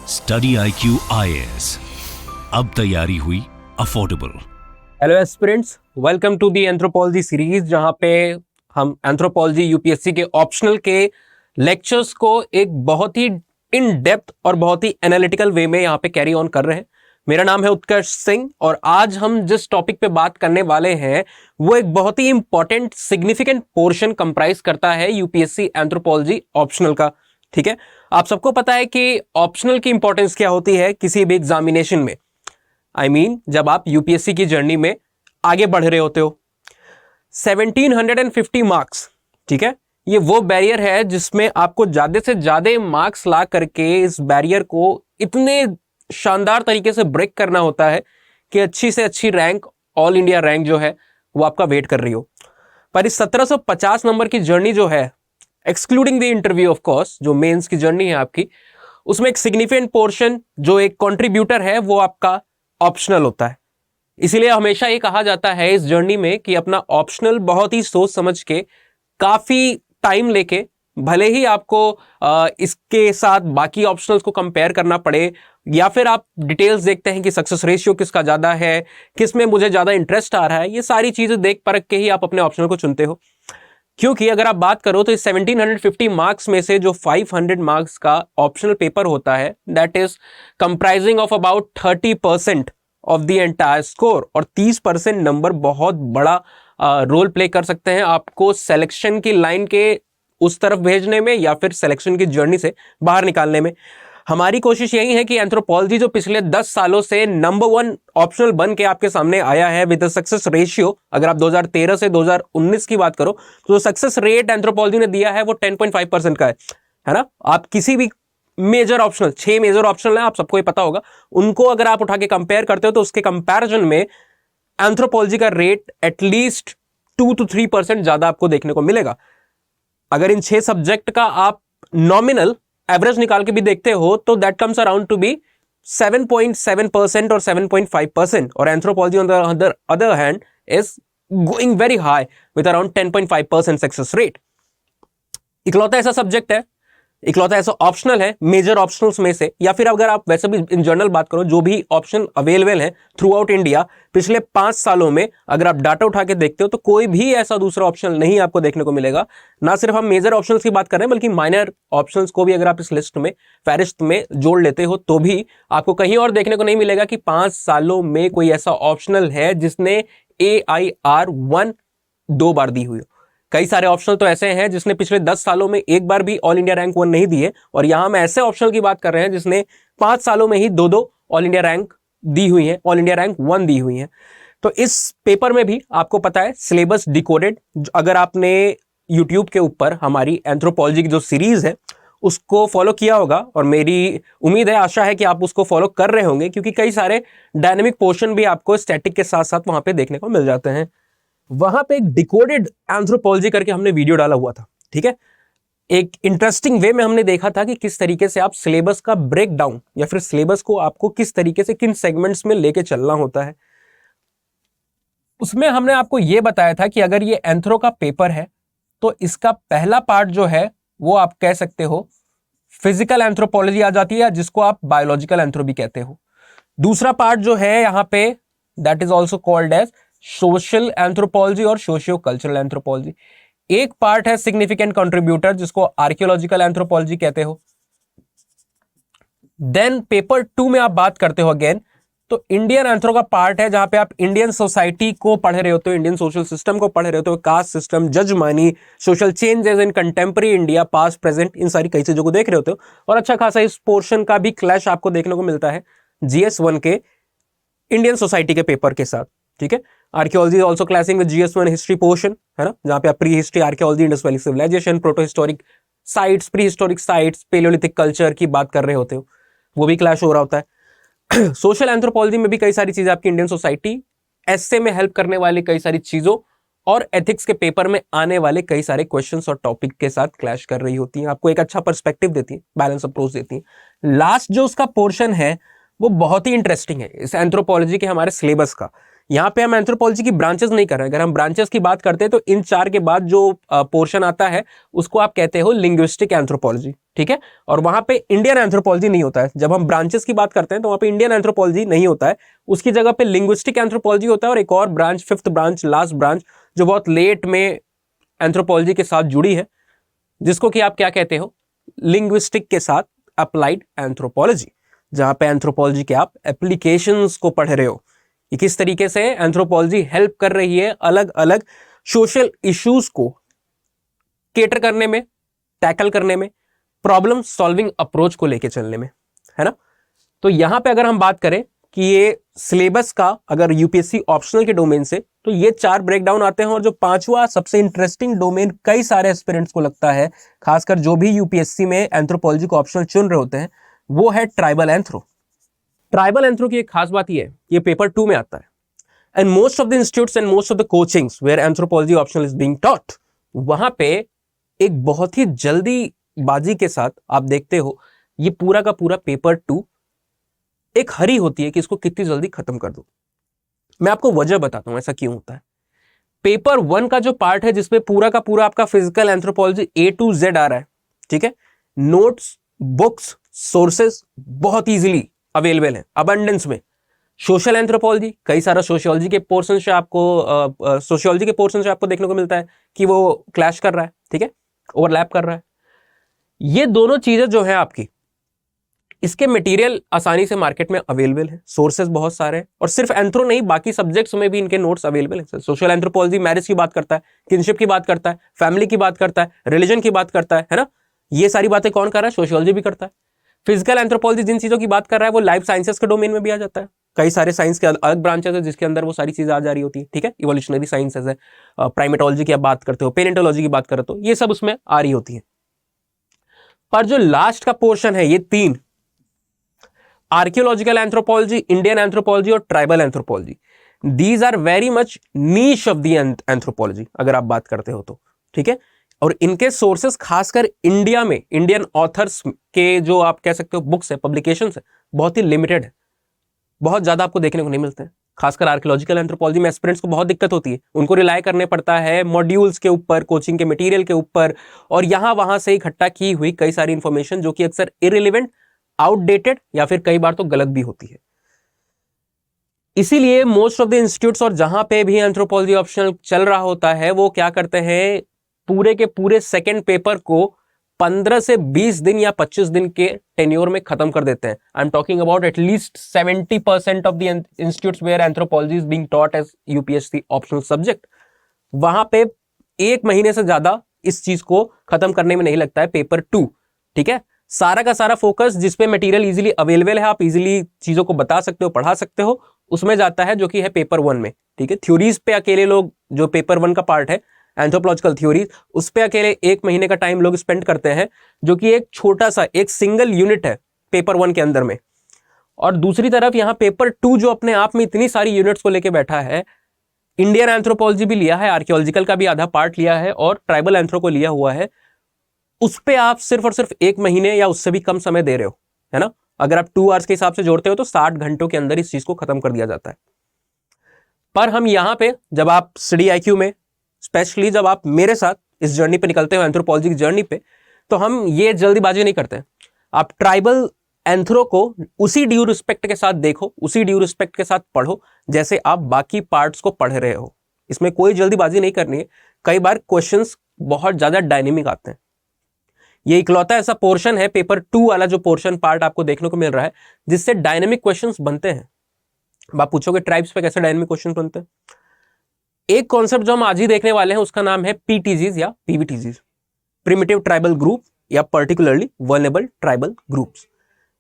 Study IQ IAS, अब तैयारी हुई affordable. Hello aspirants, welcome to the anthropology series, जहां पे हम एंथ्रोपोलॉजी यूपीएससी के ऑप्शनल के लेक्चर्स को एक बहुत ही इन डेप्थ और बहुत ही एनालिटिकल वे में यहां पे कैरी ऑन कर रहे हैं। मेरा नाम है उत्कर्ष सिंह और आज हम जिस टॉपिक पे बात करने वाले हैं वो एक बहुत ही इंपॉर्टेंट सिग्निफिकेंट पोर्शन कंप्राइज करता है यूपीएससी एंथ्रोपोलॉजी ऑप्शनल का। ठीक है, आप सबको पता है कि ऑप्शनल की इंपॉर्टेंस क्या होती है किसी भी एग्जामिनेशन में। जब आप यूपीएससी की जर्नी में आगे बढ़ रहे होते हो। 1750 मार्क्स, ठीक है, ये वो बैरियर है जिसमें आपको ज्यादा से ज्यादा मार्क्स ला करके इस बैरियर को इतने शानदार तरीके से ब्रेक करना होता है कि अच्छी से अच्छी रैंक, ऑल इंडिया रैंक जो है वो आपका वेट कर रही हो। पर इस 1750 नंबर की जर्नी जो है, excluding the interview of course, जो मेंस की जर्नी है आपकी, उसमें एक सिग्निफिकेंट पोर्शन जो एक कंट्रीब्यूटर है वो आपका ऑप्शनल होता है। इसीलिए हमेशा ये कहा जाता है इस जर्नी में कि अपना ऑप्शनल बहुत ही सोच समझ के, काफी टाइम लेके, भले ही आपको इसके साथ बाकी ऑप्शनल्स को कंपेयर करना पड़े या फिर आप डिटेल्स देखते हैं कि सक्सेस रेशियो किसका ज्यादा है, किस में मुझे ज्यादा इंटरेस्ट आ रहा है, ये सारी चीजें देख परख के ही आप अपने ऑप्शनल को चुनते हो। क्योंकि अगर आप बात करो तो इस 1750 मार्क्स में से जो 500 मार्क्स का ऑप्शनल पेपर होता है, that is comprising of about 30% of the entire score, और 30% नंबर बहुत बड़ा रोल प्ले कर सकते हैं आपको सिलेक्शन की लाइन के उस तरफ भेजने में या फिर सिलेक्शन की जर्नी से बाहर निकालने में। हमारी कोशिश यही है कि एंथ्रोपोलॉजी जो पिछले 10 सालों से नंबर 1 ऑप्शनल बन के आपके सामने आया है विद सक्सेस रेशियो, अगर आप 2013 से 2019 की बात करो तो सक्सेस रेट एंथ्रोपोलॉजी ने दिया है वो 10.5% का है ना। आप किसी भी मेजर ऑप्शनल, 6 मेजर ऑप्शनल है, आप सबको ये पता होगा, उनको अगर आप उठा के कंपेयर करते हो तो उसके कंपैरिजन में एंथ्रोपोलॉजी का रेट एटलीस्ट 2 to 3% ज्यादा आपको देखने को मिलेगा। अगर इन 6 सब्जेक्ट का आप नॉमिनल एवरेज निकाल के भी देखते हो तो that comes around to be 7.7% और 7.5%, और anthropology on the other hand is going very high with around 10.5% success rate. इकलौता ऐसा सब्जेक्ट है, इकलौता ऐसा ऑप्शनल है मेजर ऑप्शनल्स में से, या फिर अगर आप वैसे भी इन जनरल बात करो, जो भी ऑप्शन अवेलेबल है थ्रू आउट इंडिया पिछले 5 सालों में अगर आप डाटा उठा के देखते हो तो कोई भी ऐसा दूसरा ऑप्शनल नहीं आपको देखने को मिलेगा। ना सिर्फ हम मेजर ऑप्शंस की बात कर रहे हैं बल्कि माइनर ऑप्शंस को भी अगर आप इस लिस्ट में, फहरिस्त में जोड़ लेते हो तो भी आपको कहीं और देखने को नहीं मिलेगा कि 5 सालों में कोई ऐसा ऑप्शनल है जिसने AIR 1 2 बार दी हुई हो। कई सारे ऑप्शनल तो ऐसे हैं जिसने पिछले 10 सालों में एक बार भी ऑल इंडिया रैंक 1 नहीं दिए, और यहां हम ऐसे ऑप्शनल की बात कर रहे हैं जिसने 5 सालों में ही 2 ऑल इंडिया रैंक दी हुई है, ऑल इंडिया रैंक 1 दी हुई है। तो इस पेपर में भी आपको पता है सिलेबस डिकोडेड, अगर आपने यूट्यूब के ऊपर हमारी एंथ्रोपोलॉजी की जो सीरीज है उसको फॉलो किया होगा, और मेरी उम्मीद है, आशा है कि आप उसको फॉलो कर रहे होंगे, क्योंकि कई सारे डायनेमिक पोर्शन भी आपको स्टैटिक के साथ साथ वहां पे देखने को मिल जाते हैं। वहां पे एक डिकोडेड एंथ्रोपोलॉजी करके हमने वीडियो डाला हुआ था, ठीक है। एक इंटरेस्टिंग वे में हमने देखा था कि किस तरीके से आप सिलेबस का ब्रेक डाउन या फिर सिलेबस को आपको किस तरीके से किन सेगमेंट्स में लेके चलना होता है। उसमें हमने आपको यह बताया था कि अगर ये एंथ्रो का पेपर है तो इसका पहला पार्ट जो है वो आप कह सकते हो फिजिकल एंथ्रोपोलॉजी आ जाती है, जिसको आप बायोलॉजिकल एंथ्रो भी कहते हो। दूसरा पार्ट जो है यहां पे, that is also called as social anthropology और सोशियो कल्चरल एंथ्रोपोलॉजी। एक पार्ट है सिग्निफिकेंट कंट्रीब्यूटर, जिसको आर्कियोलॉजिकल एंथ्रोपोलॉजी कहते हो। देन पेपर 2 में आप बात करते हो अगेन तो इंडियन एंथ्रो का पार्ट है, जहां पे आप इंडियन सोसाइटी को पढ़ रहे होते हो, इंडियन सोशल सिस्टम को पढ़ रहे होते हो, caste system, jajmani, social changes in contemporary India, past present, इन सारी कई चीजों को देख रहे होते हो। और अच्छा खासा इस पोर्शन का भी क्लैश आपको देखने को मिलता है GS1 के इंडियन सोसाइटी के पेपर के साथ, ठीक है। Archaeology also classing with GS1 history portion, है ना, जहां पे आप prehistory, archaeology, Indus valley civilisation, protohistoric sites, prehistoric sites, palaeolithic culture की बात कर रहे होते हो, वो भी क्लैश हो रहा होता है। सोशल एंथ्रोपोलॉजी में भी कई सारी चीजें आपकी इंडियन सोसाइटी, एस्से में हेल्प करने वाली कई सारी चीजों और एथिक्स के पेपर में आने वाले कई सारे क्वेश्चंस और टॉपिक के साथ क्लैश कर रही होती हैं, आपको एक अच्छा पर्सपेक्टिव देती है, बैलेंस अप्रोच देती है। लास्ट जो उसका पोर्शन है वो बहुत ही इंटरेस्टिंग है इस एंथ्रोपोलॉजी के हमारे सिलेबस का। यहाँ पे हम एंथ्रोपोलॉजी की ब्रांचेस नहीं कर रहे हैं। अगर हम ब्रांचेस की बात करते हैं तो इन 4 के बाद जो पोर्शन आता है उसको आप कहते हो लिंग्विस्टिक एंथ्रोपोलॉजी, ठीक है। और वहां पे इंडियन एंथ्रोपोलॉजी नहीं होता है। जब हम ब्रांचेस की बात करते हैं तो वहां पे इंडियन एंथ्रोपोलॉजी नहीं होता है, उसकी जगह पे लिंग्विस्टिक एंथ्रोपोलॉजी होता है, और एक और branch, fifth branch, last branch, जो बहुत लेट में एंथ्रोपोलॉजी के साथ जुड़ी है, जिसको कि आप क्या कहते हो, लिंग्विस्टिक के साथ अप्लाइड एंथ्रोपोलॉजी, जहां पे एंथ्रोपोलॉजी के आप एप्लीकेशंस को पढ़ रहे हो कि किस तरीके से एंथ्रोपोलॉजी हेल्प कर रही है अलग अलग सोशल इश्यूज को केटर करने में, टैकल करने में, प्रॉब्लम सॉल्विंग अप्रोच को लेके चलने में, है ना। तो यहां पे अगर हम बात करें कि ये सिलेबस का, अगर यूपीएससी ऑप्शनल के डोमेन से, तो ये 4 ब्रेकडाउन आते हैं, और जो 5वां सबसे इंटरेस्टिंग डोमेन कई सारे एस्पिरेंट्स को लगता है, खासकर जो भी यूपीएससी में एंथ्रोपोलॉजी को ऑप्शनल चुन रहे होते हैं, वो है ट्राइबल एंथ्रो। ट्राइबल एंथ्रो की एक खास बात ये है, ये पेपर 2 में आता है, and most of the institutes and most of the coachings where anthropology optional is being taught, वहां पे एक बहुत ही जल्दी बाजी के साथ आप देखते हो ये पूरा का पूरा पेपर 2 एक हरी होती है कि इसको कितनी जल्दी खत्म कर दो। मैं आपको वजह बताता हूं ऐसा क्यों होता है। पेपर 1 का जो पार्ट है, जिसमें पूरा का पूरा आपका physical anthropology A to Z आ रहा है, ठीक है, नोट्स, बुक्स, सोर्सेस बहुत इजीली अवेलेबल है, अबंडेंस में। सोशल एंथ्रोपोलॉजी, कई सारा सोशियोलॉजी के पोर्शन से आपको सोशियोलॉजी के पोर्शन से आपको देखने को मिलता है कि वो क्लैश कर रहा है, ठीक है, ओवरलैप कर रहा है। ये दोनों चीजें जो है आपकी, इसके मटेरियल आसानी से मार्केट में अवेलेबल है, सोर्सेज बहुत सारे हैं, और सिर्फ एंथ्रो नहीं, बाकी सब्जेक्ट्स में भी इनके नोट्स अवेलेबल है। सोशल एंथ्रोपोलॉजी मैरिज की बात करता है, किनशिप की बात करता है, फैमिली की बात करता है, रिलीजन की बात करता है ना। ये सारी बातें कौन कर रहा है? सोशियोलॉजी भी करता है। फिजिकल एंथ्रोपोलॉजी जिन चीजों की बात कर रहा है वो लाइफ साइंसेस के डोमेन में भी आ जाता है। कई सारे साइंस के अलग ब्रांचेस है जिसके अंदर वो सारी चीजें आ जा रही होती है, ठीक है। इवोल्यूशनरी साइंसेस है, प्राइमेटोलॉजी की आप बात करते हो, पेलेंटोलॉजी की बात करते हो, ये सब उसमें आ रही होती है। पर जो लास्ट का पोर्शन है, ये 3, आर्कियोलॉजिकल एंथ्रोपोलॉजी, इंडियन एंथ्रोपोलॉजी और tribal anthropology, these are very much niche of the anthropology, अगर आप बात करते हो तो, ठीक है। और इनके सोर्सेस खासकर इंडिया में, इंडियन ऑथर्स के जो आप कह सकते हो बुक्स है, पब्लिकेशंस है, बहुत ही लिमिटेड है, बहुत ज्यादा आपको देखने को नहीं मिलते हैं। खासकर आर्कियोलॉजिकल एंथ्रोपोलॉजी में एस्पिरेंट्स को बहुत दिक्कत होती है, उनको रिलाय करने पड़ता है मॉड्यूल्स के ऊपर, कोचिंग के मटेरियल के ऊपर, और यहां वहां से इकट्ठा की हुई कई सारी इंफॉर्मेशन जो कि अक्सर इररिलेवेंट, आउटडेटेड या फिर कई बार तो गलत भी होती है। इसीलिए मोस्ट ऑफ द इंस्टीट्यूट्स और जहां पे भी एंथ्रोपोलॉजी ऑप्शनल चल रहा होता है वो क्या करते हैं, पूरे के पूरे सेकेंड पेपर को 15 से 20 दिन या 25 दिन के टेन्योर में खत्म कर देते हैं। I am talking about at least 70% of the institutes where anthropology is being taught as UPSC optional subject. वहां पे 1 महीने से ज्यादा इस चीज को खत्म करने में नहीं लगता है, पेपर 2, ठीक है। सारा का सारा फोकस जिसपे मटेरियल इजीली अवेलेबल है, आप इजीली चीजों को बता सकते हो, पढ़ा सकते हो, उसमें जाता है, जो कि है पेपर 1 में, ठीक है। थ्योरीज पे अकेले लोग, जो पेपर 1 का पार्ट है एंथ्रोपोलॉजिकल थ्योरीज, उस पे अकेले 1 महीने का टाइम लोग स्पेंड करते हैं, जो कि एक छोटा सा, एक सिंगल यूनिट है पेपर 1 के अंदर में। और दूसरी तरफ यहाँ पेपर 2 जो अपने आप में इतनी सारी यूनिट्स को लेके बैठा है, इंडियन एंथ्रोपोलॉजी भी लिया है, आर्कियोलॉजिकल का भी आधा पार्ट लिया है, और ट्राइबल एंथ्रो को लिया हुआ है, उस पे आप सिर्फ और सिर्फ 1 महीने या उससे भी कम समय दे रहे हो, है ना। अगर आप 2 आवर्स के हिसाब से जोड़ते हो तो 60 घंटों के अंदर इस चीज को खत्म कर दिया जाता है। पर हम यहां पे, जब आप स्टडी आईक्यू में, स्पेशली जब आप मेरे साथ इस जर्नी पे निकलते हो, एंथ्रोपोलॉजी की जर्नी पे, तो हम ये जल्दीबाजी नहीं करते। आप ट्राइबल एंथ्रो को उसी ड्यू रिस्पेक्ट के साथ देखो, उसी ड्यू रिस्पेक्ट के साथ पढ़ो जैसे आप बाकी पार्ट्स को पढ़ रहे हो। इसमें कोई जल्दीबाजी नहीं करनी है। कई बार क्वेश्चंस बहुत ज्यादा डायनेमिक आते हैं। ये इकलौता ऐसा पोर्शन है, पेपर 2 वाला जो पोर्शन पार्ट आपको देखने को मिल रहा है, जिससे डायनेमिक क्वेश्चंस बनते हैं। अब आप पूछोगे ट्राइब्स पे कैसे डायनेमिक क्वेश्चंस बनते हैं। एक कॉन्सेप्ट जो हम आज ही देखने वाले हैं उसका नाम है पीटीजीज या पीवीटीजीज, प्रिमिटिव ट्राइबल ग्रुप या particularly vulnerable tribal groups.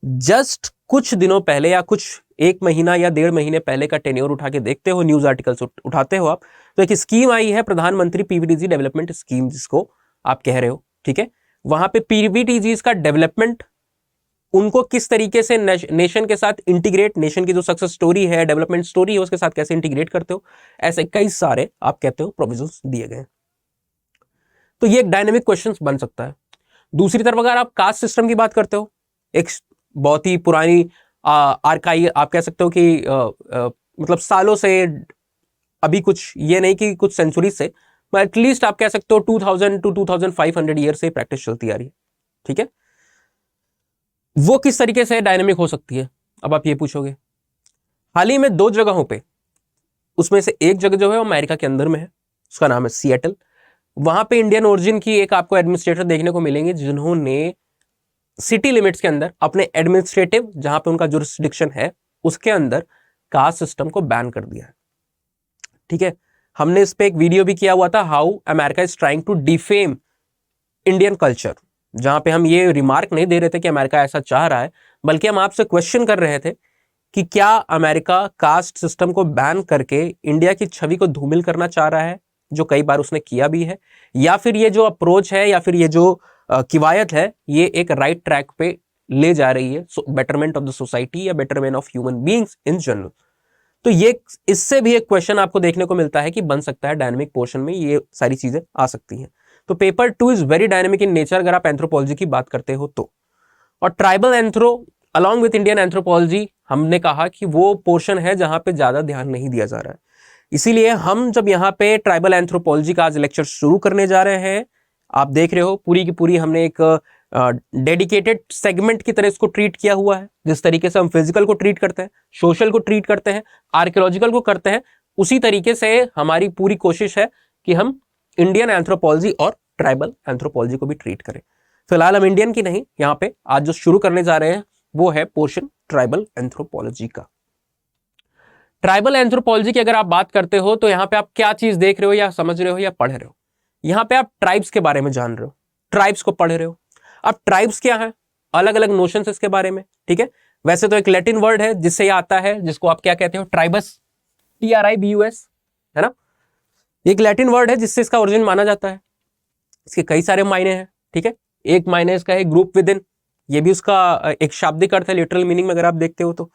Just कुछ दिनों पहले या कुछ 1 महीना या 1.5 महीने पहले का टेन्योर उठा के देखते हो, न्यूज आर्टिकल्स उठाते हो आप, तो एक स्कीम आई है, प्रधानमंत्री पीवीटीजी डेवलपमेंट स्कीम, जिसको आप कह रहे हो, ठीक है। वहां पे पीवीटीजीज का डेवलपमेंट, उनको किस तरीके से नेशन के साथ इंटीग्रेट, नेशन की जो सक्सेस स्टोरी है, डेवलपमेंट स्टोरी है, उसके साथ कैसे इंटीग्रेट करते हो, ऐसे कई सारे आप कहते हो प्रोविजंस दिए गए। तो ये एक डायनेमिक क्वेश्चन बन सकता है। दूसरी तरफ अगर आप कास्ट सिस्टम की बात करते हो, एक बहुत ही पुरानी आर्काई, आप कह सकते हो कि मतलब सालों से, अभी कुछ ये नहीं कि कुछ सेंचुरी से, एटलीस्ट आप कह सकते हो 2000 to 2500 ईयर से प्रैक्टिस चलती आ रही है, ठीक है। वो किस तरीके से डायनेमिक हो सकती है, अब आप ये पूछोगे। हाल ही में 2 जगहों पे, उसमें से एक जगह जो है वो अमेरिका के अंदर में है, उसका नाम है सिएटल। वहां पे इंडियन ओरिजिन की एक आपको एडमिनिस्ट्रेटर देखने को मिलेंगे जिन्होंने सिटी लिमिट्स के अंदर अपने एडमिनिस्ट्रेटिव, जहां पे उनका जुरिस्डिक्शन है, उसके अंदर कास्ट सिस्टम को बैन कर दिया है। ठीक है, हमने इस पे एक वीडियो भी किया हुआ था, how America is trying to defame Indian culture, जहां पे हम ये रिमार्क नहीं दे रहे थे कि अमेरिका ऐसा चाह रहा है, बल्कि हम आपसे क्वेश्चन कर रहे थे कि क्या अमेरिका कास्ट सिस्टम को बैन करके इंडिया की छवि को धूमिल करना चाह रहा है, जो कई बार उसने किया भी है, या फिर ये जो अप्रोच है या फिर ये जो किवायत है ये एक राइट ट्रैक पे ले जा रही है बेटरमेंट ऑफ द सोसाइटी या betterment of human beings in general. तो ये इससे भी एक क्वेश्चन आपको देखने को मिलता है कि बन सकता है डायनेमिक पोर्शन में ये सारी चीजें आ सकती हैं। तो paper 2 is very dynamic in nature अगर आप एंथ्रोपोलॉजी की बात करते हो तो। और tribal anthro along with Indian anthropology, हमने कहा कि वो पोर्शन है जहां पे ज्यादा ध्यान नहीं दिया जा रहा है, इसीलिए हम जब यहाँ पे ट्राइबल एंथ्रोपोलॉजी का आज लेक्चर शुरू करने जा रहे हैं, आप देख रहे हो पूरी की पूरी हमने एक डेडिकेटेड सेगमेंट की तरह इसको ट्रीट किया हुआ है। जिस तरीके से हम फिजिकल को ट्रीट करते हैं, सोशल को ट्रीट करते हैं, आर्कियोलॉजिकल को करते हैं, उसी तरीके से हमारी पूरी कोशिश है कि हम इंडियन एंथ्रोपोलॉजी और ट्राइबल एंथ्रोपोलॉजी को भी ट्रीट करें। फिलहाल हम इंडियन की नहीं, यहाँ पे आज जो शुरू करने जा रहे हैं वो है पोर्शन ट्राइबल एंथ्रोपोलॉजी का। ट्राइबल एंथ्रोपोलॉजी की अगर आप बात करते हो तो यहाँ पे आप क्या चीज देख रहे हो या समझ रहे हो या पढ़ रहे हो, यहाँ पे आप ट्राइब्स के बारे में जान रहे हो, ट्राइब्स को पढ़ रहे हो। अब ट्राइब्स क्या है, अलग अलग नोशंस इसके बारे में। ठीक है, वैसे तो एक लैटिन वर्ड है जिससे ये आता है, जिसको आप क्या कहते हो, ट्राइबस, TRIBUS, है ना। एक लैटिन वर्ड है जिससे इसका ओरिजिन माना जाता है। इसके कई सारे मायने हैं। ठीक है, एक मायने इसका है ग्रुप विद इन, ये भी उसका एक शाब्दिक अर्थ है लिटरल मीनिंग में अगर आप देखते हो तो।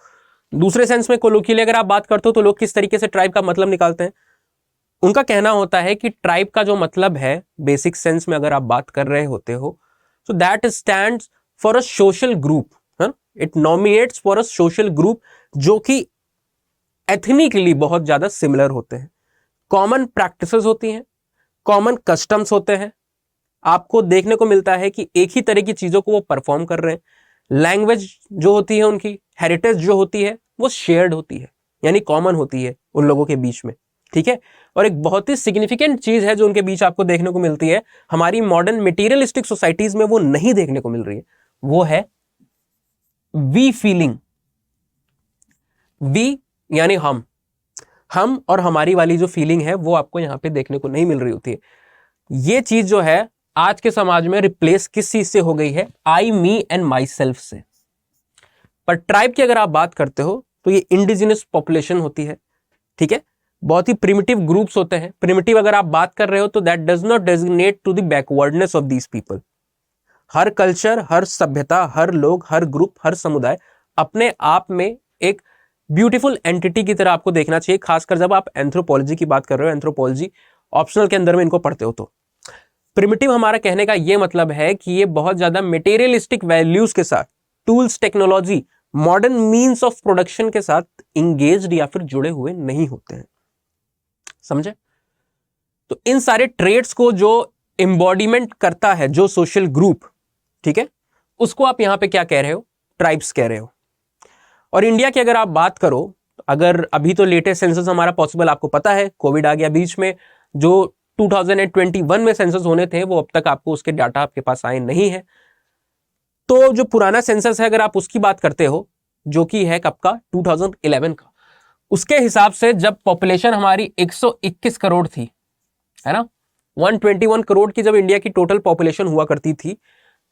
दूसरे सेंस में कोलोकियली अगर आप बात करते हो तो लोग किस तरीके से ट्राइब का मतलब निकालते हैं, उनका कहना होता है कि ट्राइब का जो मतलब है बेसिक सेंस में अगर आप बात कर रहे होते हो, so that stands for a social group, it nominates for a social group जो कि एथनिकली बहुत ज्यादा सिमिलर होते हैं, कॉमन प्रैक्टिसेस होती हैं, कॉमन कस्टम्स होते हैं, आपको देखने को मिलता है कि एक ही तरह की चीजों को वो परफॉर्म कर रहे हैं, लैंग्वेज जो होती है उनकी, हेरिटेज जो होती है वो शेयर्ड होती है, यानी कॉमन होती है उन लोगों के बीच में। ठीक है, और एक बहुत ही सिग्निफिकेंट चीज है जो उनके बीच आपको देखने को मिलती है, हमारी मॉडर्न मटेरियलिस्टिक सोसाइटीज में वो नहीं देखने को मिल रही है, वो है वी फीलिंग। वी यानी हम और हमारी वाली जो फीलिंग है वो आपको यहां पे देखने को नहीं मिल रही होती है। ये चीज जो है आज के समाज में रिप्लेस किस चीज से हो गई है, आई, मी एंड माई सेल्फ से। पर ट्राइब की अगर आप बात करते हो तो ये इंडिजिनस पॉपुलेशन होती है। ठीक है, बहुत ही प्रिमिटिव ग्रुप्स होते हैं। प्रिमिटिव अगर आप बात कर रहे हो तो that does not designate to the backwardness of these people. हर कल्चर, हर सभ्यता, हर लोग, हर ग्रुप, हर समुदाय अपने आप में एक ब्यूटीफुल एंटिटी की तरह आपको देखना चाहिए, खासकर जब आप एंथ्रोपोलॉजी की बात कर रहे हो, एंथ्रोपोलॉजी ऑप्शनल के अंदर में इनको पढ़ते हो तो। प्रिमिटिव हमारा कहने का यह मतलब है कि ये बहुत ज्यादा मटेरियलिस्टिक वैल्यूज के साथ, tools, technology, modern means of production के साथ इंगेज्ड या फिर जुड़े हुए नहीं होते हैं। समझे? तो इन सारे ट्रेड्स को जो एम्बॉडीमेंट करता है जो सोशल ग्रुप, ठीक है, उसको आप यहां पे क्या कह रहे हो, ट्राइब्स कह रहे हो। और इंडिया की अगर आप बात करो, अगर अभी तो लेटेस्ट सेंसस हमारा पॉसिबल, आपको पता है कोविड आ गया बीच में, जो 2021 में सेंसस होने थे वो अब तक आपको उसके डाटा आपके पास आए नहीं है। तो जो पुराना सेंसस है अगर आप उसकी बात करते हो, जो कि है कब का, 2011 का, उसके हिसाब से जब पॉपुलेशन हमारी 121 करोड़ थी, है ना, 121 करोड़ की जब इंडिया की टोटल पॉपुलेशन हुआ करती थी,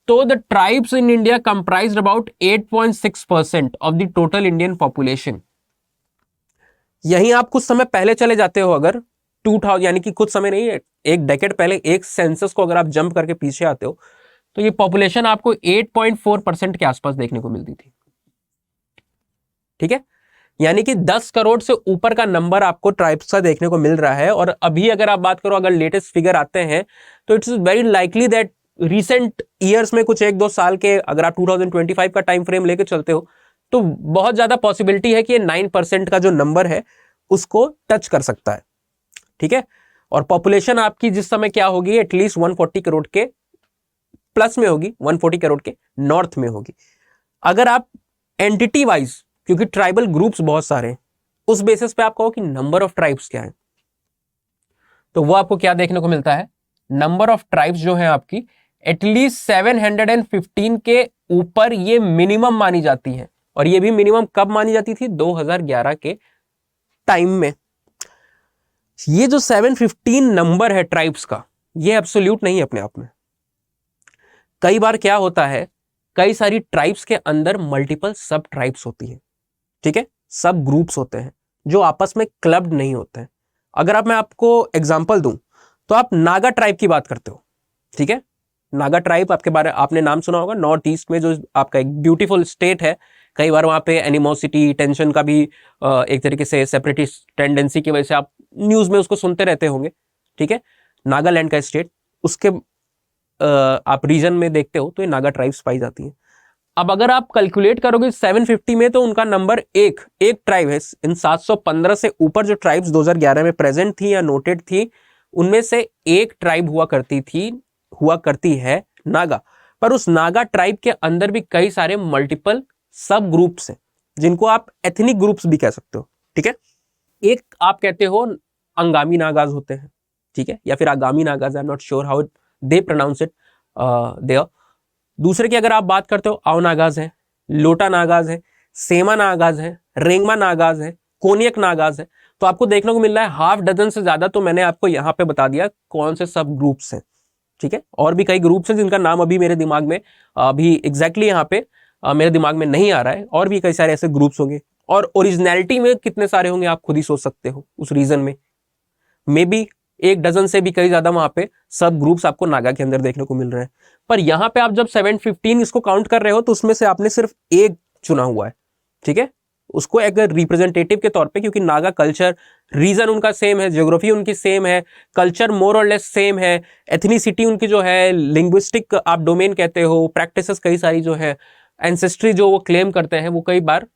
तो the tribes in India comprised about 8.6% of the total Indian population. यहीं आप कुछ समय पहले चले जाते हो, अगर 2000 यानी कि कुछ समय नहीं, एक डेकेड पहले, एक सेंसस को अगर आप जंप करके पीछे आते हो, तो ये पॉपुलेशन आपको 8.4% के आसपास देखने को मिलती थी। ठीक है, यानी कि 10 करोड़ से ऊपर का नंबर आपको ट्राइब्स का देखने को मिल रहा है। और अभी अगर आप बात करो, अगर लेटेस्ट फिगर आते हैं तो it's very likely that recent years में, कुछ 1-2 साल के, अगर आप 2025 का टाइम फ्रेम लेके चलते हो, तो बहुत ज्यादा पॉसिबिलिटी है कि ये 9% का जो नंबर है उसको टच कर सकता है। ठीक है, और पॉपुलेशन आपकी जिस समय क्या होगी, एटलीस्ट 140 करोड़ के प्लस में होगी, 140 करोड़ के नॉर्थ में होगी। अगर आप एंटिटी वाइज, क्योंकि ट्राइबल ग्रुप्स बहुत सारे हैं, उस बेसिस पे आप कहो कि नंबर ऑफ ट्राइब्स क्या है, तो वो आपको क्या देखने को मिलता है, नंबर ऑफ ट्राइब्स जो है आपकी एटलीस्ट 715 के ऊपर ये मिनिमम मानी जाती है। और ये भी मिनिमम कब मानी जाती थी, 2011 के टाइम में। ये जो 715 नंबर है ट्राइब्स का, ये एब्सोल्यूट नहीं है अपने आप में। कई बार क्या होता है, कई सारी ट्राइब्स के अंदर मल्टीपल सब ट्राइब्स होती है, ठीक है, सब ग्रुप्स होते हैं जो आपस में क्लब्ड नहीं होते हैं। अगर मैं आपको एग्जांपल दूं तो आप नागा ट्राइब की बात करते हो, ठीक है, नागा ट्राइब आपके बारे आपने नाम सुना होगा, नॉर्थ ईस्ट में जो आपका एक ब्यूटीफुल स्टेट है। कई बार वहां पे एनिमोसिटी, टेंशन का भी एक तरीके से सेपरेटिस्ट टेंडेंसी की वजह से आप न्यूज में उसको सुनते रहते होंगे, ठीक है। नागालैंड का स्टेट, उसके आप रीजन में देखते हो तो ये नागा ट्राइब्स पाई जाती हैं। अब अगर आप कैलकुलेट करोगे 750 में, तो उनका नंबर एक ट्राइब है। इन 715 से ऊपर जो ट्राइब्स 2011 में प्रेजेंट थी या नोटेड थी, उनमें से एक ट्राइब हुआ करती है नागा। पर उस नागा ट्राइब के अंदर भी कई सारे मल्टीपल सब ग्रुप्स हैं, जिनको आप एथनिक ग्रुप्स भी कह सकते हो, ठीक है। एक आप कहते हो अंगामी नागाज होते हैं, ठीक है, या फिर आगामी Nagas, I am not sure how they pronounce it there. दूसरे की अगर आप बात करते हो, आओ नागाज है, लोटा नागाज है, सेमा नागाज है, रेंगमा नागाज है, कोनियक नागाज है। तो आपको देखने को मिल रहा है हाफ डजन से ज्यादा। तो मैंने आपको यहां पे बता दिया कौन से सब ग्रुप्स हैं, ठीक है। और भी कई ग्रुप्स हैं जिनका नाम अभी मेरे दिमाग में अभी एग्जैक्टली यहाँ पे मेरे दिमाग में नहीं आ रहा है। और भी कई सारे ऐसे ग्रुप्स होंगे, और ओरिजिनलिटी में कितने सारे होंगे आप खुद ही सोच सकते हो। उस रीजन में मे बी 1 डजन से भी कई ज्यादा वहां पे सब ग्रुप्स आपको नागा के अंदर देखने को मिल रहे हैं। पर यहां पे आप जब 715 इसको काउंट कर रहे हो, तो उसमें से आपने सिर्फ एक चुना हुआ है, ठीक है, उसको एक रिप्रेजेंटेटिव के तौर पे, क्योंकि नागा कल्चर, रीजन उनका सेम है, ज्योग्राफी उनकी सेम है, कल्चर मोर और लेस सेम है, एथनिसिटी उनकी जो है, लिंग्विस्टिक आप डोमेन कहते हो, प्रैक्टिसेस कई सारी जो है, एंसेस्ट्री जो वो क्लेम करते हैं, वो कई बार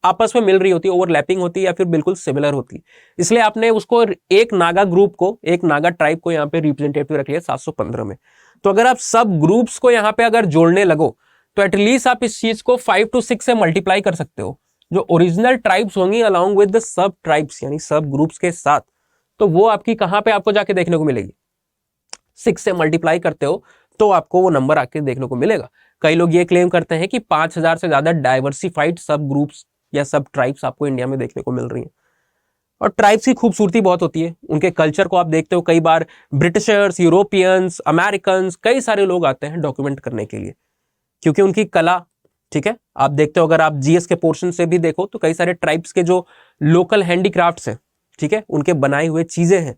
आपस में मिल रही होती है, ओवरलैपिंग होती है, या फिर बिल्कुल सिमिलर होती है। इसलिए आपने उसको एक नागा ग्रुप को, एक नागा ट्राइब को यहाँ पे रिप्रेजेंटेटिव रख लिया 715 में। तो अगर आप सब ग्रुप्स को यहाँ पे अगर जोड़ने लगो, तो एटलीस्ट आप इस चीज को 5 to 6 से मल्टीप्लाई कर सकते हो। जो ओरिजिनल ट्राइब्स होंगी along with the sub tribes, यानी सब ग्रुप्स के साथ, तो वो आपकी कहां पे आपको जाके देखने को मिलेगी, 6 से मल्टीप्लाई करते हो तो आपको वो नंबर आके देखने को मिलेगा। कई लोग ये क्लेम करते हैं कि 5000 से ज्यादा डाइवर्सिफाइड सब ग्रुप्स या सब ट्राइब्स आपको इंडिया में देखने को मिल रही हैं। और ट्राइब्स की खूबसूरती बहुत होती है, उनके कल्चर को आप देखते हो, कई बार ब्रिटिशर्स, यूरोपियंस, अमेरिकन, कई सारे लोग आते हैं डॉक्यूमेंट करने के लिए, क्योंकि उनकी कला, ठीक है, आप देखते हो, अगर आप जीएस के पोर्शन से भी देखो तो कई सारे ट्राइब्स के जो लोकल हैंडीक्राफ्ट्स हैं, ठीक है, उनके बनाए हुए चीजें हैं,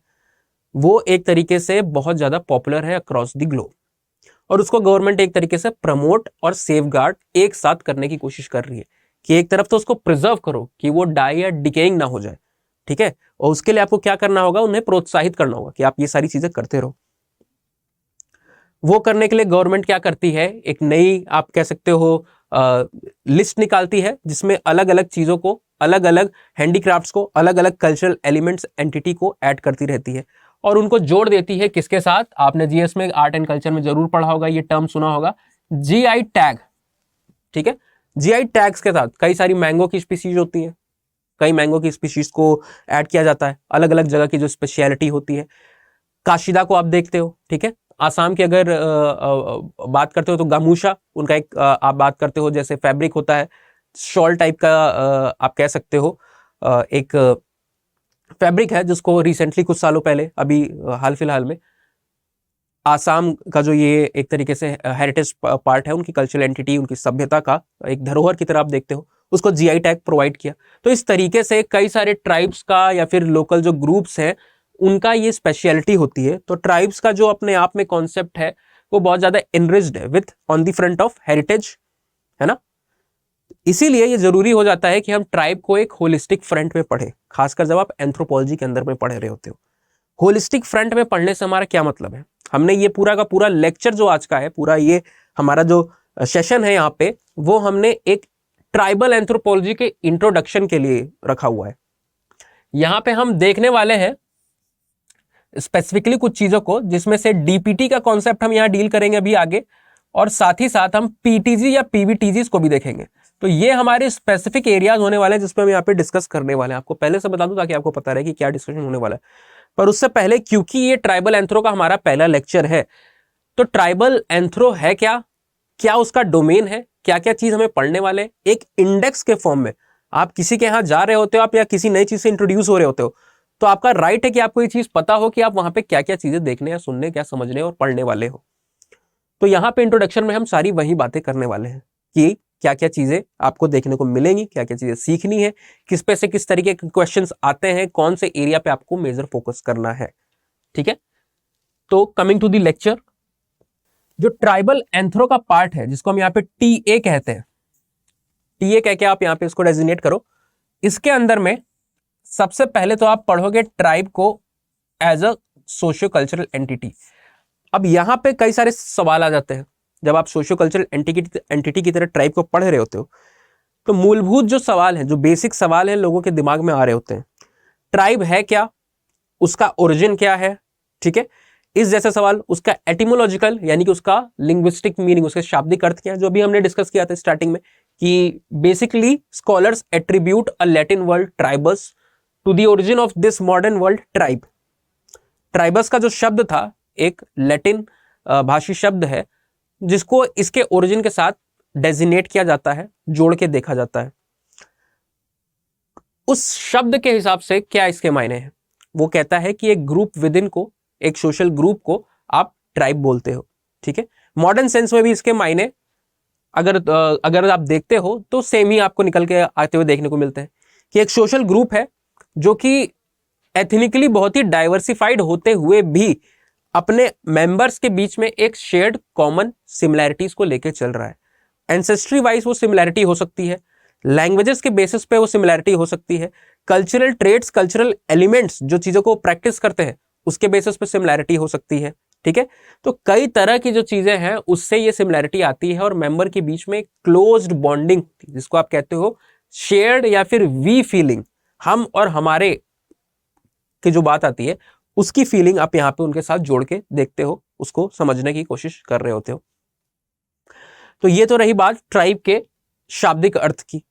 वो एक तरीके से बहुत ज्यादा पॉपुलर है अक्रॉस द ग्लोब। और उसको गवर्नमेंट एक तरीके से प्रमोट और सेफगार्ड एक साथ करने की कोशिश कर रही है, कि एक तरफ तो उसको प्रिजर्व करो कि वो डाई या डिकेइंग ना हो जाए, ठीक है, और उसके लिए आपको क्या करना होगा, उन्हें प्रोत्साहित करना होगा कि आप ये सारी चीजें करते रहो। वो करने के लिए गवर्नमेंट क्या करती है, एक नई आप कह सकते हो लिस्ट निकालती है, जिसमें अलग अलग चीजों को, अलग अलग हैंडीक्राफ्ट्स को, अलग अलग कल्चरल एलिमेंट्स, एंटिटी को ऐड करती रहती है, और उनको जोड़ देती है किसके साथ। आपने जीएस में, आर्ट एंड कल्चर में जरूर पढ़ा होगा, ये टर्म सुना होगा, जीआई टैग, ठीक है। जीआई टैग्स के साथ कई सारी मैंगो की स्पीशीज होती है, कई मैंगो की स्पीशीज को ऐड किया जाता है, अलग अलग जगह की जो स्पेशलिटी होती है। काशिदा को आप देखते हो, ठीक है, आसाम की अगर बात करते हो तो गामूशा उनका एक आप बात करते हो, जैसे फैब्रिक होता है, शॉल टाइप का आप कह सकते हो, एक फैब्रिक है जिसको रिसेंटली कुछ सालों पहले, अभी हाल फिलहाल में, आसाम का जो ये एक तरीके से हेरिटेज पार्ट है, उनकी कल्चरल एंटिटी, उनकी सभ्यता का एक धरोहर की तरह आप देखते हो, उसको जीआई टैग प्रोवाइड किया। तो इस तरीके से कई सारे ट्राइब्स का या फिर लोकल जो ग्रुप्स हैं, उनका ये स्पेशलिटी होती है। तो ट्राइब्स का जो अपने आप में कॉन्सेप्ट है, वो बहुत ज्यादा एनरिच्ड है with on the front of heritage, है ना। इसीलिए ये जरूरी हो जाता है कि हम ट्राइब को एक होलिस्टिक फ्रंट में पढ़े, खासकर जब आप एंथ्रोपोलॉजी के अंदर में पढ़ रहे होते हो। होलिस्टिक फ्रंट में पढ़ने से हमारा क्या मतलब है, हमने ये पूरा का पूरा लेक्चर जो आज का है, पूरा ये हमारा जो सेशन है यहाँ पे, वो हमने एक ट्राइबल एंथ्रोपोलॉजी के इंट्रोडक्शन के लिए रखा हुआ है। यहाँ पे हम देखने वाले हैं स्पेसिफिकली कुछ चीजों को, जिसमें से डीपीटी का कॉन्सेप्ट हम यहाँ डील करेंगे अभी आगे, और साथ ही साथ हम पीटीजी या पीवीटीजी को भी देखेंगे। तो ये हमारे स्पेसिफिक एरियाज होने वाले हैं जिसपे हम यहाँ पे डिस्कस करने वाले हैं। आपको पहले से बता दूं ताकि आपको पता रहे कि क्या डिस्कशन होने वाला है। पर उससे पहले, क्योंकि ये ट्राइबल एंथ्रो का हमारा पहला लेक्चर है, तो ट्राइबल एंथ्रो है क्या, क्या उसका डोमेन है, क्या क्या चीज हमें पढ़ने वाले हैं, एक इंडेक्स के फॉर्म में। आप किसी के यहाँ जा रहे होते हो, आप या किसी नई चीज से इंट्रोड्यूस हो रहे होते हो, तो आपका राइट है कि आपको ये चीज पता हो कि आप वहां पे क्या क्या चीजें देखने या सुनने, क्या समझने और पढ़ने वाले हो। तो यहाँ पे इंट्रोडक्शन में हम सारी वही बातें करने वाले हैं कि क्या क्या चीजें आपको देखने को मिलेंगी, क्या क्या चीजें सीखनी है, किस पे से किस तरीके के क्वेश्चंस आते हैं, कौन से एरिया पे आपको मेजर फोकस करना है। ठीक है, तो कमिंग टू द लेक्चर, जो ट्राइबल एंथ्रो का पार्ट है जिसको हम यहाँ पे टीए कहते हैं, टीए कह के आप यहाँ पे इसको डेजिग्नेट करो। इसके अंदर में सबसे पहले तो आप पढ़ोगे ट्राइब को as a socio cultural entity. अब यहां पे कई सारे सवाल आ जाते हैं जब आप सोशियो कल्चरल एंटिटी की तरह ट्राइब को पढ़ रहे होते हो। तो मूलभूत जो सवाल है, जो बेसिक सवाल है, लोगों के दिमाग में आ रहे होते हैं। ट्राइब है क्या, उसका ओरिजिन क्या है, ठीक है, इस जैसे सवाल। उसका एटिमोलॉजिकल यानी कि उसका लिंग्विस्टिक मीनिंग, उसके शाब्दिक अर्थ क्या है, जो भी हमने डिस्कस किया था स्टार्टिंग में कि basically scholars attribute a Latin word tribus to the origin of this modern world tribe. Tribus का जो शब्द था एक लैटिन भाषी शब्द है जिसको इसके ओरिजिन के साथ डेजिग्नेट किया जाता है, जोड़ के देखा जाता है। उस शब्द के हिसाब से क्या इसके मायने हैं, वो कहता है कि एक ग्रुप विद इन को, एक सोशल ग्रुप को आप ट्राइब बोलते हो। ठीक है, मॉडर्न सेंस में भी इसके मायने अगर आप देखते हो तो सेम ही आपको निकल के आते हुए देखने को मिलते हैं कि एक सोशल ग्रुप है जो कि एथनिकली बहुत ही डाइवर्सिफाइड होते हुए भी अपने मेंबर्स के बीच में एक शेयर्ड कॉमन सिमिलैरिटीज को लेकर चल रहा है। एंसेस्ट्री वाइज वो सिमिलैरिटी हो सकती है, लैंग्वेजेस के बेसिस पे वो सिमिलैरिटी हो सकती है, कल्चरल ट्रेड्स, कल्चरल एलिमेंट्स जो चीजों को प्रैक्टिस करते हैं उसके बेसिस पे सिमिलैरिटी हो सकती है। ठीक है, तो कई तरह की जो चीजें हैं उससे ये सिमिलैरिटी आती है और मेंबर के बीच में क्लोज्ड बॉन्डिंग, जिसको आप कहते हो शेयर्ड या फिर वी फीलिंग, हम और हमारे की जो बात आती है उसकी फीलिंग आप यहां पे उनके साथ जोड़ के देखते हो, उसको समझने की कोशिश कर रहे होते हो। तो ये तो रही बात ट्राइब के शाब्दिक अर्थ की।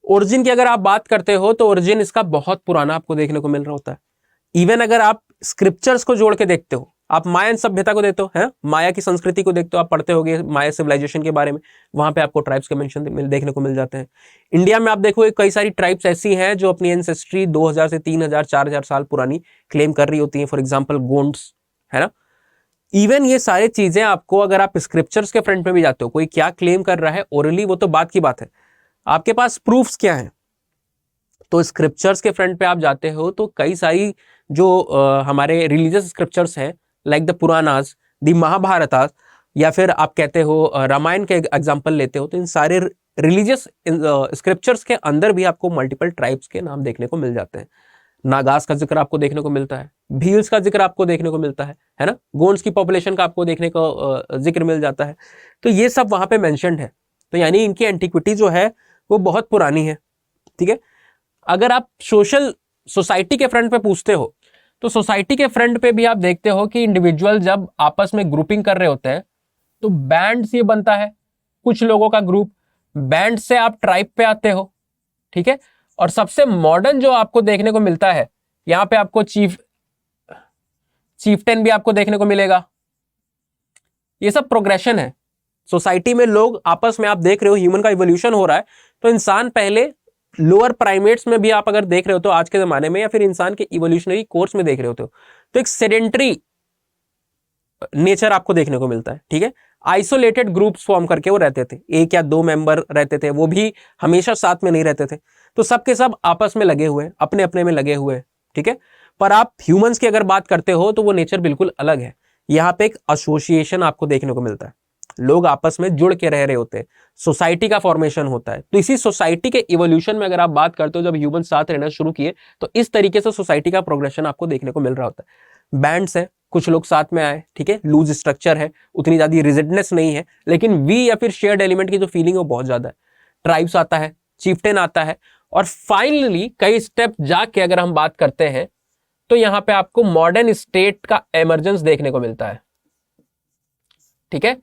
ओरिजिन की अगर आप बात करते हो तो ओरिजिन इसका बहुत पुराना आपको देखने को मिल रहा होता है। इवन अगर आप स्क्रिप्चर्स को जोड़ के देखते हो, आप मायन सभ्यता को देखते हो, है माया की संस्कृति को देखते हो, आप पढ़ते होगे माया सिविलाइजेशन के बारे में, वहां पे आपको ट्राइब्स के मेंशन देखने को मिल जाते हैं। इंडिया में आप देखोगे कई सारी ट्राइब्स ऐसी हैं जो अपनी एंसेस्ट्री 2000 से 3000 4000 साल पुरानी क्लेम कर रही होती हैं। फॉर एग्जाम्पल गोंड्स, है ना। इवन ये सारी चीजें आपको, अगर आप स्क्रिप्चर्स के फ्रंट में भी जाते हो, कोई क्या क्लेम कर रहा है ओरली, वो तो बात की बात है, आपके पास प्रूफ्स क्या है। तो स्क्रिप्चर्स के फ्रंट पे आप जाते हो तो कई सारी जो हमारे रिलीजियस स्क्रिप्चर्स हैं, लाइक द पुराणास, द महाभारतास, या फिर आप कहते हो रामायण के एग्जांपल लेते हो, तो इन सारे रिलीजियस स्क्रिप्चर्स के अंदर भी आपको मल्टीपल ट्राइब्स के नाम देखने को मिल जाते हैं। नागास का जिक्र आपको देखने को मिलता है, भील्स का जिक्र आपको देखने को मिलता है ना, गोंड्स की पॉपुलेशन का आपको देखने को जिक्र मिल जाता है। तो ये सब वहां पे मेंशन्ड है। तो यानी इनकी एंटिक्विटी जो है वो बहुत पुरानी है। ठीक है, अगर आप सोसाइटी के फ्रंट पे पूछते हो तो सोसाइटी के फ्रंट पे भी आप देखते हो कि इंडिविजुअल जब आपस में ग्रुपिंग कर रहे होते हैं तो बैंड से बनता है कुछ लोगों का ग्रुप, बैंड से आप ट्राइब पे आते हो। ठीक है, और सबसे मॉडर्न जो आपको देखने को मिलता है, यहां पे आपको चीफटेन भी आपको देखने को मिलेगा। ये सब प्रोग्रेशन है सोसाइटी में। लोग आपस में, आप देख रहे हो ह्यूमन का इवोल्यूशन हो रहा है। तो इंसान पहले लोअर प्राइमेट्स में भी आप अगर देख रहे हो तो आज के जमाने में, या फिर इंसान के इवोल्यूशनरी कोर्स में देख रहे होते हो, तो एक सेडेंटरी नेचर आपको देखने को मिलता है। ठीक है, आइसोलेटेड ग्रुप्स फॉर्म करके वो रहते थे, एक या दो मेंबर रहते थे, वो भी हमेशा साथ में नहीं रहते थे। तो सबके सब आपस में लगे हुए, अपने अपने में लगे हुए। ठीक है, पर आप ह्यूमंस की अगर बात करते हो तो वो नेचर बिल्कुल अलग है। यहाँ पे एक एसोसिएशन आपको देखने को मिलता है, लोग आपस में जुड़ के रह रहे होते हैं, सोसाइटी का फॉर्मेशन होता है। तो इसी सोसाइटी के इवोल्यूशन में अगर आप बात करते हो, जब ह्यूमन साथ रहना शुरू किए तो इस तरीके से सोसाइटी का प्रोग्रेशन आपको देखने को मिल रहा होता है। बैंड्स है, कुछ लोग साथ में आए, ठीक है, लूज स्ट्रक्चर है, उतनी ज्यादा रिजिडनेस नहीं है, लेकिन वी या फिर शेयर्ड एलिमेंट की जो फीलिंग है वो बहुत ज्यादा है। ट्राइब्स आता है, चीफटेन आता है, और फाइनली कई स्टेप जाके अगर हम बात करते हैं तो यहां पे आपको मॉडर्न स्टेट का एमर्जेंस देखने को मिलता है। ठीक है,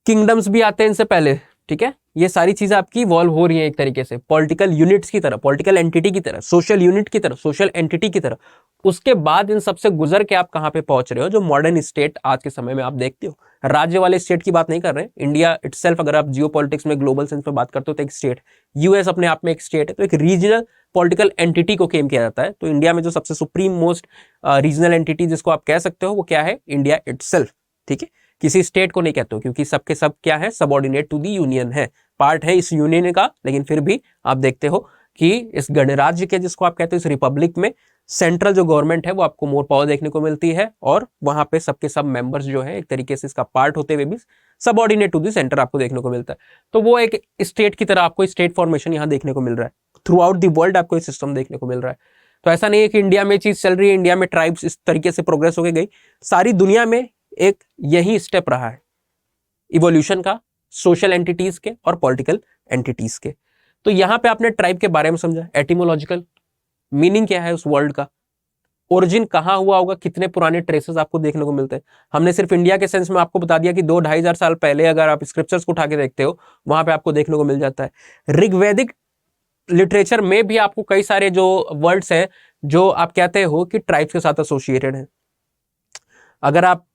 किंगडम्स भी आते हैं इनसे पहले, ठीक है। ये सारी चीजें आपकी इवॉल्व हो रही हैं एक तरीके से पॉलिटिकल यूनिट्स की तरह, पॉलिटिकल एंटिटी की तरह, सोशल यूनिट की तरह, सोशल एंटिटी की तरह। उसके बाद इन सबसे गुजर के आप कहां पे पहुंच रहे हो, जो मॉडर्न स्टेट आज के समय में आप देखते हो। राज्य वाले स्टेट की बात नहीं कर रहे हैं, इंडिया इटसेल्फ अगर आप जियो पॉलिटिक्स में ग्लोबल सेंस में बात करते हो तो एक स्टेट, यूएस अपने आप में एक स्टेट है, तो एक रीजनल पॉलिटिकल एंटिटी को क्लेम किया जाता है। तो इंडिया में जो सबसे सुप्रीम मोस्ट रीजनल एंटिटी जिसको आप कह सकते हो वो क्या है, इंडिया इटसेल्फ, ठीक है। किसी स्टेट को नहीं कहते हो, क्योंकि सबके सब क्या है, सबऑर्डिनेट टू दी यूनियन है, पार्ट है इस यूनियन का। लेकिन फिर भी आप देखते हो कि इस गणराज्य के जिसको आप कहते हो इस रिपब्लिक में सेंट्रल जो गवर्नमेंट है वो आपको मोर पावर देखने को मिलती है, और वहां पे सबके सब मेंबर्स जो है एक तरीके से इसका पार्ट होते हुए भी सबऑर्डिनेट टू दी सेंटर आपको देखने को मिलता है। तो वो एक स्टेट की तरह आपको स्टेट फॉर्मेशन यहाँ देखने को मिल रहा है। थ्रू आउट दी वर्ल्ड आपको ये सिस्टम देखने को मिल रहा है। तो ऐसा नहीं है कि इंडिया में चीज चल रही है, इंडिया में ट्राइब्स इस तरीके से प्रोग्रेस होके गई, सारी दुनिया में एक यही स्टेप रहा है इवोल्यूशन का, सोशल एंटिटीज के और पॉलिटिकल एंटिटीज के। तो यहां पे आपने ट्राइब के बारे में समझा, एटिमोलॉजिकल मीनिंग क्या है उस वर्ड का, ओरिजिन कहां हुआ होगा, कितने पुराने ट्रेसेस आपको देखने को मिलते हैं। हमने सिर्फ इंडिया के सेंस में आपको बता दिया कि 2-2,500 साल पहले अगर आप स्क्रिप्चर्स को उठा के देखते हो वहां पे आपको देखने को मिल जाता है। ऋग्वैदिक लिटरेचर में भी आपको कई सारे जो वर्ड्स हैं जो आप कहते हो कि ट्राइब्स के साथ एसोसिएटेड है। अगर आप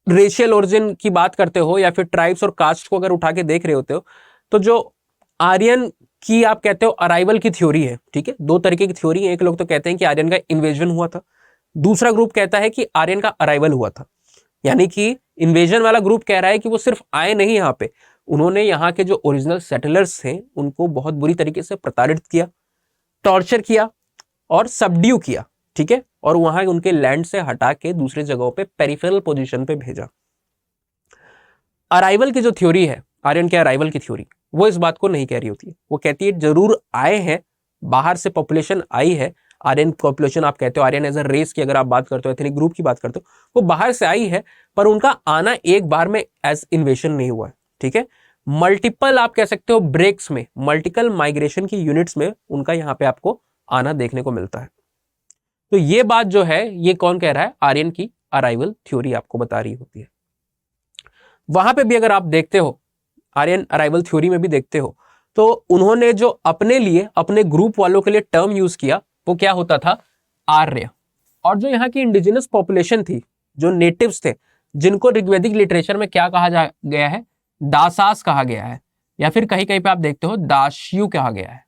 रेशियल ओरिजिन की बात करते हो या फिर ट्राइब्स और कास्ट को अगर उठा के देख रहे होते हो, तो जो आर्यन की आप कहते हो अराइवल की थ्योरी है, ठीक है। दो तरीके की थ्योरी है, एक लोग तो कहते हैं कि आर्यन का इन्वेजन हुआ था, दूसरा ग्रुप कहता है कि आर्यन का अराइवल हुआ था। यानी कि इन्वेजन वाला ग्रुप कह रहा है कि वो सिर्फ आए नहीं यहाँ पे, उन्होंने यहाँ के जो ओरिजिनल सेटलर्स थे उनको बहुत बुरी तरीके से प्रताड़ित किया, टॉर्चर किया और सबड्यू किया, ठीक है, और वहां उनके लैंड से हटा के दूसरे जगहों पे पेरिफेरल पोजीशन पे भेजा। अराइवल की जो थ्योरी है, आर्यन के अराइवल की थ्योरी, वो इस बात को नहीं कह रही होती है। वो कहती है जरूर आए हैं, बाहर से पॉपुलेशन आई है, आर्यन पॉपुलेशन आप कहते हो, आर्यन एज अ रेस की अगर आप बात करते हो, एथनिक ग्रुप की बात करते हो, वो बाहर से आई है, पर उनका आना एक बार में एज इन्वेशन नहीं हुआ है, ठीक है। मल्टीपल आप कह सकते हो ब्रेक्स में, मल्टीपल माइग्रेशन की यूनिट्स में उनका यहाँ पे आपको आना देखने को मिलता है। तो ये बात जो है ये कौन कह रहा है, आर्यन की अराइवल थ्योरी आपको बता रही होती है। वहां पे भी अगर आप देखते हो, आर्यन अराइवल थ्योरी में भी देखते हो, तो उन्होंने जो अपने लिए, अपने ग्रुप वालों के लिए टर्म यूज किया वो क्या होता था, आर्य। और जो यहाँ की इंडिजिनस पॉपुलेशन थी, जो नेटिव्स थे, जिनको ऋग्वैदिक लिटरेचर में क्या कहा जा गया है, दासास कहा गया है, या फिर कहीं कहीं पे आप देखते हो दास्यु कहा गया है।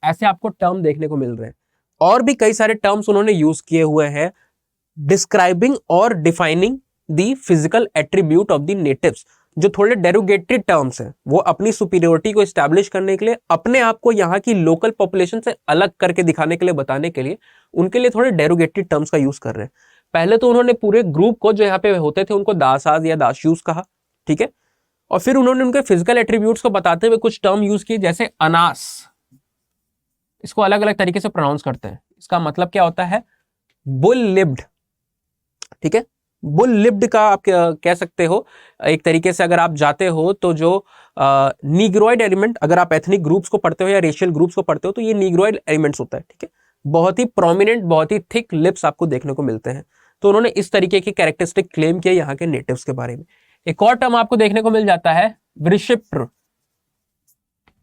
ऐसे आपको टर्म देखने को मिल रहे हैं। और भी कई सारे टर्म्स उन्होंने यूज किए हुए हैं डिस्क्राइबिंग और defining the physical attribute of the natives, जो थोड़े डेरोगेटरी टर्म्स हैं। वो अपनी सुपीरियोरिटी को एस्टैब्लिश करने के लिए, अपने आप को यहाँ की लोकल पॉपुलेशन से अलग करके दिखाने के लिए, बताने के लिए उनके लिए थोड़े डेरोगेटरी टर्म्स का यूज कर रहे हैं। पहले तो उन्होंने पूरे ग्रुप को जो यहाँ पे होते थे उनको दासाज या दास्यूस कहा, ठीक है। और फिर उन्होंने उनके फिजिकल एट्रीब्यूट्स को बताते हुए कुछ टर्म यूज किए, जैसे अनास, इसको अलग अलग तरीके से प्रोनाउंस करते हैं। इसका मतलब क्या होता है, बुल लिप्ड, ठीक है। बुल लिप्ड का आप कह सकते हो एक तरीके से, अगर आप जाते हो तो जो नीग्रोइड एलिमेंट, अगर आप एथनिक ग्रुप्स को पढ़ते हो या रेशियल ग्रुप्स को पढ़ते हो तो ये नीग्रोइड एलिमेंट्स होता है, ठीक है। बहुत ही प्रोमिनेंट, बहुत ही थिक लिप्स आपको देखने को मिलते हैं। तो उन्होंने इस तरीके की कैरेक्टरिस्टिक क्लेम किया यहाँ के नेटिव्स के बारे में। एक और टर्म आपको देखने को मिल जाता है वृषिप्र।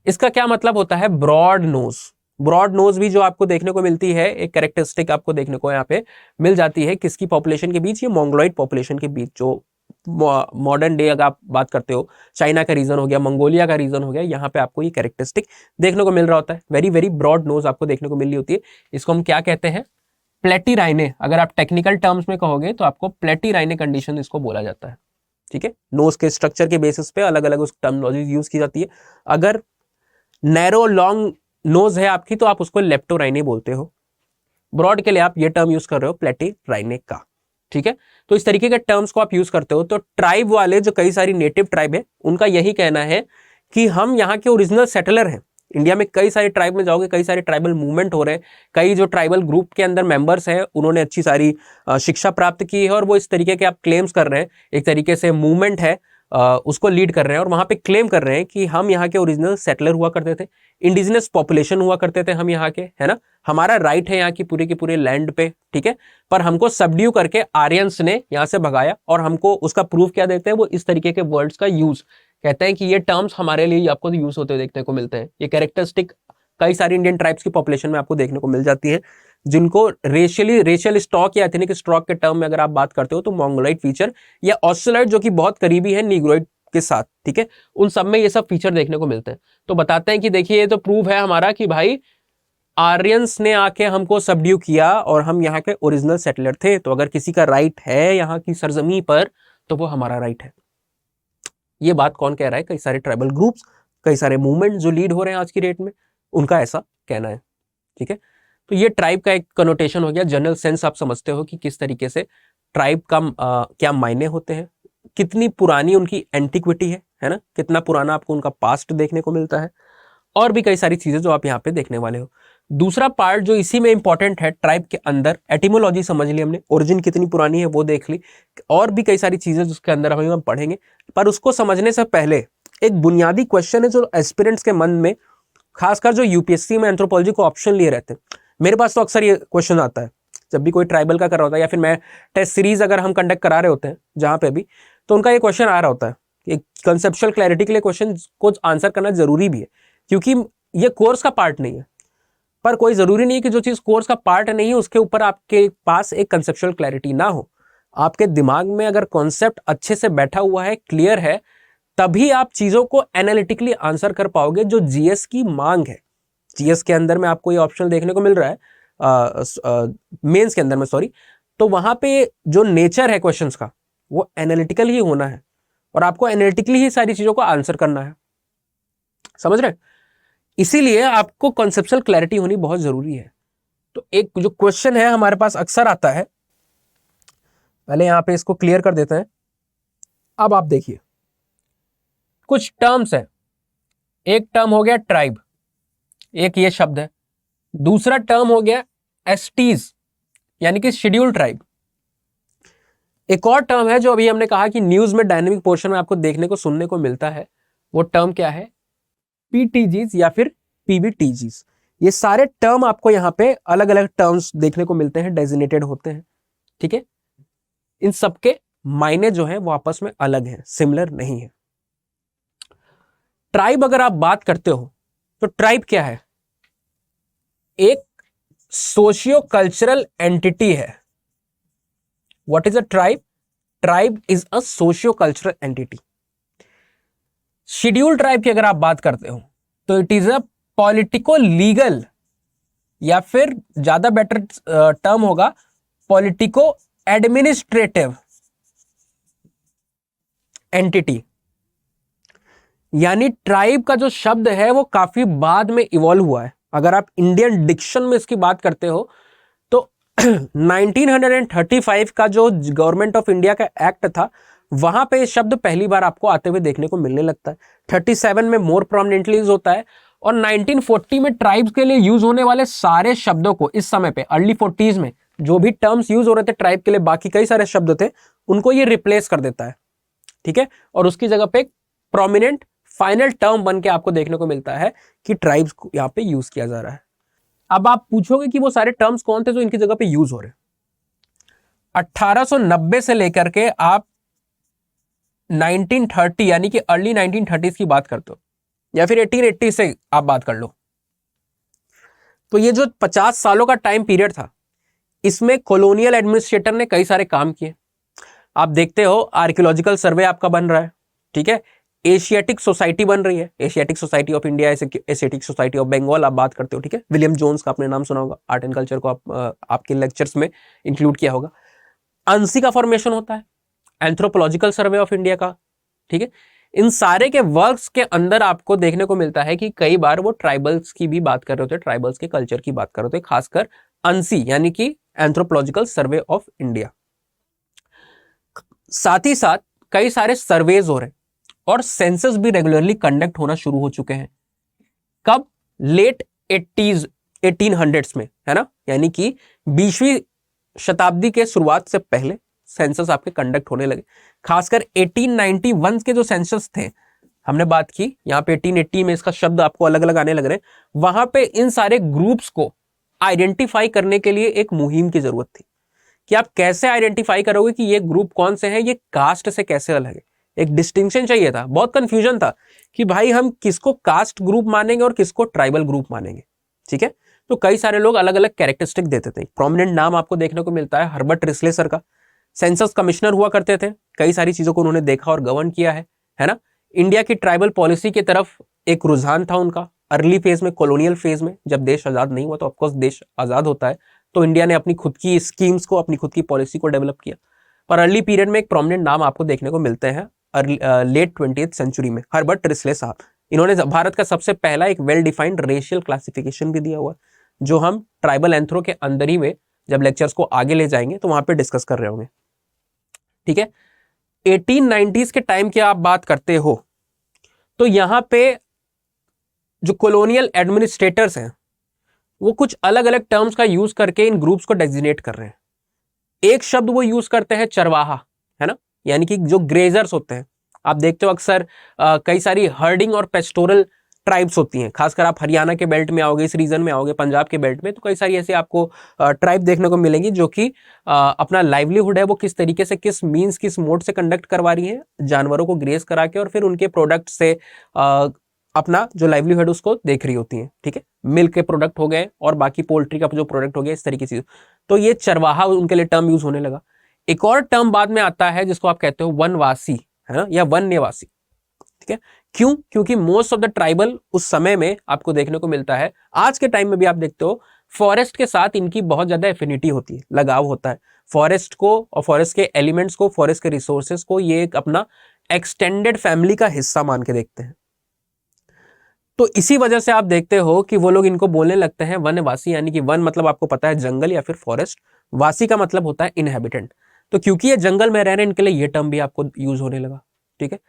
इसका क्या मतलब होता है, ब्रॉड नोज। ब्रॉड नोज भी जो आपको देखने को मिलती है, एक कैरेक्टरिस्टिक आपको देखने को यहाँ पे मिल जाती है, किसकी पॉपुलेशन के बीच, ये मोंगोलॉइड पॉपुलेशन के बीच। जो मॉडर्न डे अगर आप बात करते हो, चाइना का रीजन हो गया, मंगोलिया का रीजन हो गया, यहाँ पे आपको ये कैरेक्टरिस्टिक देखने को मिल रहा होता है। वेरी वेरी ब्रॉड नोज आपको देखने को मिल रही होती है। इसको हम क्या कहते हैं, प्लेटीराइने। अगर आप टेक्निकल टर्म्स में कहोगे तो आपको प्लेटीराइने कंडीशन इसको बोला जाता है, ठीक है। नोज के स्ट्रक्चर के बेसिस पे अलग अलग उस टर्मिनोलॉजी यूज की जाती है। अगर नैरो लॉन्ग नोज है आपकी तो आप उसको लेप्टोराइने बोलते हो, ब्रॉड के लिए आप ये टर्म यूज कर रहे हो प्लेटीराइने का, ठीक है। तो इस तरीके के टर्म्स को आप यूज करते हो। तो ट्राइब वाले जो कई सारी नेटिव ट्राइब है, उनका यही कहना है कि हम यहाँ के ओरिजिनल सेटलर हैं। इंडिया में कई सारे ट्राइब में जाओगे, कई सारे ट्राइबल मूवमेंट हो रहे हैं, कई जो ट्राइबल ग्रुप के अंदर मेंबर्स हैं उन्होंने अच्छी सारी शिक्षा प्राप्त की है, और वो इस तरीके के आप क्लेम्स कर रहे हैं, एक तरीके से मूवमेंट है उसको लीड कर रहे हैं और वहां पे क्लेम कर रहे हैं कि हम यहाँ के ओरिजिनल सेटलर हुआ करते थे, इंडिजिनस पॉपुलेशन हुआ करते थे हम यहाँ के, है ना, हमारा राइट है यहाँ की पूरे के पूरे लैंड पे, ठीक है, पर हमको सबड्यू करके आर्यंस ने यहाँ से भगाया और हमको उसका प्रूफ क्या देते हैं, वो इस तरीके के वर्ड्स का यूज कहते हैं कि ये टर्म्स हमारे लिए आपको यूज होते हुए देखने को मिलते हैं। ये कैरेक्टरिस्टिक कई सारी इंडियन ट्राइब्स की पॉपुलेशन में आपको देखने को मिल जाती है, जिनको रेशियल स्टॉक या एथनिक स्टॉक के टर्म में अगर आप बात करते हो तो मोंगोलाइट फीचर या ऑस्ट्रेलाइट जो कि बहुत करीबी है नीग्रोइड के साथ, ठीक है, उन सब में ये सब फीचर देखने को मिलते हैं। तो बताते हैं कि देखिए ये तो प्रूफ है हमारा कि भाई आर्यंस ने आके हमको सबड्यू किया और हम यहाँ के ओरिजिनल सेटलर थे, तो अगर किसी का राइट है यहाँ की सरजमी पर तो वो हमारा राइट है। ये बात कौन कह रहा है? कई सारे ट्राइबल ग्रुप्स, कई सारे मूवमेंट जो लीड हो रहे हैं आज की डेट में, उनका ऐसा कहना है, ठीक है। तो ये ट्राइब का एक कनोटेशन हो गया, जनरल सेंस आप समझते हो कि किस तरीके से ट्राइब का क्या मायने होते हैं, कितनी पुरानी उनकी एंटिक्विटी है ना, कितना पुराना आपको उनका पास्ट देखने को मिलता है, और भी कई सारी चीजें जो आप यहाँ पे देखने वाले हो। दूसरा पार्ट जो इसी में इंपॉर्टेंट है ट्राइब के अंदर, एटिमोलॉजी समझ ली हमने, ओरिजिन कितनी पुरानी है वो देख ली, और भी कई सारी चीजें जिसके अंदर हम पढ़ेंगे। पर उसको समझने से पहले एक बुनियादी क्वेश्चन है जो एस्पिरेंट्स के मन में, खासकर जो यूपीएससी में एंथ्रोपोलॉजी को ऑप्शन लिए रहते हैं, मेरे पास तो अक्सर ये क्वेश्चन आता है जब भी कोई ट्राइबल का कर रहा होता है, या फिर मैं टेस्ट सीरीज अगर हम कंडक्ट करा रहे होते हैं जहां पे भी, तो उनका ये क्वेश्चन आ रहा होता है। एक कंसेप्चुअल क्लैरिटी के लिए क्वेश्चन को आंसर करना जरूरी भी है, क्योंकि ये कोर्स का पार्ट नहीं है। पर कोई जरूरी नहीं है कि जो चीज कोर्स का पार्ट नहीं है उसके ऊपर आपके पास एक कंसेप्चुअल क्लैरिटी ना हो। आपके दिमाग में अगर कॉन्सेप्ट अच्छे से बैठा हुआ है, क्लियर है, तभी आप चीजों को एनालिटिकली आंसर कर पाओगे, जो जीएस की मांग है। जीएस के अंदर में आपको ये ऑप्शन देखने को मिल रहा है, मेंस के अंदर में, सॉरी, तो वहां पे जो नेचर है क्वेश्चंस का वो एनालिटिकल ही होना है, और आपको एनालिटिकली ही सारी चीजों को आंसर करना है, समझ रहे हैं? इसीलिए आपको कॉन्सेप्चुअल क्लैरिटी होनी बहुत जरूरी है। तो एक जो क्वेश्चन है हमारे पास अक्सर आता है, पहले यहां पे इसको क्लियर कर देते हैं। अब आप देखिए कुछ टर्म्स है, एक टर्म हो गया ट्राइब, एक ये शब्द है, दूसरा टर्म हो गया एसटीज यानी कि शेड्यूल ट्राइब, एक और टर्म है जो अभी हमने कहा कि न्यूज में डायनेमिक पोर्शन में आपको देखने को सुनने को मिलता है, वो टर्म क्या है? पीटीजीज या फिर पीबीटीजीज। ये सारे टर्म आपको यहां पे अलग अलग टर्म्स देखने को मिलते हैं, डेजिग्नेटेड होते हैं, ठीक है। इन सबके मायने जो है वो आपस में अलग हैं, सिमिलर नहीं है। ट्राइब अगर आप बात करते हो तो ट्राइब क्या है? एक सोशियो कल्चरल एंटिटी है। What is a tribe? Tribe is a socio cultural entity. Schedule tribe की अगर आप बात करते हो तो it is a politico legal, या फिर ज्यादा बेटर टर्म होगा पॉलिटिको एडमिनिस्ट्रेटिव एंटिटी। यानी ट्राइब का जो शब्द है वो काफी बाद में इवॉल्व हुआ है। अगर आप इंडियन डिक्शन में इसकी बात करते हो तो 1935 का जो गवर्नमेंट ऑफ इंडिया का एक्ट था, वहां पे शब्द पहली बार आपको आते हुए देखने को मिलने लगता है। 37 में मोर प्रोमिनेंटली यूज होता है, और 1940 में ट्राइब्स के लिए यूज होने वाले सारे शब्दों को, इस समय पे अर्ली 40s में जो भी टर्म्स यूज हो रहे थे ट्राइब के लिए, बाकी कई सारे शब्द थे, उनको ये रिप्लेस कर देता है, ठीक है। और उसकी जगह पे एक प्रोमिनेंट फाइनल टर्म बन के आपको देखने को मिलता है कि ट्राइब्स को यहां पे यूज किया जा रहा है। अब आप पूछोगे कि वो सारे टर्म्स कौन थे जो इनकी जगह पे यूज हो रहे हैं? 1890 से लेकर के आप 1930 यानी कि अर्ली 1930s की बात करते हो, या फिर 1880 से आप बात कर लो, तो ये जो 50 सालों का टाइम पीरियड था, इसमें कॉलोनियल एडमिनिस्ट्रेटर ने कई सारे काम किए। आप देखते हो आर्कियोलॉजिकल सर्वे आपका बन रहा है, ठीक है, एशियाटिक सोसाइटी बन रही है, Asiatic Society of India, Asiatic Society of Bengal आप बात करते हो, ठीक है। विलियम जोन्स का आपने नाम सुना होगा, आर्ट एंड कल्चर को आपके लेक्चर्स में इंक्लूड किया होगा। अंसी का फॉर्मेशन होता है, एंथ्रोपोलॉजिकल सर्वे ऑफ इंडिया का, ठीक है। इन सारे के वर्क्स के अंदर आपको देखने को मिलता है कि कई बार वो ट्राइबल्स की भी बात कर रहे होते हैं, ट्राइबल्स के कल्चर की बात कर रहे होते हैं, खासकर अंसी यानी कि एंथ्रोपोलॉजिकल सर्वे ऑफ इंडिया। साथ ही साथ कई सारे सर्वेज हो रहे हैं और सेंसस भी रेगुलरली कंडक्ट होना शुरू हो चुके हैं। कब? लेट 1800s में, है ना, यानी कि 20वीं शताब्दी के शुरुआत से पहले सेंसस आपके कंडक्ट होने लगे। खासकर 1891 के जो सेंसस थे, हमने बात की यहाँ पे 1880 में इसका शब्द आपको अलग अलग आने लग रहे हैं, वहां पे इन सारे ग्रुप्स को आइडेंटिफाई करने के लिए एक मुहिम की जरूरत थी कि आप कैसे आइडेंटिफाई करोगे कि ये ग्रुप कौन से हैं, ये कास्ट से कैसे अलग है। एक डिस्टिंक्शन चाहिए था, बहुत कंफ्यूजन था कि भाई हम किसको कास्ट ग्रुप मानेंगे और किसको ट्राइबल ग्रुप मानेंगे। ठीक है, तो कई सारे लोग अलग अलग कैरेक्टरिस्टिक देते थे। प्रोमिनेंट नाम आपको देखने को मिलता है हर्बर्ट रिस्ले सर का, सेंसस कमिश्नर हुआ करते थे, कई सारी चीजों को उन्होंने देखा और गवर्न किया है ना। इंडिया की ट्राइबल पॉलिसी की तरफ एक रुझान था उनका अर्ली फेज में, कॉलोनियल फेज में, जब देश आजाद नहीं हुआ। तो ऑफकोर्स देश आजाद होता है तो इंडिया ने अपनी खुद की स्कीम्स को, अपनी खुद की पॉलिसी को डेवलप किया। पर अर्ली पीरियड में एक प्रोमिनेंट नाम आपको देखने को मिलते हैं लेट 20th सेंचुरी में, हर्बर्ट रिस्ले साहब। इन्होंने भारत का सबसे पहला एक वेल डिफाइंड रेशियल क्लासिफिकेशन भी दिया हुआ, जो हम ट्राइबल एंथ्रो के अंदर ही में जब लेक्चर्स को आगे ले जाएंगे तो वहां पे डिस्कस कर रहे होंगे। ठीक है, 1890s के टाइम की आप बात करते हो तो यहां पे जो कॉलोनियल एडमिनिस्ट्रेटर्स हैं वो कुछ अलग अलग टर्म्स का यूज करके इन ग्रुप्स को डेजिग्नेट कर रहे हैं। एक शब्द वो यूज करते हैं चरवाहा, है ना, यानी कि जो ग्रेजर्स होते हैं। आप देखते हो अक्सर कई सारी हर्डिंग और पेस्टोरल ट्राइब्स होती हैं, खासकर आप हरियाणा के बेल्ट में आओगे, इस रीजन में आओगे, पंजाब के बेल्ट में, तो कई सारी ऐसी आपको ट्राइब देखने को मिलेंगी जो कि अपना लाइवलीहुड है वो किस तरीके से, किस मींस, किस मोड से कंडक्ट करवा रही है, जानवरों को ग्रेज करा के और फिर उनके प्रोडक्ट से अपना जो लाइवलीहुड उसको देख रही होती है। ठीक है, मिल्क के प्रोडक्ट हो गए और बाकी पोल्ट्री का जो प्रोडक्ट हो गया, इस तरीके से। तो ये चरवाहा उनके लिए टर्म यूज होने लगा। एक और टर्म बाद में आता है जिसको आप कहते हो वनवासी, है ना, या वन्यवासी। ठीक है, क्यों? क्योंकि मोस्ट ऑफ द ट्राइबल उस समय में आपको देखने को मिलता है, आज के टाइम में भी आप देखते हो, फॉरेस्ट के साथ इनकी बहुत ज्यादा एफिनिटी होती है, लगाव होता है फॉरेस्ट को और फॉरेस्ट के एलिमेंट्स को, फॉरेस्ट के रिसोर्सेज को, ये एक अपना एक्सटेंडेड फैमिली का हिस्सा मान के देखते हैं। तो इसी वजह से आप देखते हो कि वो लोग इनको बोलने लगते हैं वनवासी, यानी कि वन मतलब आपको पता है जंगल या फिर फॉरेस्ट, वासी का मतलब होता है इनहेबिटेंट। तो क्योंकि ये जंगल में रह रहे हैं, इनके लिए ये टर्म भी आपको यूज होने लगा। ठीक है,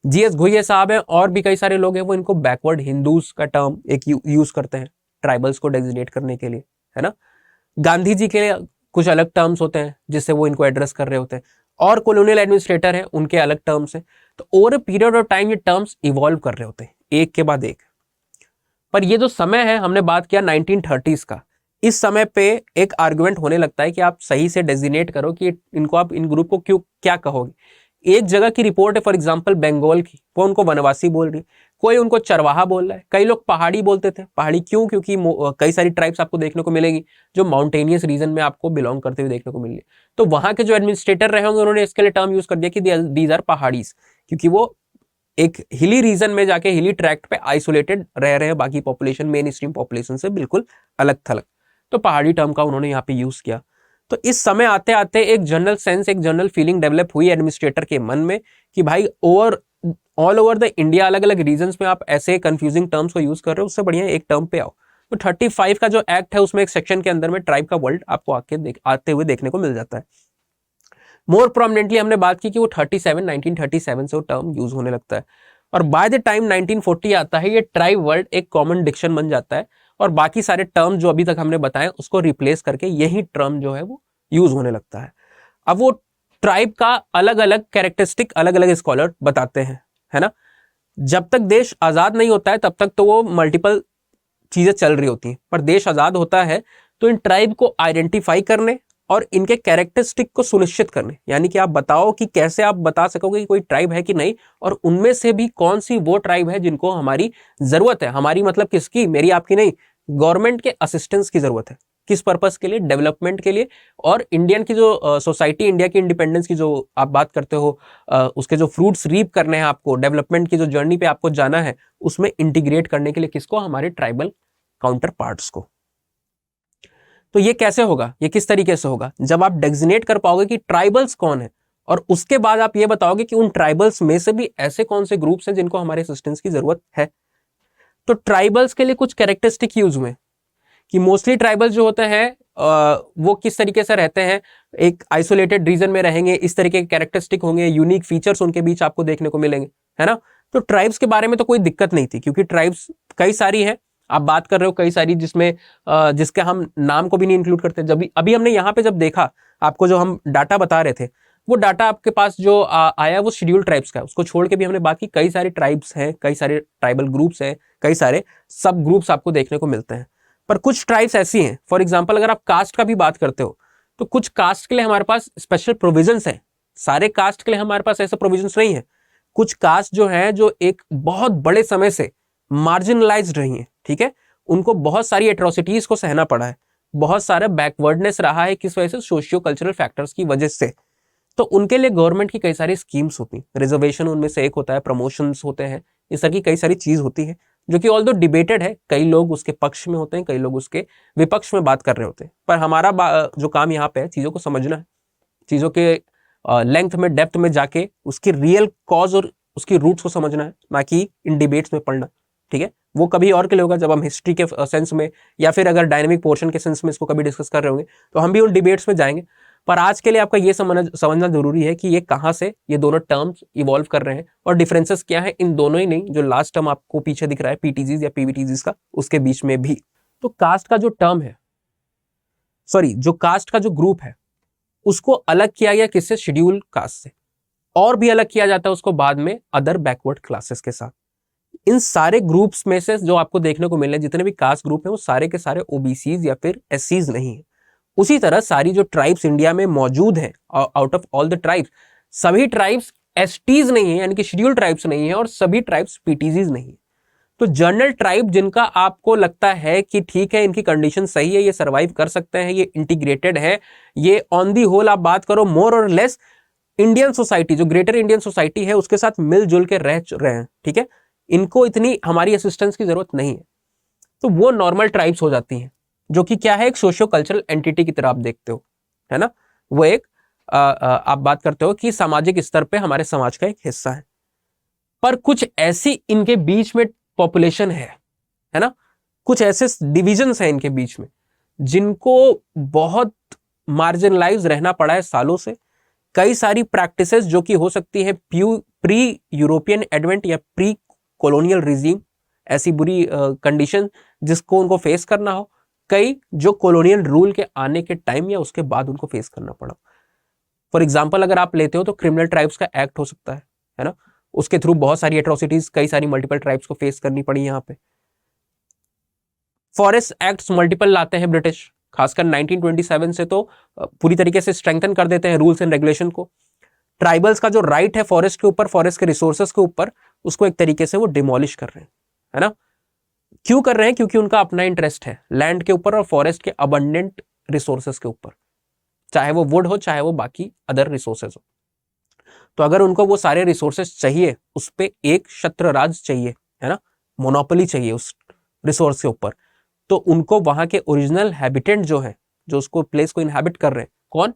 जीएस घोइया साहब हैं और भी कई सारे लोग हैं, वो इनको बैकवर्ड हिंदूज का टर्म एक यूज करते हैं ट्राइबल्स को डेजिग्नेट करने के लिए, है ना। गांधी जी के कुछ अलग टर्म्स होते हैं जिससे वो इनको एड्रेस कर रहे होते हैं, और कॉलोनियल एडमिनिस्ट्रेटर हैं उनके अलग टर्म्स हैं। तो over a period of time ये टर्म्स इवॉल्व कर रहे होते हैं एक के बाद एक। पर ये जो समय है, हमने बात किया 1930s का, इस समय पे एक आर्गुमेंट होने लगता है कि आप सही से डेजिग्नेट करो कि इनको, आप इन ग्रुप को क्यों क्या कहोगे। एक जगह की रिपोर्ट है फॉर एग्जांपल बंगाल की, वो उनको वनवासी बोल रही, कोई उनको चरवाहा बोल रहा है, कई लोग पहाड़ी बोलते थे। पहाड़ी क्यों? क्योंकि कई सारी ट्राइब्स आपको देखने को मिलेंगी जो माउंटेनियस रीजन में आपको बिलोंग करते हुए देखने को मिलेंगे। तो वहां के जो एडमिनिस्ट्रेटर रहे होंगे उन्होंने इसके लिए टर्म यूज कर दिया कि दीज आर पहाड़ीज, क्योंकि वो एक हिली रीजन में जाके, हिली ट्रैक्ट पे आइसोलेटेड रह रहे हैं बाकी पॉपुलेशन, मेन स्ट्रीम पॉपुलेशन से बिल्कुल अलग थलग। तो पहाड़ी टर्म का उन्होंने यहाँ पे यूज किया। तो इस समय आते आते एक जनरल सेंस, एक जनरल फीलिंग डेवलप हुई एडमिनिस्ट्रेटर के मन में कि भाई ऑल ओवर द इंडिया अलग अलग रीजन्स में आप ऐसे कंफ्यूजिंग टर्म्स को यूज कर रहे हो, उससे बढ़िया एक टर्म पे आओ। तो 35 का जो एक्ट है उसमें एक सेक्शन के अंदर में ट्राइब का वर्ल्ड आपको आते हुए देखने को मिल जाता है। मोर प्रोमिनेंटली हमने बात की कि वो 1937 से वो टर्म यूज होने लगता है, और बाय द टाइम 1940 आता है ये ट्राइब वर्ल्ड एक कॉमन डिक्शन बन जाता है, और बाकी सारे टर्म जो अभी तक हमने बताए उसको रिप्लेस करके यही टर्म जो है वो यूज होने लगता है। अब वो ट्राइब का अलग अलग कैरेक्टरिस्टिक अलग अलग स्कॉलर बताते हैं, है ना। जब तक देश आजाद नहीं होता है तब तक तो वो मल्टीपल चीजें चल रही होती हैं, पर देश आजाद होता है तो इन ट्राइब को आइडेंटिफाई करने और इनके कैरेक्टरिस्टिक को सुनिश्चित करने, यानी कि आप बताओ कि कैसे आप बता सकोगे कि कोई ट्राइब है कि नहीं, और उनमें से भी कौन सी वो ट्राइब है जिनको हमारी जरूरत है। हमारी मतलब किसकी? मेरी, आपकी नहीं, गवर्नमेंट के असिस्टेंस की जरूरत है। किस पर्पस के लिए? डेवलपमेंट के लिए। और इंडियन की जो सोसाइटी, इंडिया की इंडिपेंडेंस की जो आप बात करते हो, उसके जो फ्रूट्स रीप करने हैं आपको, डेवलपमेंट की जो जर्नी पे आपको जाना है, उसमें इंटीग्रेट करने के लिए किसको? हमारे ट्राइबल काउंटर पार्ट्स को। तो ये कैसे होगा, ये किस तरीके से होगा? जब आप डेजिग्नेट कर पाओगे कि ट्राइबल्स कौन है, और उसके बाद आप ये बताओगे कि उन ट्राइबल्स में से भी ऐसे कौन से ग्रुप्स हैं जिनको हमारे असिस्टेंस की जरूरत है। तो ट्राइबल्स के लिए कुछ कैरेक्टरिस्टिक यूज हुए कि मोस्टली ट्राइबल्स जो होते हैं वो किस तरीके से रहते हैं, एक आइसोलेटेड रीजन में रहेंगे, इस तरीके के कैरेक्टरिस्टिक होंगे, यूनिक फीचर्स उनके बीच आपको देखने को मिलेंगे, है ना। तो ट्राइब्स के बारे में तो कोई दिक्कत नहीं थी, क्योंकि ट्राइब्स कई सारी हैं, आप बात कर रहे हो कई सारी, जिसमें जिसके हम नाम को भी नहीं इंक्लूड करते। जब अभी हमने यहाँ पे जब देखा, आपको जो हम डाटा बता रहे थे, वो डाटा आपके पास जो आया वो शेड्यूल ट्राइब्स का है। उसको छोड़ के भी हमने बाकी कई सारे ट्राइब्स हैं, कई सारे ट्राइबल ग्रुप्स हैं, कई सारे सब ग्रुप्स आपको देखने को मिलते हैं। पर कुछ ट्राइब्स ऐसी हैं, फॉर एग्जाम्पल अगर आप कास्ट का भी बात करते हो तो कुछ कास्ट के लिए हमारे पास स्पेशल प्रोविजंस हैं, सारे कास्ट के लिए हमारे पास ऐसे प्रोविजंस नहीं है। कुछ कास्ट जो है जो एक बहुत बड़े समय से मार्जिनलाइज्ड रही हैं, ठीक है, उनको बहुत सारी एट्रोसिटीज को सहना पड़ा है, बहुत सारा बैकवर्डनेस रहा है, किस वजह से, सोशियो कल्चरल फैक्टर्स की वजह से। तो उनके लिए गवर्नमेंट की कई सारी स्कीम्स होती हैं, रिजर्वेशन उनमें से एक होता है, प्रमोशंस होते हैं, इस तरह की कई सारी चीज होती है जो कि ऑल्दो डिबेटेड है, कई लोग उसके पक्ष में होते हैं, कई लोग उसके विपक्ष में बात कर रहे होते हैं। पर हमारा जो काम यहाँ पे है चीजों को समझना है, चीजों के लेंथ में, डेप्थ में जाके उसकी रियल कॉज और उसकी रूट्स को समझना है, ना कि इन डिबेट्स में पढ़ना, ठीक है। वो कभी और के लिए होगा जब हम हिस्ट्री के सेंस में या फिर अगर डायनेमिक पोर्शन के सेंस में इसको कभी डिस्कस कर रहे होंगे तो हम भी उन डिबेट्स में जाएंगे। पर आज के लिए आपका ये समझना जरूरी है कि ये कहाँ से ये दोनों टर्म्स इवॉल्व कर रहे हैं और डिफरेंसेस क्या है इन दोनों ही नहीं, जो लास्ट टर्म आपको पीछे दिख रहा है पीटीजीज या पीवीटीजीज का, उसके बीच में भी। तो कास्ट का जो टर्म है, सॉरी जो कास्ट का जो ग्रुप है उसको अलग किया गया किससे, शेड्यूल कास्ट से, और भी अलग किया जाता है उसको बाद में अदर बैकवर्ड क्लासेस के साथ। इन सारे ग्रुप्स में से जो आपको देखने को मिल रहे हैं जितने भी कास्ट ग्रुप हैं वो सारे के सारे ओबीसीज या फिर एससीज नहीं है। उसी तरह सारी जो ट्राइब्स इंडिया में मौजूद हैं, out of all the tribes, सभी ट्राइब्स एसटीज नहीं है, यानी कि शेड्यूल ट्राइब्स नहीं है, और सभी ट्राइब्स पीटीजीज नहीं है। तो जनरल ट्राइब जिनका आपको लगता है कि ठीक है इनकी कंडीशन सही है, ये सर्वाइव कर सकते हैं, ये इंटीग्रेटेड है, ये ऑन दी होल आप बात करो मोर और लेस इंडियन सोसाइटी, जो ग्रेटर इंडियन सोसाइटी है उसके साथ मिलजुल के रह रहे हैं, ठीक है, इनको इतनी हमारी असिस्टेंस की जरूरत नहीं है, तो वो नॉर्मल ट्राइब्स हो जाती हैं, जो कि क्या है, एक सोशियो कल्चरल एंटिटी की तरह आप देखते हो, है ना। वो एक आप बात करते हो कि सामाजिक स्तर पे हमारे समाज का एक हिस्सा है। पर कुछ ऐसी इनके बीच में पॉपुलेशन है ना, कुछ ऐसे डिविजन्स हैं इनके बीच में जिनको बहुत मार्जिनलाइज रहना पड़ा है सालों से। कई सारी प्रैक्टिसेस जो कि हो सकती है प्री यूरोपियन एडवेंट या प्री कॉलोनियल रिजीम, ऐसी बुरी कंडीशन जिसको उनको फेस करना हो, कई जो कॉलोनियल रूल के आने के टाइम या उसके बाद उनको फेस करना पड़ा। फॉर एग्जाम्पल अगर आप लेते हो तो क्रिमिनल ट्राइब्स का एक्ट हो सकता है ना, उसके थ्रू बहुत सारी एट्रोसिटीज कई सारी मल्टीपल ट्राइब्स को फेस करनी पड़ी। यहाँ पे फॉरेस्ट एक्ट्स मल्टीपल लाते हैं ब्रिटिश, खासकर 1927 से तो पूरी तरीके से स्ट्रेंथन कर देते हैं रूल्स एंड रेगुलेशन को। ट्राइबल्स का जो राइट है फॉरेस्ट के ऊपर, फॉरेस्ट के रिसोर्सेज के ऊपर, उसको एक तरीके से वो डिमोलिश कर रहे हैं, है ना। क्यों कर रहे हैं? क्योंकि उनका अपना इंटरेस्ट है लैंड के ऊपर और फॉरेस्ट के अबंडेंट रिसोर्सेज के ऊपर, चाहे वो वुड हो चाहे वो बाकी अदर रिसोर्सेज हो। तो अगर उनको वो सारे रिसोर्सेज चाहिए, उस पर एक छत्र राज चाहिए, है ना, मोनोपोली चाहिए उस रिसोर्स के ऊपर, तो उनको वहां के ओरिजिनल हैबिटेंट जो है, जो उसको प्लेस को इनहैबिट कर रहे हैं, कौन,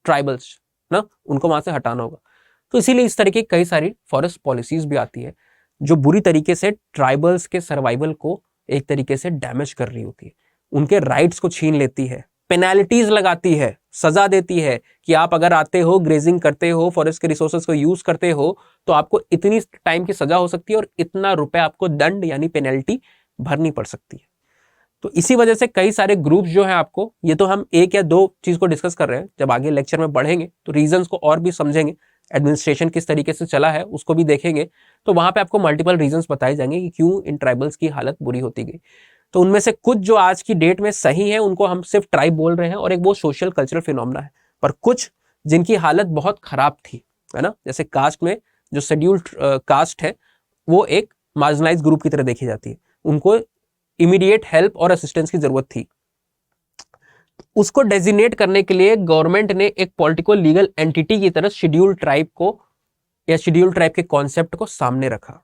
ट्राइबल्स ना, उनको वहां से हटाना होगा। तो इसीलिए इस तरह की कई सारी फॉरेस्ट पॉलिसीज भी आती है जो बुरी तरीके से ट्राइबल्स के सर्वाइवल को एक तरीके से डैमेज कर रही होती है, उनके राइट्स को छीन लेती है, पेनाल्टीज लगाती है, सजा देती है कि आप अगर आते हो, ग्रेजिंग करते हो, फॉरेस्ट के रिसोर्सेज को यूज करते हो तो आपको इतनी टाइम की सजा हो सकती है और इतना रुपए आपको दंड यानी पेनल्टी भरनी पड़ सकती है। तो इसी वजह से कई सारे ग्रुप्स जो है आपको, ये तो हम एक या दो चीज को डिस्कस कर रहे हैं, जब आगे लेक्चर में बढ़ेंगे तो रीजंस को और भी समझेंगे, एडमिनिस्ट्रेशन किस तरीके से चला है उसको भी देखेंगे, तो वहां पे आपको मल्टीपल रीजंस बताए जाएंगे कि क्यों इन ट्राइबल्स की हालत बुरी होती गई। तो उनमें से कुछ जो आज की डेट में सही है उनको हम सिर्फ ट्राइब बोल रहे हैं और एक वो सोशल कल्चरल फिनोमेना है, पर कुछ जिनकी हालत बहुत खराब थी, है ना, जैसे कास्ट में जो शेड्यूल्ड कास्ट है वो एक मार्जिनलाइज ग्रुप की तरह देखी जाती है, उनको इमीडिएट हेल्प और असिस्टेंस की जरूरत थी। उसको डेजिग्नेट करने के लिए गवर्नमेंट ने एक पॉलिटिकल लीगल एंटिटी की तरह शेड्यूल ट्राइब को या शेड्यूल ट्राइब के कॉन्सेप्ट को सामने रखा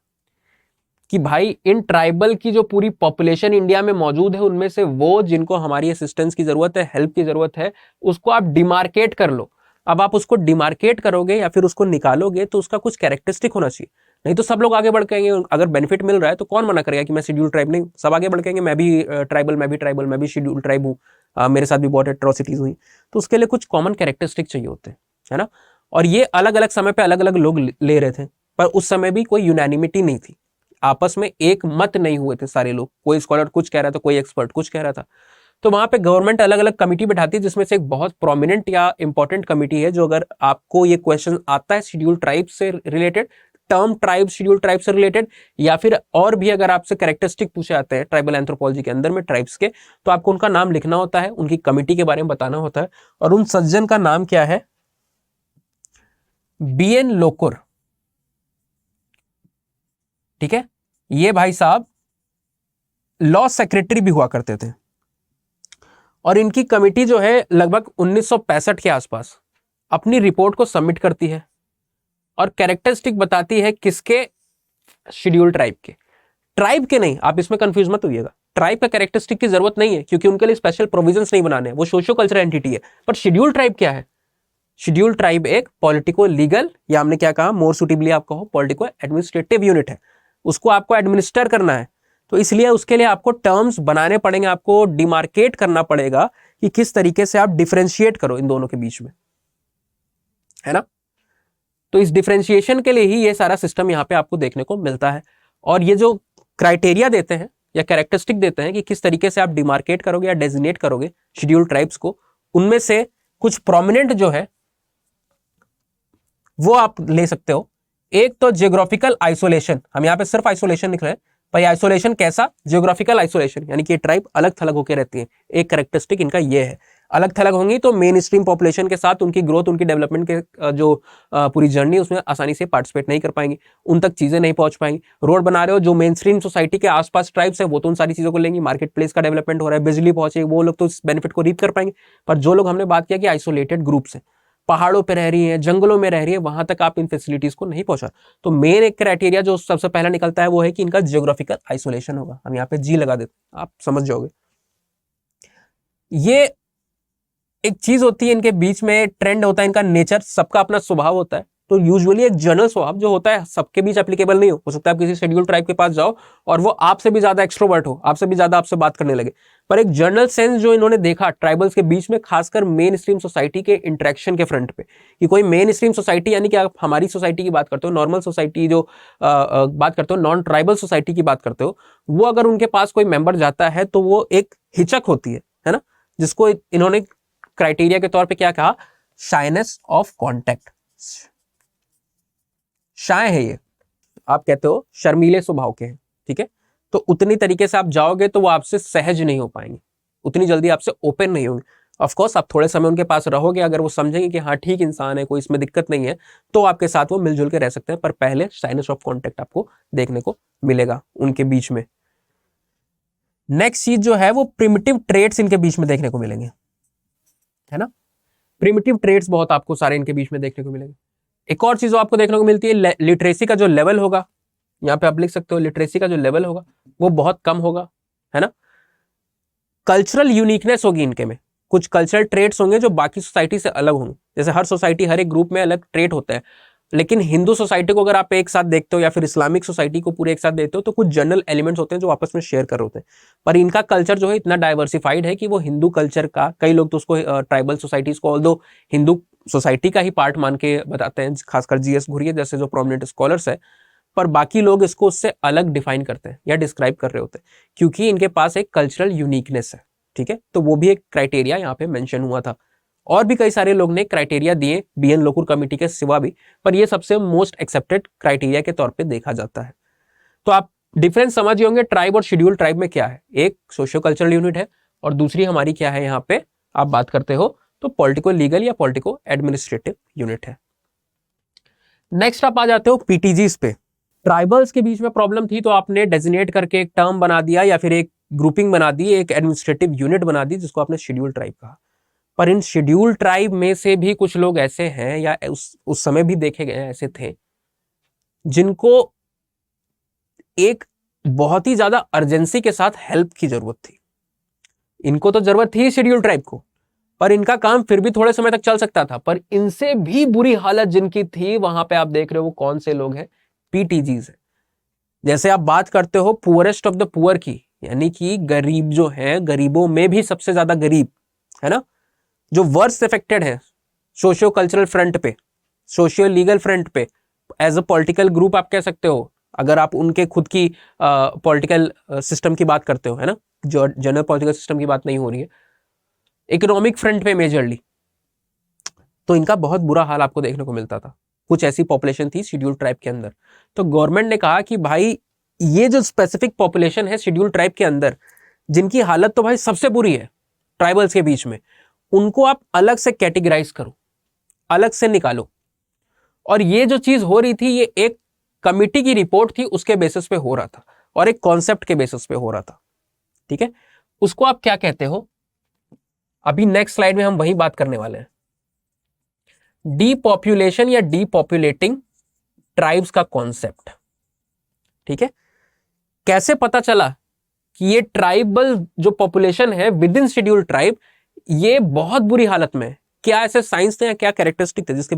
कि भाई इन ट्राइबल की जो पूरी पॉपुलेशन इंडिया में मौजूद है उनमें से वो जिनको हमारी असिस्टेंस की जरूरत है, हेल्प की जरूरत है, उसको आप डिमार्केट कर लो। अब आप उसको डिमार्केट करोगे या फिर उसको निकालोगे तो उसका कुछ कैरेक्टरिस्टिक होना चाहिए, नहीं तो सब लोग आगे बढ़ के अगर बेनिफिट मिल रहा है तो कौन मना करेगा कि मैं शेड्यूल ट्राइब नहीं, सब आगे बढ़ के मैं भी ट्राइबल, मैं भी शेड्यूल ट्राइब हूँ, मेरे साथ भी बहुत एट्रोसिटीज हुई। तो उसके लिए कुछ कॉमन कैरेक्टरिस्टिक चाहिए होते हैं, है ना, और ये अलग अलग समय पे अलग अलग लोग ले रहे थे, पर उस समय भी कोई यूनानिमिटी नहीं थी, आपस में एक मत नहीं हुए थे सारे लोग, कोई स्कॉलर कुछ कह रहा था, कोई एक्सपर्ट कुछ कह रहा था। तो वहां पे गवर्नमेंट अलग अलग कमिटी बैठाती है, जिसमें से एक बहुत प्रोमिनेंट या इंपॉर्टेंट कमिटी है जो अगर आपको ये क्वेश्चन आता है शेड्यूल ट्राइब से related, term tribe schedule tribe से रिलेटेड, या फिर और भी अगर आपसे कैरेक्टरिस्टिक पूछे जाते हैं ट्राइबल एंथ्रोपोलॉजी के अंदर में ट्राइब्स के, तो आपको उनका नाम लिखना होता है, उनकी कमिटी के बारे में बताना होता है। और उन सज्जन का नाम क्या है? BN लोकुर। ठीक है, ये भाई साहब लॉ सेक्रेटरी भी हुआ करते थे, और इनकी कमिटी जो है लगभग 1965 के आसपास अपनी रिपोर्ट को सबमिट करती है और कैरेक्टरिस्टिक बताती है किसके? शेड्यूल ट्राइब के। ट्राइब के नहीं, आप इसमें कंफ्यूज मत होइएगा, ट्राइब का कैरेक्टरिस्टिक की जरूरत नहीं है क्योंकि उनके लिए स्पेशल प्रोविजंस नहीं बनाने हैं, वो सोशियो कल्चरल एंटिटी है। पर शेड्यूल ट्राइब क्या है? शेड्यूल ट्राइब एक पॉलिटिको लीगल, या हमने क्या कहा, मोर सुटेबली आप कहो पॉलिटिको एडमिनिस्ट्रेटिव यूनिट है, उसको आपको एडमिनिस्टर करना है। तो इसलिए उसके लिए आपको टर्म्स बनाने पड़ेंगे, आपको डिमार्केट करना पड़ेगा कि किस तरीके से आप डिफरेंशिएट करो इन दोनों के बीच में, है ना। तो इस डिफरेंशिएशन के लिए ही ये सारा सिस्टम यहाँ पे आपको देखने को मिलता है। और ये जो क्राइटेरिया देते हैं या कैरेक्टरिस्टिक देते हैं कि किस तरीके से आप डिमार्केट करोगे या डेजिग्नेट करोगे शेड्यूल ट्राइब्स को, उनमें से कुछ प्रोमिनेंट जो है वो आप ले सकते हो। एक तो जियोग्राफिकल आइसोलेशन, हम यहाँ पे सिर्फ आइसोलेशन लिख रहे हैं, पर ये आइसोलेशन कैसा? जियोग्राफिकल आइसोलेशन, यानी कि ये ट्राइब अलग थलग होकर रहती है। एक कैरेक्टरिस्टिक इनका ये है, अलग थलग होंगी तो मेन स्ट्रीम पॉपुलेशन के साथ उनकी ग्रोथ, उनकी डेवलपमेंट के जो पूरी जर्नी उसमें आसानी से पार्टिसिपेट नहीं कर पाएंगी, उन तक चीजें नहीं पहुंच पाएंगी। रोड बना रहे हो, जो मेन स्ट्रीम सोसाइटी के आसपास ट्राइब्स है वो तो उन सारी चीजों को लेंगी, मार्केट प्लेस का डेवलपमेंट हो रहा है, बिजली पहुंचेगी, वो लोग तो इस बेनिफिट को रीप कर पाएंगे। पर जो लोग हमने बात किया कि आइसोलेटेड ग्रुप्स है, पहाड़ों पे रह रही है, जंगलों में रह रही है, वहां तक आप इन फैसिलिटीज को नहीं पहुंचा। तो मेन एक क्राइटेरिया जो सबसे पहला निकलता है वो है कि इनका जियोग्राफिकल आइसोलेशन होगा। हम यहाँ पे जी लगा देते, आप समझ जाओगे। ये एक चीज होती है, इनके बीच में ट्रेंड होता है, इनका नेचर, सबका अपना स्वभाव होता है। तो यूजुअली एक जनरल स्वभाव जो होता है सबके बीच एप्लीकेबल नहीं हो सकता है। आप किसी शेड्यूल ट्राइब के पास जाओ और वो आपसे भी ज्यादा एक्सट्रोवर्ट हो, आपसे भी ज्यादा आपसे बात करने लगे, पर एक जनरल सेंस जो इन्होंने देखा ट्राइबल्स के बीच में, खासकर मेन स्ट्रीम सोसाइटी के इंटरेक्शन के फ्रंट पे, कि कोई मेन स्ट्रीम सोसाइटी, यानी कि आप हमारी सोसाइटी की बात करते हो, नॉर्मल सोसाइटी जो बात करते हो, नॉन ट्राइबल सोसाइटी की बात करते हो, वो अगर उनके पास कोई मेंबर जाता है तो वो एक हिचक होती है ना, जिसको इन्होंने क्राइटेरिया के तौर पे क्या कहा? Shyness of contact. शाय है ये, आप कहते हो शर्मीले स्वभाव के हैं, ठीक है। तो उतनी तरीके से आप जाओगे तो वो आपसे सहज नहीं हो पाएंगे, उतनी जल्दी आपसे ओपन नहीं होंगे। ऑफ कोर्स आप थोड़े समय उनके पास रहोगे, अगर वो समझेंगे कि हाँ ठीक इंसान है, कोई इसमें दिक्कत नहीं है, तो आपके साथ वो मिलजुल के रह सकते हैं। पर पहले शाइनेस ऑफ कॉन्टेक्ट आपको देखने को मिलेगा उनके बीच में। नेक्स्ट चीज जो है वो प्रिमिटिव ट्रेड्स इनके बीच में देखने को मिलेंगे, है ना। प्रिमिटिव ट्रेड्स बहुत आपको सारे इनके बीच में देखने को मिलेंगे। एक और चीज आपको देखने को मिलती है, लिटरेसी का जो लेवल होगा, यहाँ पे आप लिख सकते हो लिटरेसी का जो लेवल होगा वो बहुत कम होगा, है ना। कल्चरल यूनिकनेस होगी इनके में, कुछ कल्चरल ट्रेड्स होंगे जो बाकी सोसाइटी से अलग होंगे। जैसे हर सोसाइटी, हर एक ग्रुप में अलग ट्रेड होता है, लेकिन हिंदू सोसाइटी को अगर आप एक साथ देखते हो या फिर इस्लामिक सोसाइटी को पूरे एक साथ देखते हो तो कुछ जनरल एलिमेंट्स होते हैं जो आपस में शेयर कर रहे होते हैं। पर इनका कल्चर जो है इतना डाइवर्सिफाइड है कि वो हिंदू कल्चर का, कई लोग तो उसको ट्राइबल सोसाइटीज को ऑल्दो हिंदू सोसाइटी का ही पार्ट मान के बताते हैं, खासकर जीएस घुरिया जैसे जो प्रोमिनेंट स्कॉलर्स है, पर बाकी लोग इसको उससे अलग डिफाइन करते हैं या डिस्क्राइब कर रहे होते हैं, क्योंकि इनके पास एक कल्चरल यूनिकनेस है, ठीक है। तो वो भी एक क्राइटेरिया यहाँ पे मेंशन हुआ था। और भी कई सारे लोग ने क्राइटेरिया दिए बीएन लोकुर कमेटी के सिवा भी, पर ये सबसे मोस्ट एक्सेप्टेड क्राइटेरिया के तौर पे देखा जाता है। तो आप डिफरेंस समझ होंगे ट्राइब और शेड्यूल ट्राइब में क्या है। एक सोशियो कल्चरल यूनिट है और दूसरी हमारी क्या है, यहाँ पे आप बात करते हो तो पॉलिटिको लीगल या पॉलिटिको एडमिनिस्ट्रेटिव यूनिट है। नेक्स्ट आप आ जाते हो पीटीजीज पे। ट्राइबल्स के बीच में प्रॉब्लम थी तो आपने डेजिग्नेट करके एक टर्म बना दिया या फिर एक ग्रुपिंग बना दी, एक एडमिनिस्ट्रेटिव यूनिट बना दी जिसको आपने शेड्यूल ट्राइब कहा। पर इन शेड्यूल ट्राइब में से भी कुछ लोग ऐसे हैं या उस समय भी देखे गए ऐसे थे जिनको एक बहुत ही ज्यादा अर्जेंसी के साथ हेल्प की जरूरत थी। इनको तो जरूरत थी शेड्यूल ट्राइब को, पर इनका काम फिर भी थोड़े समय तक चल सकता था। पर इनसे भी बुरी हालत जिनकी थी, वहां पे आप देख रहे हो वो कौन से लोग हैं, पीटीजीज है। जैसे आप बात करते हो पुअरेस्ट ऑफ द पुअर की, यानी कि गरीब जो है, गरीबों में भी सबसे ज्यादा गरीब, है ना, जो वर्स्ट अफेक्टेड है सोशियो कल्चरल फ्रंट पे, सोशियो लीगल फ्रंट पे, एज अ पॉलिटिकल ग्रुप आप कह सकते हो, अगर आप उनके खुद की पॉलिटिकल सिस्टम की बात करते हो, है ना, जो जनरल पॉलिटिकल सिस्टम की बात नहीं हो रही है, इकोनॉमिक फ्रंट पे मेजरली, तो इनका बहुत बुरा हाल आपको देखने को मिलता था। कुछ ऐसी पॉपुलेशन थी शेड्यूल ट्राइब के अंदर, तो गवर्नमेंट ने कहा कि भाई ये जो स्पेसिफिक पॉपुलेशन है शेड्यूल ट्राइब के अंदर, जिनकी हालत तो भाई सबसे बुरी है ट्राइबल्स के बीच में, उनको आप अलग से कैटेगराइज करो, अलग से निकालो। और ये जो चीज हो रही थी, ये एक कमिटी की रिपोर्ट थी, उसके बेसिस पे हो रहा था, और एक कॉन्सेप्ट के बेसिस पे हो रहा था। ठीक है, उसको आप क्या कहते हो, अभी नेक्स्ट स्लाइड में हम वही बात करने वाले हैं। डीपॉपुलेशन या डीपॉपुलेटिंग ट्राइब्स का कॉन्सेप्ट। ठीक है, कैसे पता चला कि ये ट्राइबल जो पॉपुलेशन है विद इन शेड्यूल ट्राइब, ये बहुत बुरी हालत में है। क्या ऐसे साइंस थे या क्या कैरेक्टरिस्टिक थे जिसके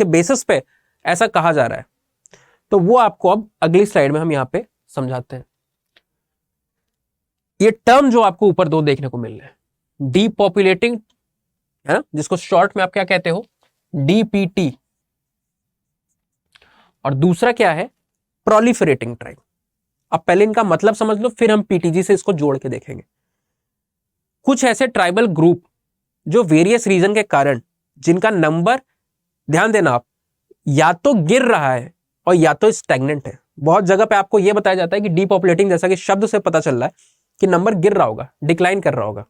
बेसिस पे ऐसा कहा जा रहा है, तो वो आपको अब अगली स्लाइड में हम यहां पे समझाते हैं। ये टर्म जो आपको ऊपर दो देखने को मिल रहे हैं, डीपॉपुलेटिंग, है ना, जिसको शॉर्ट में आप क्या कहते हो, डीपीटी, और दूसरा क्या है, प्रोलिफरेटिंग ट्राइब। अब पहले इनका मतलब समझ लो, फिर हम पीटीजी से इसको जोड़ के देखेंगे। कुछ ऐसे ट्राइबल ग्रुप जो वेरियस रीजन के कारण, जिनका नंबर, ध्यान देना आप, या तो गिर रहा है और या तो स्टैग्नेंट है। बहुत जगह पे आपको यह बताया जाता है कि डीपॉपुलेटिंग, जैसा कि शब्द से पता चल रहा है कि नंबर गिर रहा होगा, डिक्लाइन कर रहा होगा।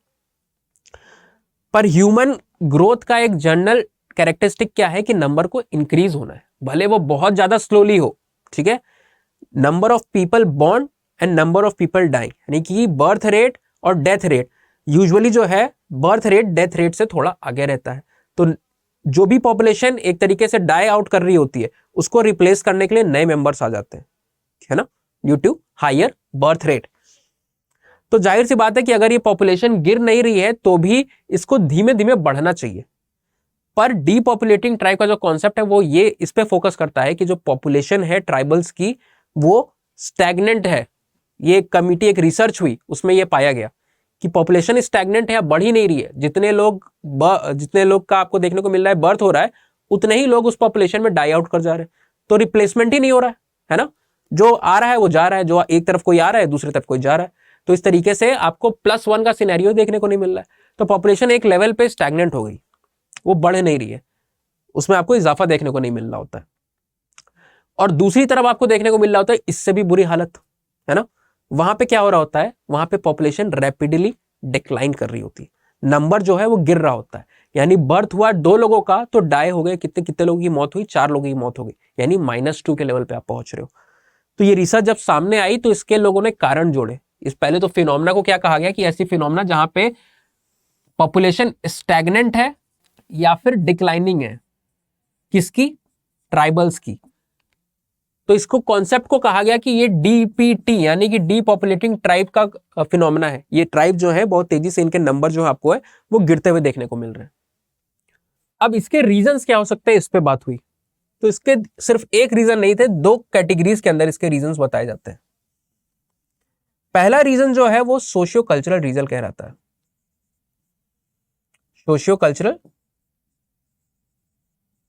पर ह्यूमन ग्रोथ का एक जनरल कैरेक्टरिस्टिक क्या है कि नंबर को इंक्रीज होना है, भले वो बहुत ज्यादा स्लोली हो। ठीक है, number of people born and number of people dying, यानी कि बर्थ रेट और डेथ रेट यूजुअली जो है, बर्थ रेट डेथ रेट से थोड़ा आगे रहता है। तो जो भी पॉपुलेशन एक तरीके से डाई आउट कर रही होती है, उसको रिप्लेस करने के लिए नए मेंबर्स आ जाते हैं, है ना, due to higher birth rate. तो जाहिर सी बात है कि अगर ये पॉपुलेशन गिर नहीं रही है तो भी इसको धीमे धीमे बढ़ना चाहिए। पर डीपॉपुलेटिंग ट्राइब का जो कॉन्सेप्ट है वो ये इस पे फोकस करता है कि जो पॉपुलेशन है ट्राइबल्स की, वो स्टैग्नेंट है। ये कमिटी, एक रिसर्च हुई, उसमें ये पाया गया कि पॉपुलेशन स्टैग्नेंट है, या बढ़ ही नहीं रही है। जितने लोग का आपको देखने को मिल रहा है बर्थ हो रहा है, उतने ही लोग उस पॉपुलेशन में डाई आउट कर जा रहे हैं। तो रिप्लेसमेंट ही नहीं हो रहा है ना, जो आ रहा है वो जा रहा है, जो एक तरफ कोई आ रहा है दूसरी तरफ कोई जा रहा है। तो इस तरीके से आपको +1 का सिनेरियो देखने को नहीं मिल रहा है। तो पॉपुलेशन एक लेवल पे स्टैग्नेंट हो गई, वो बढ़ नहीं रही है, उसमें आपको इजाफा देखने को नहीं मिल रहा होता है। और दूसरी तरफ आपको देखने को मिल रहा होता है इससे भी बुरी हालत, है ना। वहां पे क्या हो रहा होता है, वहां पे पॉपुलेशन रैपिडली डिक्लाइन कर रही होती है, नंबर जो है वो गिर रहा होता है। यानी बर्थ हुआ 2 लोगों का तो डाई हो गए, कितने लोगों की मौत हुई, 4 लोगों की मौत हो गई, यानी -2 के लेवल पे आप पहुंच रहे हो। तो ये रिसर्च जब सामने आई तो इसके लोगों ने कारण जोड़े। इस पहले तो फिनोमेना को क्या कहा गया कि ऐसी फिनोमेना जहां पे पॉपुलेशन स्टैग्नेंट है या फिर डिक्लाइनिंग है, किसकी, ट्राइबल्स की। तो इसको कॉन्सेप्ट को कहा गया कि ये डीपीटी यानी कि डीपॉपुलेटिंग ट्राइब का फिनोमेना है। ये ट्राइब जो है बहुत तेजी से इनके नंबर जो आपको है वो गिरते हुए देखने को मिल रहे हैं। अब इसके रीजंस क्या हो सकते हैं, इस पे बात हुई। तो इसके सिर्फ एक रीजन नहीं थे, 2 कैटेगरीज के अंदर इसके रीजंस बताए जाते हैं। पहला रीजन जो है वो सोशियो कल्चरल रीजन कहलाता है, सोशियो कल्चरल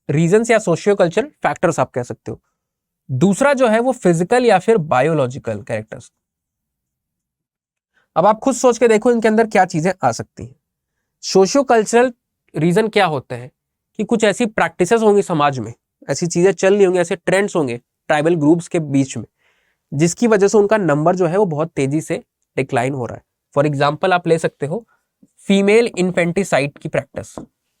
रीजंस या सोशियो कल्चरल फैक्टर्स आप कह सकते हो। दूसरा जो है वो फिजिकल या फिर बायोलॉजिकल कैरेक्टर्स। अब आप खुद सोच के देखो इनके अंदर क्या चीजें आ सकती हैं। सोशियो कल्चरल रीजन क्या होते हैं कि कुछ ऐसी प्रैक्टिसेस होंगी समाज में, ऐसी चीजें चल रही होंगी, ऐसे ट्रेंड्स होंगे ट्राइबल ग्रुप्स के बीच में, जिसकी वजह से उनका नंबर जो है वो बहुत तेजी से डिक्लाइन हो रहा है। फॉर एग्जाम्पल आप ले सकते हो फीमेल इन्फेंटिसाइड की प्रैक्टिस,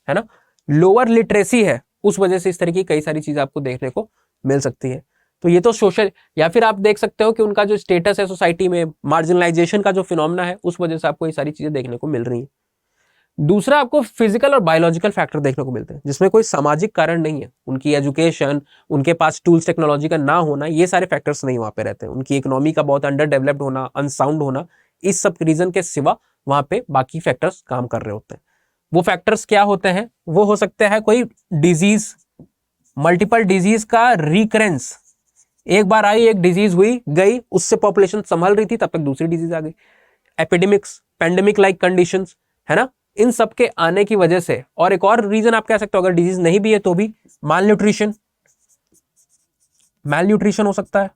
है ना, लोअर लिटरेसी है, उस वजह से इस तरह की कई सारी चीजें आपको देखने को मिल सकती है। तो ये तो सोशल, या फिर आप देख सकते हो कि उनका जो स्टेटस है सोसाइटी में, मार्जिनलाइजेशन का जो फिनोमेना है, उस वजह से आपको ये सारी चीजें देखने को मिल रही हैं। दूसरा आपको फिजिकल और बायोलॉजिकल फैक्टर देखने को मिलते हैं, जिसमें कोई सामाजिक कारण नहीं है। उनकी एजुकेशन, उनके पास टूल्स टेक्नोलॉजी का ना होना, ये सारे फैक्टर्स नहीं वहां पे रहते हैं। उनकी इकोनॉमी का बहुत अंडर डेवलप्ड होना, अनसाउंड होना, इस सब रीजन के सिवा वहां पे बाकी फैक्टर्स काम कर रहे होते हैं। वो फैक्टर्स क्या होते हैं, वो हो सकते हैं कोई डिजीज, मल्टीपल डिजीज का रिकरेंस, एक बार आई, एक डिजीज हुई गई, उससे पॉपुलेशन संभल रही थी, तब तक दूसरी डिजीज आ गई। एपिडेमिक्स, पेंडेमिक लाइक कंडीशंस, है ना, इन सब के आने की वजह से। और एक और रीजन आप कह सकते हो, अगर डिजीज नहीं भी है तो भी माल न्यूट्रिशन, मैल न्यूट्रिशन हो सकता है,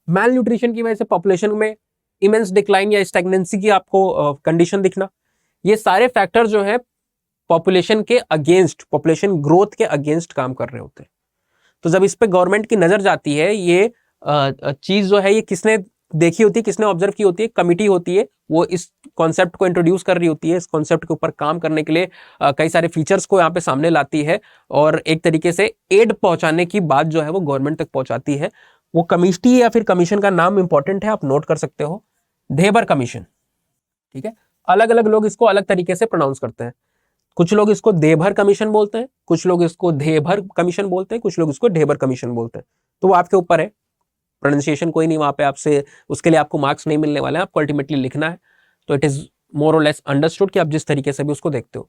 मैल न्यूट्रिशन की वजह से पॉपुलेशन में इमेंस डिक्लाइन या स्टैग्नेंसी की आपको कंडीशन दिखना, ये सारे फैक्टर जो है पॉपुलेशन के अगेंस्ट, पॉपुलेशन ग्रोथ के अगेंस्ट काम कर रहे होते हैं। तो जब इस पे गवर्नमेंट की नजर जाती है, ये चीज जो है ये किसने देखी होती है, किसने ऑब्जर्व की होती है, कमिटी होती है, वो इस कॉन्सेप्ट को इंट्रोड्यूस कर रही होती है, इस कॉन्सेप्ट के ऊपर काम करने के लिए कई सारे फीचर्स को यहाँ पे सामने लाती है और एक तरीके से एड पहुंचाने की बात जो है वो गवर्नमेंट तक पहुंचाती है। वो कमिटी या फिर कमीशन का नाम इंपॉर्टेंट है, आप नोट कर सकते हो, धेबर कमीशन। ठीक है, अलग अलग लोग इसको अलग तरीके से प्रोनाउंस करते हैं। कुछ लोग इसको देभर कमीशन बोलते हैं, कुछ लोग इसको धेबर कमीशन बोलते हैं, कुछ लोग इसको ढेबर कमीशन बोलते हैं। तो वो आपके ऊपर है, प्रोनाउंसिएशन कोई नहीं वहां पे आपसे, उसके लिए आपको मार्क्स नहीं मिलने वाले हैं, आपको अल्टीमेटली लिखना है। तो इट इज मोर और लेस अंडरस्टूड कि आप जिस तरीके से भी उसको देखते हो।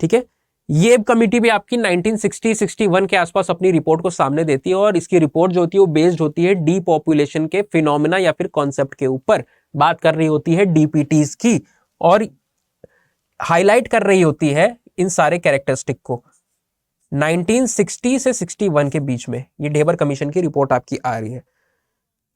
ठीक है, ये कमिटी भी आपकी 1960-61 के आसपास अपनी रिपोर्ट को सामने देती है और इसकी रिपोर्ट जो होती है वो बेस्ड होती है डीपॉपुलेशन के फिनोमिना या फिर कॉन्सेप्ट के ऊपर, बात कर रही होती है डीपीटीज की और हाईलाइट कर रही होती है इन सारे कैरेक्टरिस्टिक को। 1960 से 61 के बीच में ये ढेबर कमीशन की रिपोर्ट आपकी आ रही है।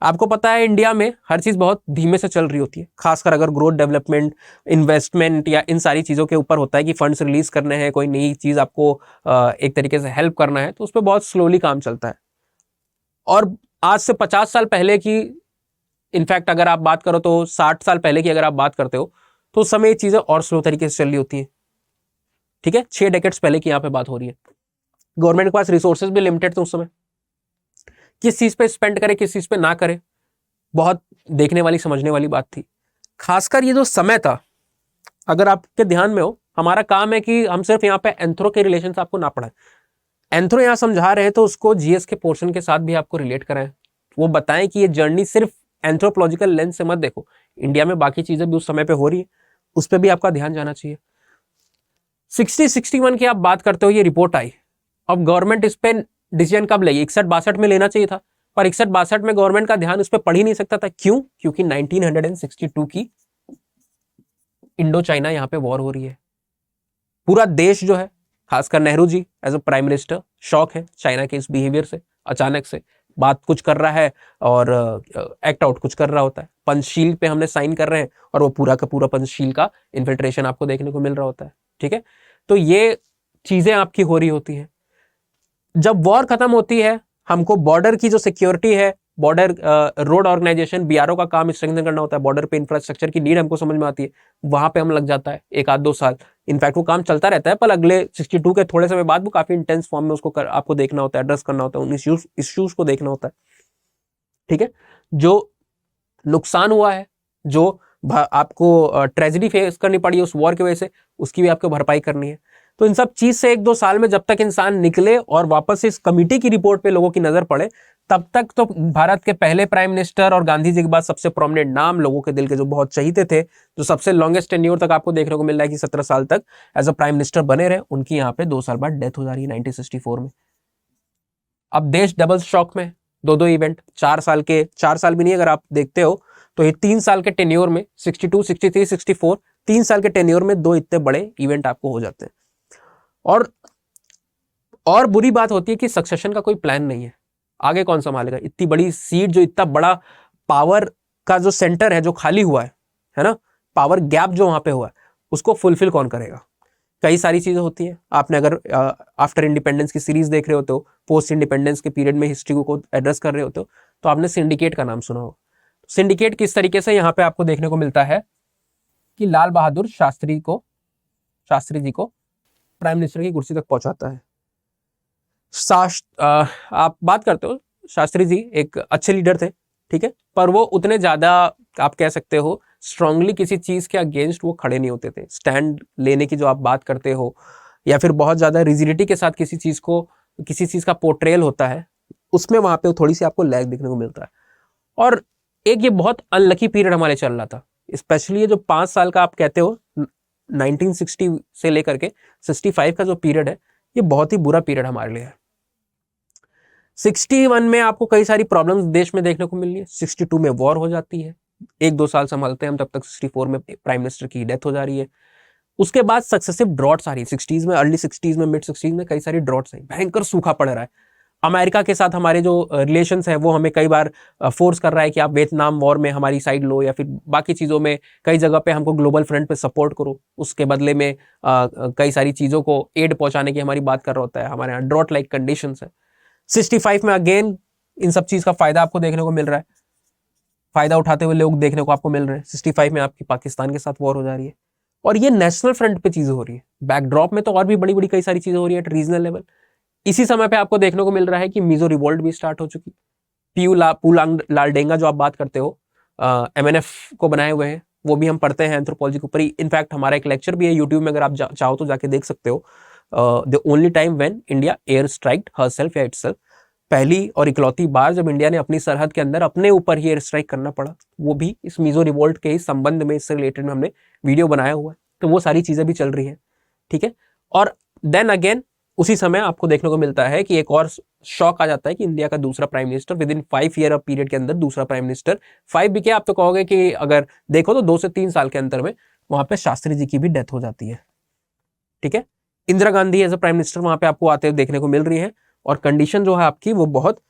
आपको पता है इंडिया में हर चीज बहुत धीमे से चल रही होती है, खासकर अगर ग्रोथ, डेवलपमेंट, इन्वेस्टमेंट या इन सारी चीजों के ऊपर होता है कि फंड्स रिलीज करने हैं, कोई नई चीज आपको एक तरीके से हेल्प करना है, तो उस पर बहुत स्लोली काम चलता है। और आज से 50 साल पहले की, इनफैक्ट अगर आप बात करो तो 60 साल पहले की अगर आप बात करते हो तो उस समय ये चीजें और स्लो तरीके से चल रही होती है। ठीक है, 6 डेकेड्स पहले की यहाँ पे बात हो रही है। गवर्नमेंट के पास रिसोर्सेज भी लिमिटेड थे उस समय, किस चीज पे स्पेंड करे किस चीज पे ना करे, बहुत देखने वाली समझने वाली बात थी। खासकर ये जो समय था, अगर आपके ध्यान में हो, हमारा काम है कि हम सिर्फ यहाँ पे एंथ्रो के रिलेशन आपको ना पढ़ाएं, एंथ्रो यहाँ समझा रहे हैं तो उसको जीएस के पोर्शन के साथ भी आपको रिलेट कराएं, वो बताएं कि ये जर्नी सिर्फ एंथ्रोपोलॉजिकल लेंस से मत देखो, इंडिया में बाकी चीजें भी उस समय पे हो रही है, उस पर भी आपका ध्यान जाना चाहिए। 60-61 की आप बात करते हो, ये रिपोर्ट आई, अब गवर्नमेंट इस पे डिसीजन कब लेगी? 61-62 में लेना चाहिए था, पर 61-62 में गवर्नमेंट का ध्यान इस पे पड़ ही नहीं सकता था। क्यों? क्योंकि 1962 की इंडो चाइना यहां पे वॉर हो रही है। पूरा देश जो है, खासकर Nehru ji as a prime minister, shock है चाइना के इस बिहेवियर से। अचानक से बात कुछ कर रहा है और एक्ट आउट कुछ कर रहा होता है। पंचशील पे हमने साइन कर रहे हैं और वो पूरा का पूरा पंचशील का इन्फिल्ट्रेशन आपको देखने को मिल रहा होता है। ठीक है, तो ये चीजें आपकी हो रही होती है। जब वॉर खत्म होती है, हमको बॉर्डर की जो सिक्योरिटी है, बॉर्डर रोड ऑर्गेनाइजेशन बीआरओ का काम स्ट्रेंथन करना होता है, बॉर्डर पे इंफ्रास्ट्रक्चर की नीड हमको समझ में आती है, वहां पे हम लग जाता है 1-2 साल। इनफैक्ट वो काम चलता रहता है, पर अगले 62 के थोड़े समय बाद वो काफी इंटेंस फॉर्म में उसको आपको देखना होता है, एड्रेस करना होता है, उन इश्यूज को देखना होता है। ठीक है, जो नुकसान हुआ है, जो आपको ट्रेजेडी फेस करनी पड़ी उस वॉर की वजह से, उसकी भी आपको भरपाई करनी है। तो इन सब चीज से 1-2 साल में जब तक इंसान निकले और वापस इस कमिटी की रिपोर्ट पे लोगों की नजर पड़े, तब तक तो भारत के पहले प्राइम मिनिस्टर और गांधी जी के बाद सबसे प्रोमिनेंट नाम, लोगों के दिल के जो बहुत चहीते थे, जो सबसे लॉन्गेस्ट टेन्योर तक आपको देखने को मिल रहा है कि 17 साल तक एज अ प्राइम मिनिस्टर बने रहे, उनकी यहाँ पे 2 साल बाद डेथ हो जा रही है 1964 में। अब देश डबल शॉक में, 2-2 इवेंट 4 साल भी नहीं, अगर आप देखते हो तो ये 3 साल के टेन्योर में, 62, 63, 64, 3 साल के टेन्योर में 2 इतने बड़े इवेंट आपको हो जाते हैं। और बुरी बात होती है कि सक्सेशन का कोई प्लान नहीं है, आगे कौन संभालेगा? इतनी बड़ी सीट, जो इतना बड़ा पावर का जो सेंटर है जो खाली हुआ है ना, पावर गैप जो वहां पे हुआ है, उसको फुलफिल कौन करेगा? कई सारी चीजें होती हैं। आपने अगर आफ्टर इंडिपेंडेंस की सीरीज देख रहे होते हो, पोस्ट इंडिपेंडेंस के पीरियड में हिस्ट्री को एड्रेस कर रहे होते हो, तो आपने सिंडिकेट का नाम सुना होगा। सिंडिकेट किस तरीके से यहाँ पे आपको देखने को मिलता है कि लाल बहादुर शास्त्री जी को प्राइम मिनिस्टर की कुर्सी तक पहुंचाता है। आप बात करते हो, शास्त्री जी एक अच्छे लीडर थे, ठीक है, पर वो उतने ज्यादा, आप कह सकते हो, स्ट्रांगली किसी चीज के अगेंस्ट वो खड़े नहीं होते थे। स्टैंड लेने की जो आप बात करते हो, या फिर बहुत ज्यादा रिजिडिटी के साथ किसी चीज का पोर्ट्रेल होता है, उसमें वहां पे थोड़ी सी आपको लैग देखने को मिलता है। और एक ये बहुत अनलकी पीरियड हमारे चल रहा था, स्पेशली ये जो 5 साल का आप कहते हो 1960 से लेकर के 65 का जो पीरियड है, ये बहुत ही बुरा पीरियड हमारे लिए है। 61 में आपको कई सारी प्रॉब्लम्स देश में देखने को मिल रही है, 62 में वॉर हो जाती है, 1-2 साल संभालते हैं हम, तब तक 64 में प्राइम मिनिस्टर की डेथ हो जा रही है। उसके बाद सक्सेसिव ड्रॉट्स आ रही है, 60s में, अर्ली 60s में, मिड 60s में कई सारी ड्रॉट्स आई, भयंकर सूखा पड़ रहा है। अमेरिका के साथ हमारे जो रिलेशंस है वो हमें कई बार फोर्स कर रहा है कि आप वियतनाम वॉर में हमारी साइड लो, या फिर बाकी चीज़ों में कई जगह पे हमको ग्लोबल फ्रंट पे सपोर्ट करो, उसके बदले में कई सारी चीज़ों को एड पहुंचाने की हमारी बात कर रहा होता है। हमारे यहाँ ड्रॉट लाइक कंडीशंस है। 65 में अगेन इन सब चीज़ का फायदा आपको देखने को मिल रहा है, फायदा उठाते हुए लोग देखने को आपको मिल रहे हैं। 65 में आपकी पाकिस्तान के साथ वॉर हो जा रही है, और ये नेशनल फ्रंट पे चीज़ें हो रही है। बैकड्रॉप में तो और भी बड़ी बड़ी कई सारी चीज़ें हो रही है एट रीजनल लेवल। इसी समय पे आपको देखने को मिल रहा है कि मिजो रिवोल्ट भी स्टार्ट हो चुकी। पुलांग लालडेंगा जो आप बात करते हो, MNF को बनाए हुए हैं, वो भी हम पढ़ते हैं एंथ्रोपोलॉजी के ऊपर ही। इनफैक्ट हमारा एक लेक्चर भी है यूट्यूब में, अगर आप चाहो तो जाके देख सकते हो। The only time when India air स्ट्राइक्ड herself या इटसेल्फ, पहली और इकलौती बार जब इंडिया ने अपनी सरहद के अंदर अपने ऊपर ही एयर स्ट्राइक करना पड़ा, वो भी इस मिजो रिवोल्ट के ही संबंध में, इससे रिलेटेड में हमने वीडियो बनाया हुआ है। तो वो सारी चीजें भी चल रही हैं, ठीक है। और देन अगेन उसी समय आपको देखने को मिलता है कि एक और शॉक आ जाता है कि इंडिया का दूसरा prime minister with in 5 year period के अंदर दूसरा प्राइम मिनिस्टर, 5 भी क्या आप तो कहोगे कि अगर देखो तो 2 से 3 साल के अंतर में वहां पे शास्त्री जी की भी डेथ हो जाती है, ठीक है। Indira Gandhi as a prime minister वहां पे आपको आते हुए देखने को मिल रही है, और कंडीशन जो है आपकी वो बहुत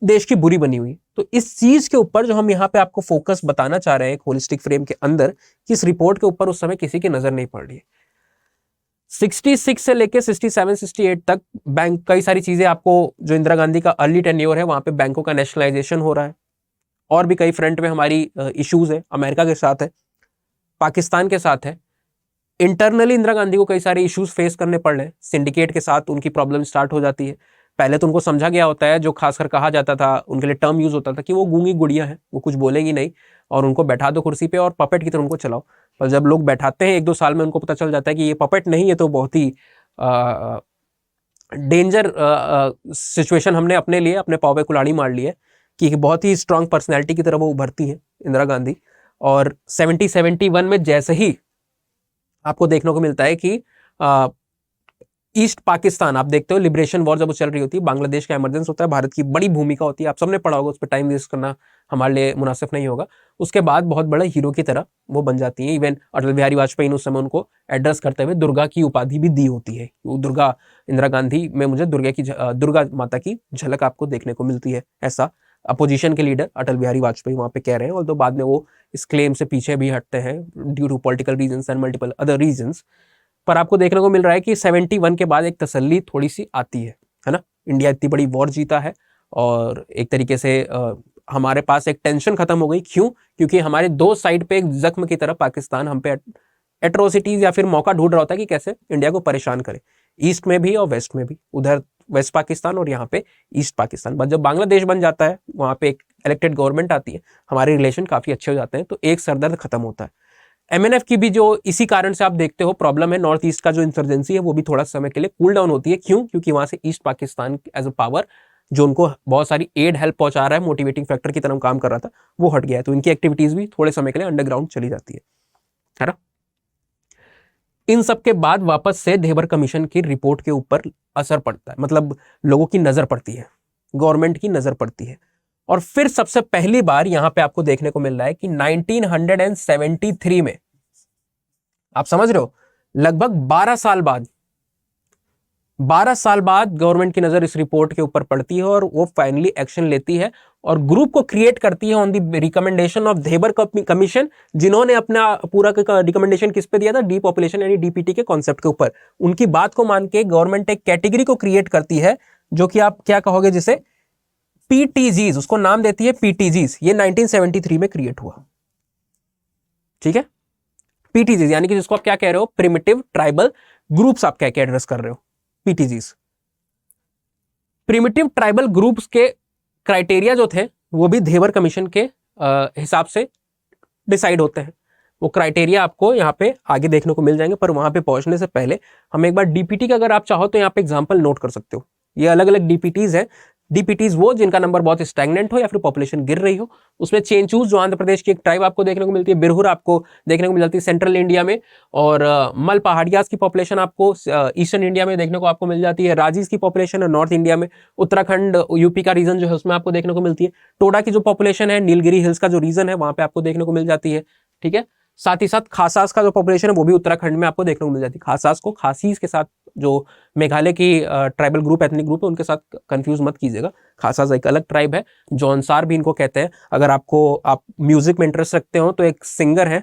देश की बुरी बनी हुई। तो इस चीज के ऊपर जो हम यहाँ पे आपको फोकस बताना चाह रहे हैं एक होलिस्टिक फ्रेम के अंदर, कि इस रिपोर्ट के ऊपर उस समय किसी की नजर नहीं पड़ रही है। 66 से लेके 67 68 तक बैंक, कई सारी चीजें आपको, जो इंदिरा गांधी का अर्ली टेन्योर है वहां पे बैंकों का नेशनलाइजेशन हो रहा है, और भी कई फ्रंट में हमारी इश्यूज है, अमेरिका के साथ है, पाकिस्तान के साथ है। इंटरनली इंदिरा गांधी को कई सारे इश्यूज फेस करने पड़ रहे हैं, सिंडिकेट के साथ उनकी प्रॉब्लम स्टार्ट हो जाती है। पहले तो उनको समझा गया होता है, जो खासकर कहा जाता था उनके लिए टर्म यूज होता था कि वो गूंगी गुड़िया है, वो कुछ बोलेगी नहीं, और उनको बैठा दो कुर्सी पे और पपेट की तरह उनको चलाओ। और जब लोग बैठाते हैं 1-2 साल में उनको पता चल जाता है कि ये पपेट नहीं, ये तो बहुत ही डेंजर सिचुएशन हमने अपने लिए अपने पाव पे कुल्हाड़ी मार ली है, कि बहुत ही स्ट्रांग पर्सनैलिटी की तरह वो उभरती है इंदिरा गांधी। और 71 में जैसे ही आपको देखने को मिलता है कि ईस्ट पाकिस्तान, आप देखते हो लिबरेशन वॉर जब चल रही होती है, बांग्लादेश का इमरजेंस होता है, भारत की बड़ी भूमिका होती है, आप सबने पढ़ा होगा, उस पर टाइम वेस्ट करना हमारे लिए मुनासिब नहीं होगा। उसके बाद बहुत बड़े हीरो की तरह वो बन जाती है। इवन अटल बिहारी वाजपेयी ने उस समय उनको एड्रेस करते हुए दुर्गा की उपाधि भी दी होती है। वो दुर्गा, इंदिरा गांधी में मुझे दुर्गा माता की झलक आपको देखने को मिलती है, ऐसा अपोजिशन के लीडर अटल बिहारी वाजपेयी वहां पे कह रहे हैं। और तो बाद में वो इस क्लेम से पीछे भी हटते हैं due to political reasons and multiple other reasons. पर आपको देखने को मिल रहा है कि 71 के बाद एक तसल्ली थोड़ी सी आती है ना। इंडिया इतनी बड़ी वॉर जीता है, और एक तरीके से हमारे पास एक टेंशन खत्म हो गई। क्यों? क्योंकि हमारे 2 साइड पे एक जख्म की तरह पाकिस्तान हम पे एट्रोसिटीज या फिर मौका ढूंढ रहा होता है कि कैसे इंडिया को परेशान करे, ईस्ट में भी और वेस्ट में भी। उधर वेस्ट पाकिस्तान और यहाँ पे ईस्ट पाकिस्तान। बट जब बांग्लादेश बन जाता है, वहां पे एक इलेक्टेड गवर्नमेंट आती है, हमारे रिलेशन काफी अच्छे हो जाते हैं, तो एक सरदर्द खत्म होता है। MNF की भी जो इसी कारण से आप देखते हो प्रॉब्लम है, नॉर्थ ईस्ट का जो इंसर्जेंसी है वो भी थोड़ा समय के लिए कूल डाउन होती है। क्यों? क्योंकि वहां से east Pakistan as a power, जो उनको बहुत सारी एड हेल्प पहुंचा रहा है, मोटिवेटिंग फैक्टर की तरह काम कर रहा था, वो हट गया है। तो इनकी एक्टिविटीज भी थोड़े समय के लिए अंडरग्राउंड चली जाती है ना। इन सब के बाद वापस से देवर कमीशन की रिपोर्ट के ऊपर असर पड़ता है, मतलब लोगों की नजर पड़ती है, गवर्नमेंट की नजर पड़ती है। और फिर सबसे पहली बार यहां पे आपको देखने को मिल रहा है कि 1973 में, आप समझ रहे हो, लगभग 12 साल बाद गवर्नमेंट की नजर इस रिपोर्ट के ऊपर पड़ती है, और वो फाइनली एक्शन लेती है और ग्रुप को क्रिएट करती है on the recommendation of Dhebar commission, जिन्होंने अपना पूरा रिकमेंडेशन किस पे दिया था? डीपॉपुलेशन यानी DPT के कॉन्सेप्ट के ऊपर। उनकी बात को मान के गवर्नमेंट एक कैटेगरी को क्रिएट करती है, जो कि आप क्या कहोगे, जिसे PTGs, उसको नाम देती है PTGs। ये 1973 में क्रिएट हुआ, ठीक है। PTGs यानी कि जिसको आप क्या कह रहे हो, प्रिमिटिव ट्राइबल ग्रुप्स, आप क्या एड्रेस कर रहे हो, PTGs। प्रिमिटिव ट्राइबल ग्रुप्स के क्राइटेरिया जो थे वो भी देवर कमीशन के हिसाब से डिसाइड होते हैं। वो क्राइटेरिया आपको यहाँ पे आगे देखने को मिल जाएंगे, पर वहां पे पहुंचने से पहले हम एक बार DPT का, अगर आप चाहो तो यहाँ पे एग्जांपल नोट कर सकते हो। ये अलग अलग DPTs हैं। DPTs वो जिनका नंबर बहुत स्टैग्नेंट हो या फिर पॉपुलेशन गिर रही हो। उसमें चेंचूज, जो आंध्र प्रदेश की एक ट्राइब आपको देखने को मिलती है, बिरहुर आपको देखने को मिल जाती है सेंट्रल इंडिया में, और मल पहाड़ियाज की पॉपुलेशन आपको ईस्टर्न इंडिया में देखने को आपको मिल जाती है। राजीज की पॉपुलेशन है नॉर्थ इंडिया में, उत्तराखंड यूपी का रीजन जो है उसमें आपको देखने को मिलती है। टोडा की जो पॉपुलेशन है, नीलगिरी हिल्स का जो रीजन है, वहां पे आपको देखने को मिल जाती है, ठीक है। साथ ही साथ खासास का जो पॉपुलेशन है वो भी उत्तराखंड में आपको देखने को मिल जाती है। खासास को खासीज के साथ जो मेघालय की ट्राइबल ग्रुप, एथनिक ग्रुप है, उनके साथ कंफ्यूज मत कीजिएगा। खासा एक अलग ट्राइब है, जौनसार भी इनको कहते हैं। अगर आप म्यूजिक में इंटरेस्ट रखते हो तो एक सिंगर है,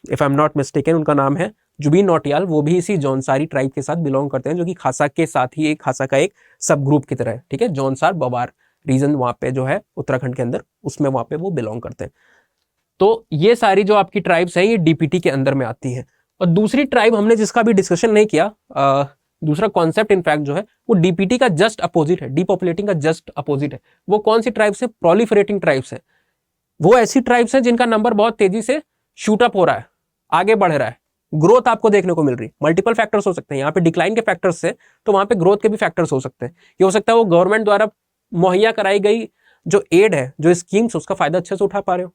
if I am not mistaken, उनका नाम है जुबीन नौटियाल, वो भी इसी जौनसारी ट्राइब के साथ बिलोंग करते हैं, जो कि खासा के साथ ही एक खासा का एक सब ग्रुप की तरह है। ठीक है, जौनसार बवार रीजन वहाँ पे जो है उत्तराखंड के अंदर, उसमें वहाँ पे वो बिलोंग करते हैं। तो ये सारी जो आपकी ट्राइब्स हैं ये डीपीटी के अंदर में आती हैं। और दूसरी ट्राइब हमने जिसका भी डिस्कशन नहीं किया, दूसरा कॉन्सेप्ट इनफैक्ट जो है वो डीपीटी का जस्ट अपोजिट है, डीपॉपुलेटिंग का जस्ट अपोजिट है। वो कौन सी ट्राइब्स है? प्रोलिफरेटिंग ट्राइब्स है। वो ऐसी ट्राइब्स हैं जिनका नंबर बहुत तेजी से शूट अप हो रहा है, आगे बढ़ रहा है, ग्रोथ आपको देखने को मिल रही है। मल्टीपल फैक्टर्स हो सकते हैं यहाँ पे, डिक्लाइन के फैक्टर्स से तो वहां पे ग्रोथ के भी फैक्टर्स हो सकते हैं। ये हो सकता है वो गवर्नमेंट द्वारा मुहैया कराई गई जो एड है, जो स्कीम्स, उसका फायदा अच्छे से उठा पा रहे हो।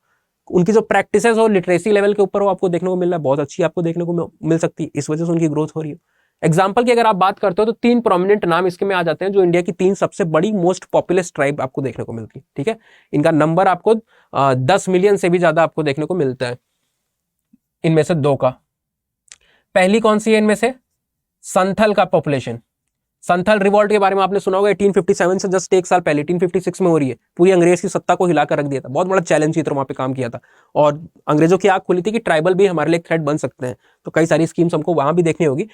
उनकी जो प्रैक्टिसेस और लिटरेसी लेवल के ऊपर वो आपको देखने को मिल रहा है, बहुत अच्छी आपको देखने को मिल सकती है, इस वजह से उनकी ग्रोथ हो रही है। एग्जाम्पल की अगर आप बात करते हो तो 3 प्रोमिनेंट नाम इसके में आ जाते हैं, जो इंडिया की 3 सबसे बड़ी मोस्ट पॉपुलस ट्राइब आपको देखने को मिलती है। ठीक है, इनका नंबर आपको 10 मिलियन से भी ज्यादा आपको देखने को मिलता है। इनमें से 2 का, पहली कौन सी है इनमें से? संथल का पॉपुलेशन। संथल रिवॉल्ट के बारे में आपने सुना होगा, 1857 से जस्ट 1 साल पहले 1856 में हो रही है। पूरी अंग्रेज की सत्ता को हिलाकर रख दिया था, बहुत बड़ा चैलेंज की तरह वहां पे काम किया था, और अंग्रेजों की आंख खुली थी कि ट्राइबल भी हमारे लिए थ्रेट बन सकते हैं। तो कई सारी स्कीम्स हमको वहां भी देखनी होगी।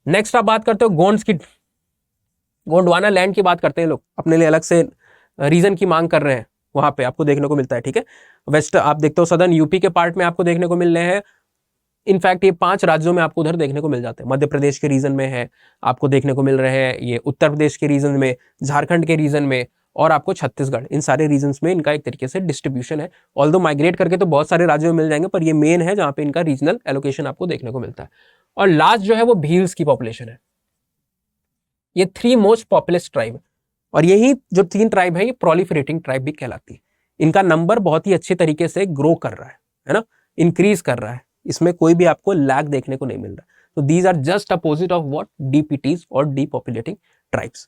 नेक्स्ट आप बात करते हो गोंड्स की, गोंडवाना लैंड की बात करते हैं लोग, अपने लिए अलग से रीजन की मांग कर रहे हैं, वहां पे आपको देखने को मिलता है। ठीक है, वेस्ट आप देखते हो सदर्न यूपी के पार्ट में आपको देखने को मिल रहे हैं। इनफैक्ट ये 5 राज्यों में आपको उधर देखने को मिल जाते हैं। मध्य प्रदेश के रीजन में है, आपको देखने को मिल रहे हैं ये उत्तर प्रदेश के रीजन में, झारखंड के रीजन में, और आपको छत्तीसगढ़, इन सारे रीजन्स में इनका एक तरीके से डिस्ट्रीब्यूशन है। ऑल्दो माइग्रेट करके तो बहुत सारे राज्यों में मिल जाएंगे, पर ये मेन है जहां पे इनका रीजनल एलोकेशन आपको देखने को मिलता है। और लास्ट जो है वो भील्स की पॉपुलेशन है। ये 3 मोस्ट पॉपुलस ट्राइब है, और यही जो 3 ट्राइब है ये प्रोलिफरेटिंग ट्राइब भी कहलाती है। इनका नंबर बहुत ही अच्छे तरीके से ग्रो कर रहा है ना, इंक्रीज कर रहा है, इसमें कोई भी आपको लैग देखने को नहीं मिल रहा। तो these are just opposite of what? डीपीटीज और depopulating tribes.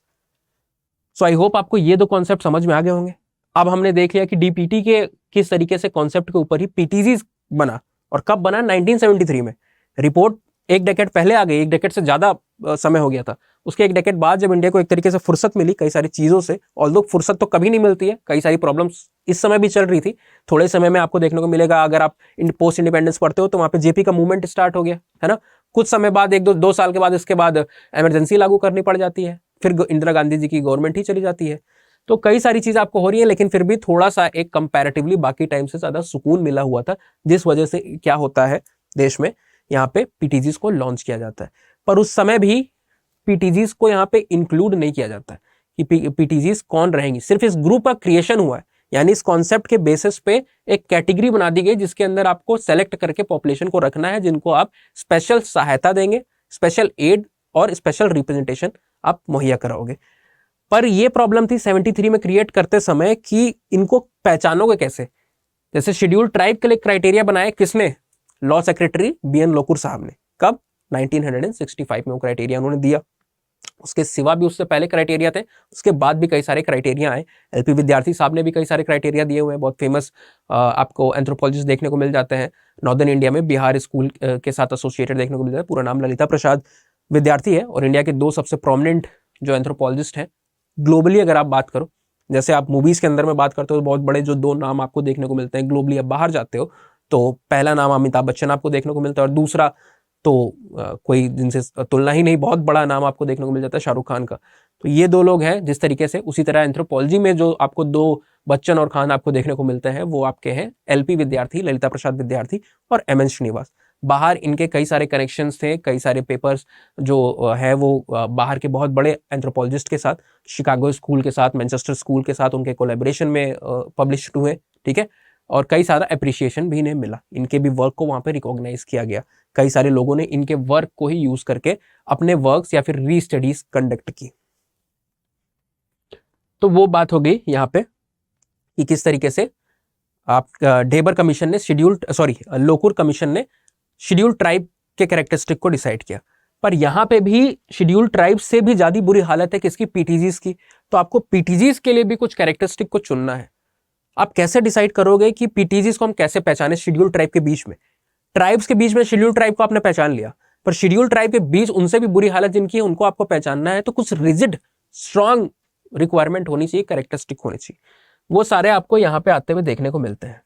So I hope आपको ये 2 कॉन्सेप्ट समझ में आ गए होंगे। अब हमने देख लिया कि डीपीटी के किस तरीके से कॉन्सेप्ट के ऊपर ही पीटीजीज बना, और कब बना? 1973 में। रिपोर्ट 1 डेकेड पहले आ गई, 1 डेकेड से ज्यादा समय हो गया था। उसके 1 डेकेड बाद जब इंडिया को एक तरीके से फुर्सत मिली कई सारी चीजों से, ऑल्दो फुर्सत तो कभी नहीं मिलती है, कई सारी प्रॉब्लम्स इस समय भी चल रही थी। थोड़े समय में आपको देखने को मिलेगा, अगर आप पोस्ट इंडिपेंडेंस पढ़ते हो तो वहां पे जेपी का मूवमेंट स्टार्ट हो गया है ना। कुछ समय बाद 1-2 साल के बाद इसके बाद इमरजेंसी लागू करनी पड़ जाती है, फिर इंदिरा गांधी जी की गवर्नमेंट ही चली जाती है। तो कई सारी चीज आपको हो रही है, लेकिन फिर भी थोड़ा सा एक कंपैरेटिवली बाकी टाइम से ज्यादा सुकून मिला हुआ था, जिस वजह से क्या होता है देश में, यहाँ पे पीटीजीज को लॉन्च किया जाता है। पर उस समय भी पीटीजीज को यहाँ पे इंक्लूड नहीं किया जाता है कि पीटीजीज कौन रहेंगी, सिर्फ इस ग्रुप का क्रिएशन हुआ है। यानी इस कॉन्सेप्ट के बेसिस पे एक कैटेगरी बना दी गई, जिसके अंदर आपको सेलेक्ट करके पॉपुलेशन को रखना है, जिनको आप स्पेशल सहायता देंगे, स्पेशल एड और स्पेशल रिप्रेजेंटेशन आप मुहैया कराओगे। पर यह प्रॉब्लम थी 73 में क्रिएट करते समय कि इनको पहचानोगे कैसे। जैसे शेड्यूल ट्राइब के लिए क्राइटेरिया बनाया किसने? लॉ सेक्रेटरी बीएन लोकुर साहब ने। कब? 1965 में वो क्राइटेरिया उन्होंने दिया। उसके सिवा भी उससे पहले क्राइटेरिया थे, उसके बाद भी कई सारे क्राइटेरिया आए। एलपी विद्यार्थी साहब ने भी कई सारे क्राइटेरिया दिए हुए हैं, बहुत फेमस आपको एंथ्रोपोलॉजिस्ट देखने को मिल जाते हैं नॉर्दर्न इंडिया में, बिहार स्कूल के साथ एसोसिएटेड देखने को मिल जाता है। पूरा नाम ललिता प्रसाद विद्यार्थी है, और इंडिया के 2 सबसे प्रोमिनेंट जो एंथ्रोपोलॉजिस्ट हैं ग्लोबली अगर आप बात करो। जैसे आप मूवीज के अंदर में बात करते हो तो बहुत बड़े जो 2 नाम आपको देखने को मिलते हैं ग्लोबली। अब बाहर जाते हो तो पहला नाम अमिताभ बच्चन आपको देखने को मिलता है, और दूसरा तो कोई जिनसे तुलना ही नहीं, बहुत बड़ा नाम आपको देखने को मिल जाता है शाहरुख खान का। तो ये 2 लोग हैं जिस तरीके से। उसी तरह एंथ्रोपोलॉजी में जो आपको 2 बच्चन और खान आपको देखने को मिलते हैं, वो आपके हैं एलपी विद्यार्थी, ललिता प्रसाद विद्यार्थी और एमएन श्रीनिवास। बाहर इनके कई सारे कनेक्शंस थे, कई सारे पेपर्स जो है वो बाहर के बहुत बड़े एंथ्रोपोलॉजिस्ट के साथ, शिकागो स्कूल के साथ, मैनचेस्टर स्कूल के साथ उनके कोलैबोरेशन में पब्लिश हुए। ठीक है, और कई सारा अप्रिशिएशन भी इन्हें मिला, इनके भी वर्क को वहां पे रिकॉग्नाइज किया गया। कई सारे लोगों ने इनके वर्क को ही यूज करके अपने वर्क्स या फिर रीस्टडीज कंडक्ट की। तो वो बात हो गई यहाँ पे कि किस तरीके से आप डेबर कमीशन ने लोकुर कमीशन ने शेड्यूल ट्राइब के कैरेक्टरिस्टिक को डिसाइड किया। पर यहाँ पे भी शेड्यूल ट्राइब से भी ज्यादा बुरी हालत है किसकी? पीटीजीज की। तो आपको पीटीजीज के लिए भी कुछ कैरेक्टरिस्टिक को चुनना है। आप कैसे डिसाइड करोगे कि पीटीजीज को हम कैसे पहचाने शेड्यूल ट्राइब के बीच में? ट्राइब्स के बीच में शेड्यूल ट्राइब को आपने पहचान लिया, पर शेड्यूल ट्राइब के बीच उनसे भी बुरी हालत जिनकी है उनको आपको पहचानना है तो कुछ रिजिड स्ट्रांग रिक्वायरमेंट होनी चाहिए, कैरेक्टरिस्टिक होनी चाहिए। वो सारे आपको यहाँ पे आते हुए देखने को मिलते हैं।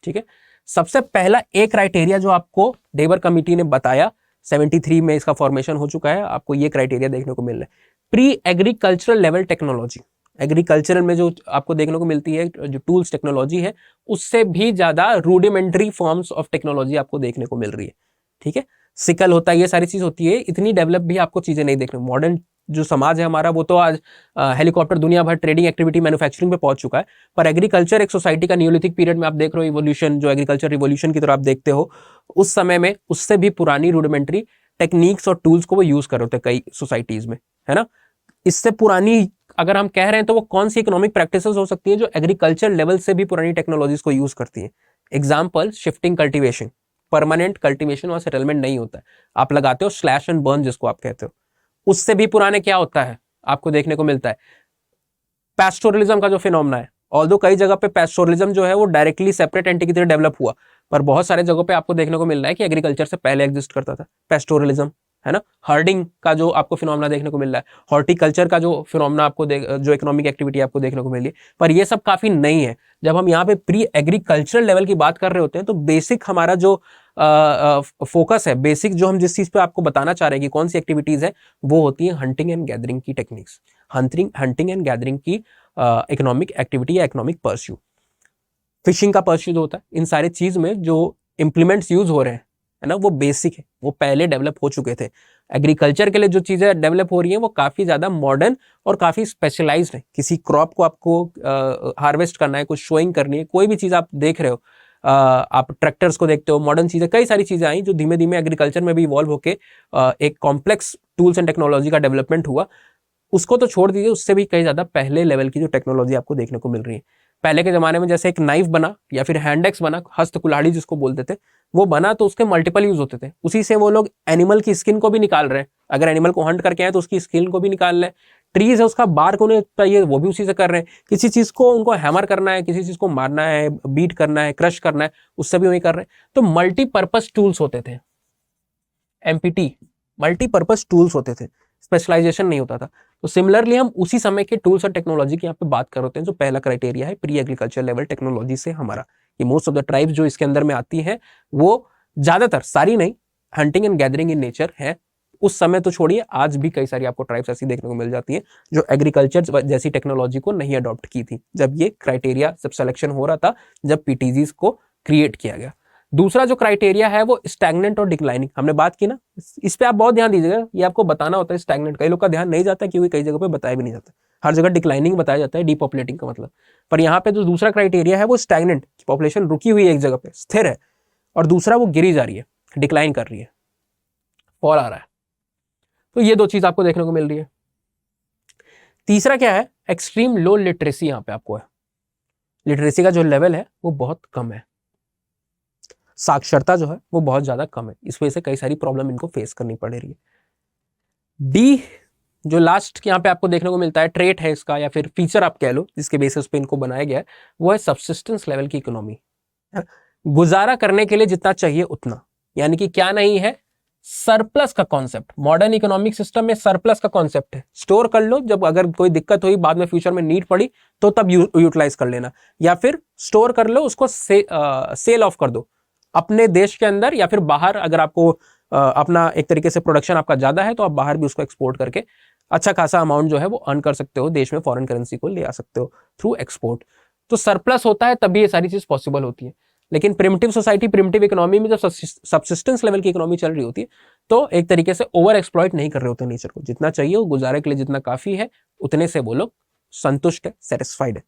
ठीक है, सबसे पहला एक क्राइटेरिया जो आपको डेवर कमिटी ने बताया, 73 में इसका फॉर्मेशन हो चुका है, आपको ये क्राइटेरिया देखने को मिल रहा है। Pre agricultural level technology, agricultural में जो आपको देखने को मिलती है जो टूल्स टेक्नोलॉजी है उससे भी ज्यादा रूडिमेंट्री फॉर्म्स ऑफ टेक्नोलॉजी आपको देखने को मिल रही है। ठीक है, सिकल होता है, ये सारी चीज होती है, इतनी डेवलप भी आपको चीजें नहीं देखने। मॉडर्न जो समाज है हमारा वो तो आज हेलीकॉप्टर दुनिया भर ट्रेडिंग एक्टिविटी मैन्युफैक्चरिंग पे पहुंच चुका है, पर एग्रीकल्चर एक सोसाइटी का न्यूलिथिक पीरियड में आप देख रहे हो इवोल्यूशन, जो एग्रीकल्चर रिवोल्यूशन की तरह आप देखते हो, उस समय में उससे भी पुरानी रूडिमेंट्री टेक्निक्स और टूल्स को वो यूज कर रहे होते कई सोसाइटीज में, है ना। इससे पुरानी अगर हम कह रहे हैं तो वो कौन सी इकोनॉमिक प्रैक्टिसेस हो सकती है जो एग्रीकल्चर लेवल से भी पुरानी टेक्नोलॉजीज को यूज करती है। Example, shifting cultivation, permanent cultivation और सेटलमेंट नहीं होता है, आप लगाते हो स्लैश एंड बर्न जिसको आप कहते हो, उससे भी पुराने क्या होता है आपको देखने को मिलता है पैस्टोरलिज्म का जो फिनोमेना है। ऑल्दो कई जगह पे पैस्टोरलिज्म जो है वो डायरेक्टली सेपरेट एंटिटी की तरह डेवलप हुआ, पर बहुत सारे जगहों पे आपको देखने को मिल रहा है कि एग्रीकल्चर से पहले एग्जिस्ट करता था पैस्टोरलिज्म, है ना। हर्डिंग का जो आपको फिनोमेना देखने को मिल रहा है, हॉर्टिकल्चर का जो फिनोमेना आपको जो इकोनॉमिक एक्टिविटी आपको देखने को मिली है, पर ये सब काफी नहीं है। जब हम यहाँ पे प्री एग्रीकल्चरल लेवल की बात कर रहे होते हैं तो बेसिक हमारा जो फोकस है, बेसिक जो हम जिस चीज पे आपको बताना चाह रहे हैं कि कौन सी एक्टिविटीज है, वो होती है हंटिंग एंड गैदरिंग की टेक्निक्स, हंटिंग एंड गैदरिंग की इकोनॉमिक एक्टिविटी या इकोनॉमिक परस्यू। फिशिंग का परस्यू जो होता है, इन सारे चीज में जो इंप्लीमेंट्स यूज हो रहे हैं, है ना, वो बेसिक है, वो पहले डेवलप हो चुके थे। एग्रीकल्चर के लिए जो चीजें डेवलप हो रही हैं वो काफी ज्यादा मॉडर्न और काफी स्पेशलाइज्ड है। किसी क्रॉप को आपको हार्वेस्ट करना है, कुछ शोइंग करनी है, कोई भी चीज आप देख रहे हो, आप ट्रैक्टर्स को देखते हो, मॉडर्न चीजें, कई सारी चीजें आई जो धीमे धीमे एग्रीकल्चर में भी इवॉल्व होके एक कॉम्प्लेक्स टूल्स एंड टेक्नोलॉजी का डेवलपमेंट हुआ। उसको तो छोड़ दीजिए, उससे भी कई ज्यादा पहले लेवल की जो टेक्नोलॉजी आपको देखने को मिल रही है। पहले के जमाने में जैसे एक नाइफ बना या फिर हैंडेक्स बना, हस्त कुल्हाड़ी जिसको बोलते थे, वो बना तो उसके मल्टीपल यूज होते थे। उसी से वो लोग एनिमल की स्किन को भी निकाल रहे हैं, अगर एनिमल को हंट करके आए तो उसकी स्किन को भी निकाल रहे हैं। ट्रीज है उसका बार्क उन्हें चाहिए, वो भी उसी से कर रहे हैं। किसी चीज को उनको हैमर करना है, किसी चीज को मारना है, बीट करना है, क्रश करना है, उससे भी वही कर रहे हैं। तो मल्टीपर्पज टूल्स होते थे, एमपीटी मल्टीपर्पज टूल्स होते थे, स्पेशलाइजेशन नहीं होता था। तो सिमिलरली हम उसी समय के टूल्स और टेक्नोलॉजी की यहाँ पे बात कर रहे हैं। जो पहला क्राइटेरिया है प्री एग्रीकल्चर लेवल टेक्नोलॉजी से हमारा, कि मोस्ट ऑफ द ट्राइब्स जो इसके अंदर में आती है वो ज्यादातर, सारी नहीं, hunting and gathering in nature है। उस समय तो छोड़िए, आज भी कई सारी आपको ट्राइब्स ऐसी देखने को मिल जाती है जो एग्रीकल्चर जैसी टेक्नोलॉजी को नहीं अडॉप्ट की थी जब ये क्राइटेरिया जब सिलेक्शन हो रहा था, जब पीटीजीज को क्रिएट किया गया। दूसरा जो क्राइटेरिया है वो स्टैग्नेंट और डिक्लाइनिंग, हमने बात की ना, इस पे आप बहुत ध्यान दीजिएगा, ये आपको बताना होता है। स्टैग्नेंट कई लोग का ध्यान नहीं जाता क्योंकि कई जगह पे बताया भी नहीं जाता, हर जगह डिक्लाइनिंग बताया जाता है, डीपॉपुलेटिंग का मतलब। पर यहाँ पे जो दूसरा क्राइटेरिया है वो स्टैग्नेंट, पॉपुलेशन रुकी हुई है एक जगह पे, स्थिर है, और दूसरा वो गिरी जा रही है, डिक्लाइन कर रही है, फॉल आ रहा है। तो ये दो चीज आपको देखने को मिल रही है। तीसरा क्या है, एक्सट्रीम लो लिटरेसी यहाँ पे आपको है, लिटरेसी का जो लेवल है वो बहुत कम है, साक्षरता जो है वो बहुत ज्यादा कम है, इस वजह से कई सारी प्रॉब्लम इनको फेस करनी पड़ रही है। डी जो लास्ट यहाँ पे आपको देखने को मिलता है, ट्रेट है इसका या फिर फीचर आप कह लो, जिसके बेसिस पे इनको बनाया गया है, वो है सब्सिस्टेंस लेवल की इकोनॉमी, गुजारा करने के लिए जितना चाहिए उतना, यानी कि क्या नहीं है, सरप्लस का कॉन्सेप्ट। मॉडर्न इकोनॉमिक सिस्टम में सरप्लस का कॉन्सेप्ट है, स्टोर कर लो, जब अगर कोई दिक्कत हुई बाद में फ्यूचर में नीड पड़ी तो तब यूटिलाइज कर लेना, या फिर स्टोर कर लो उसको सेल ऑफ कर दो अपने देश के अंदर या फिर बाहर। अगर आपको अपना एक तरीके से प्रोडक्शन आपका ज्यादा है तो आप बाहर भी उसको एक्सपोर्ट करके अच्छा खासा अमाउंट जो है वो अर्न कर सकते हो, देश में फॉरेन करेंसी को ले आ सकते हो थ्रू एक्सपोर्ट। तो सरप्लस होता है तभी ये सारी चीज पॉसिबल होती है। लेकिन प्रिमिटिव सोसाइटी, प्रिमिटिव इकोनॉमी में जब सब्सिस्टेंस लेवल की इकोनॉमी चल रही होती है तो एक तरीके से ओवर एक्सप्लॉइट नहीं कर रहे होते नेचर को, जितना चाहिए वो गुजारे के लिए जितना काफी है उतने से वो लोग संतुष्ट है, सेटिस्फाइड है।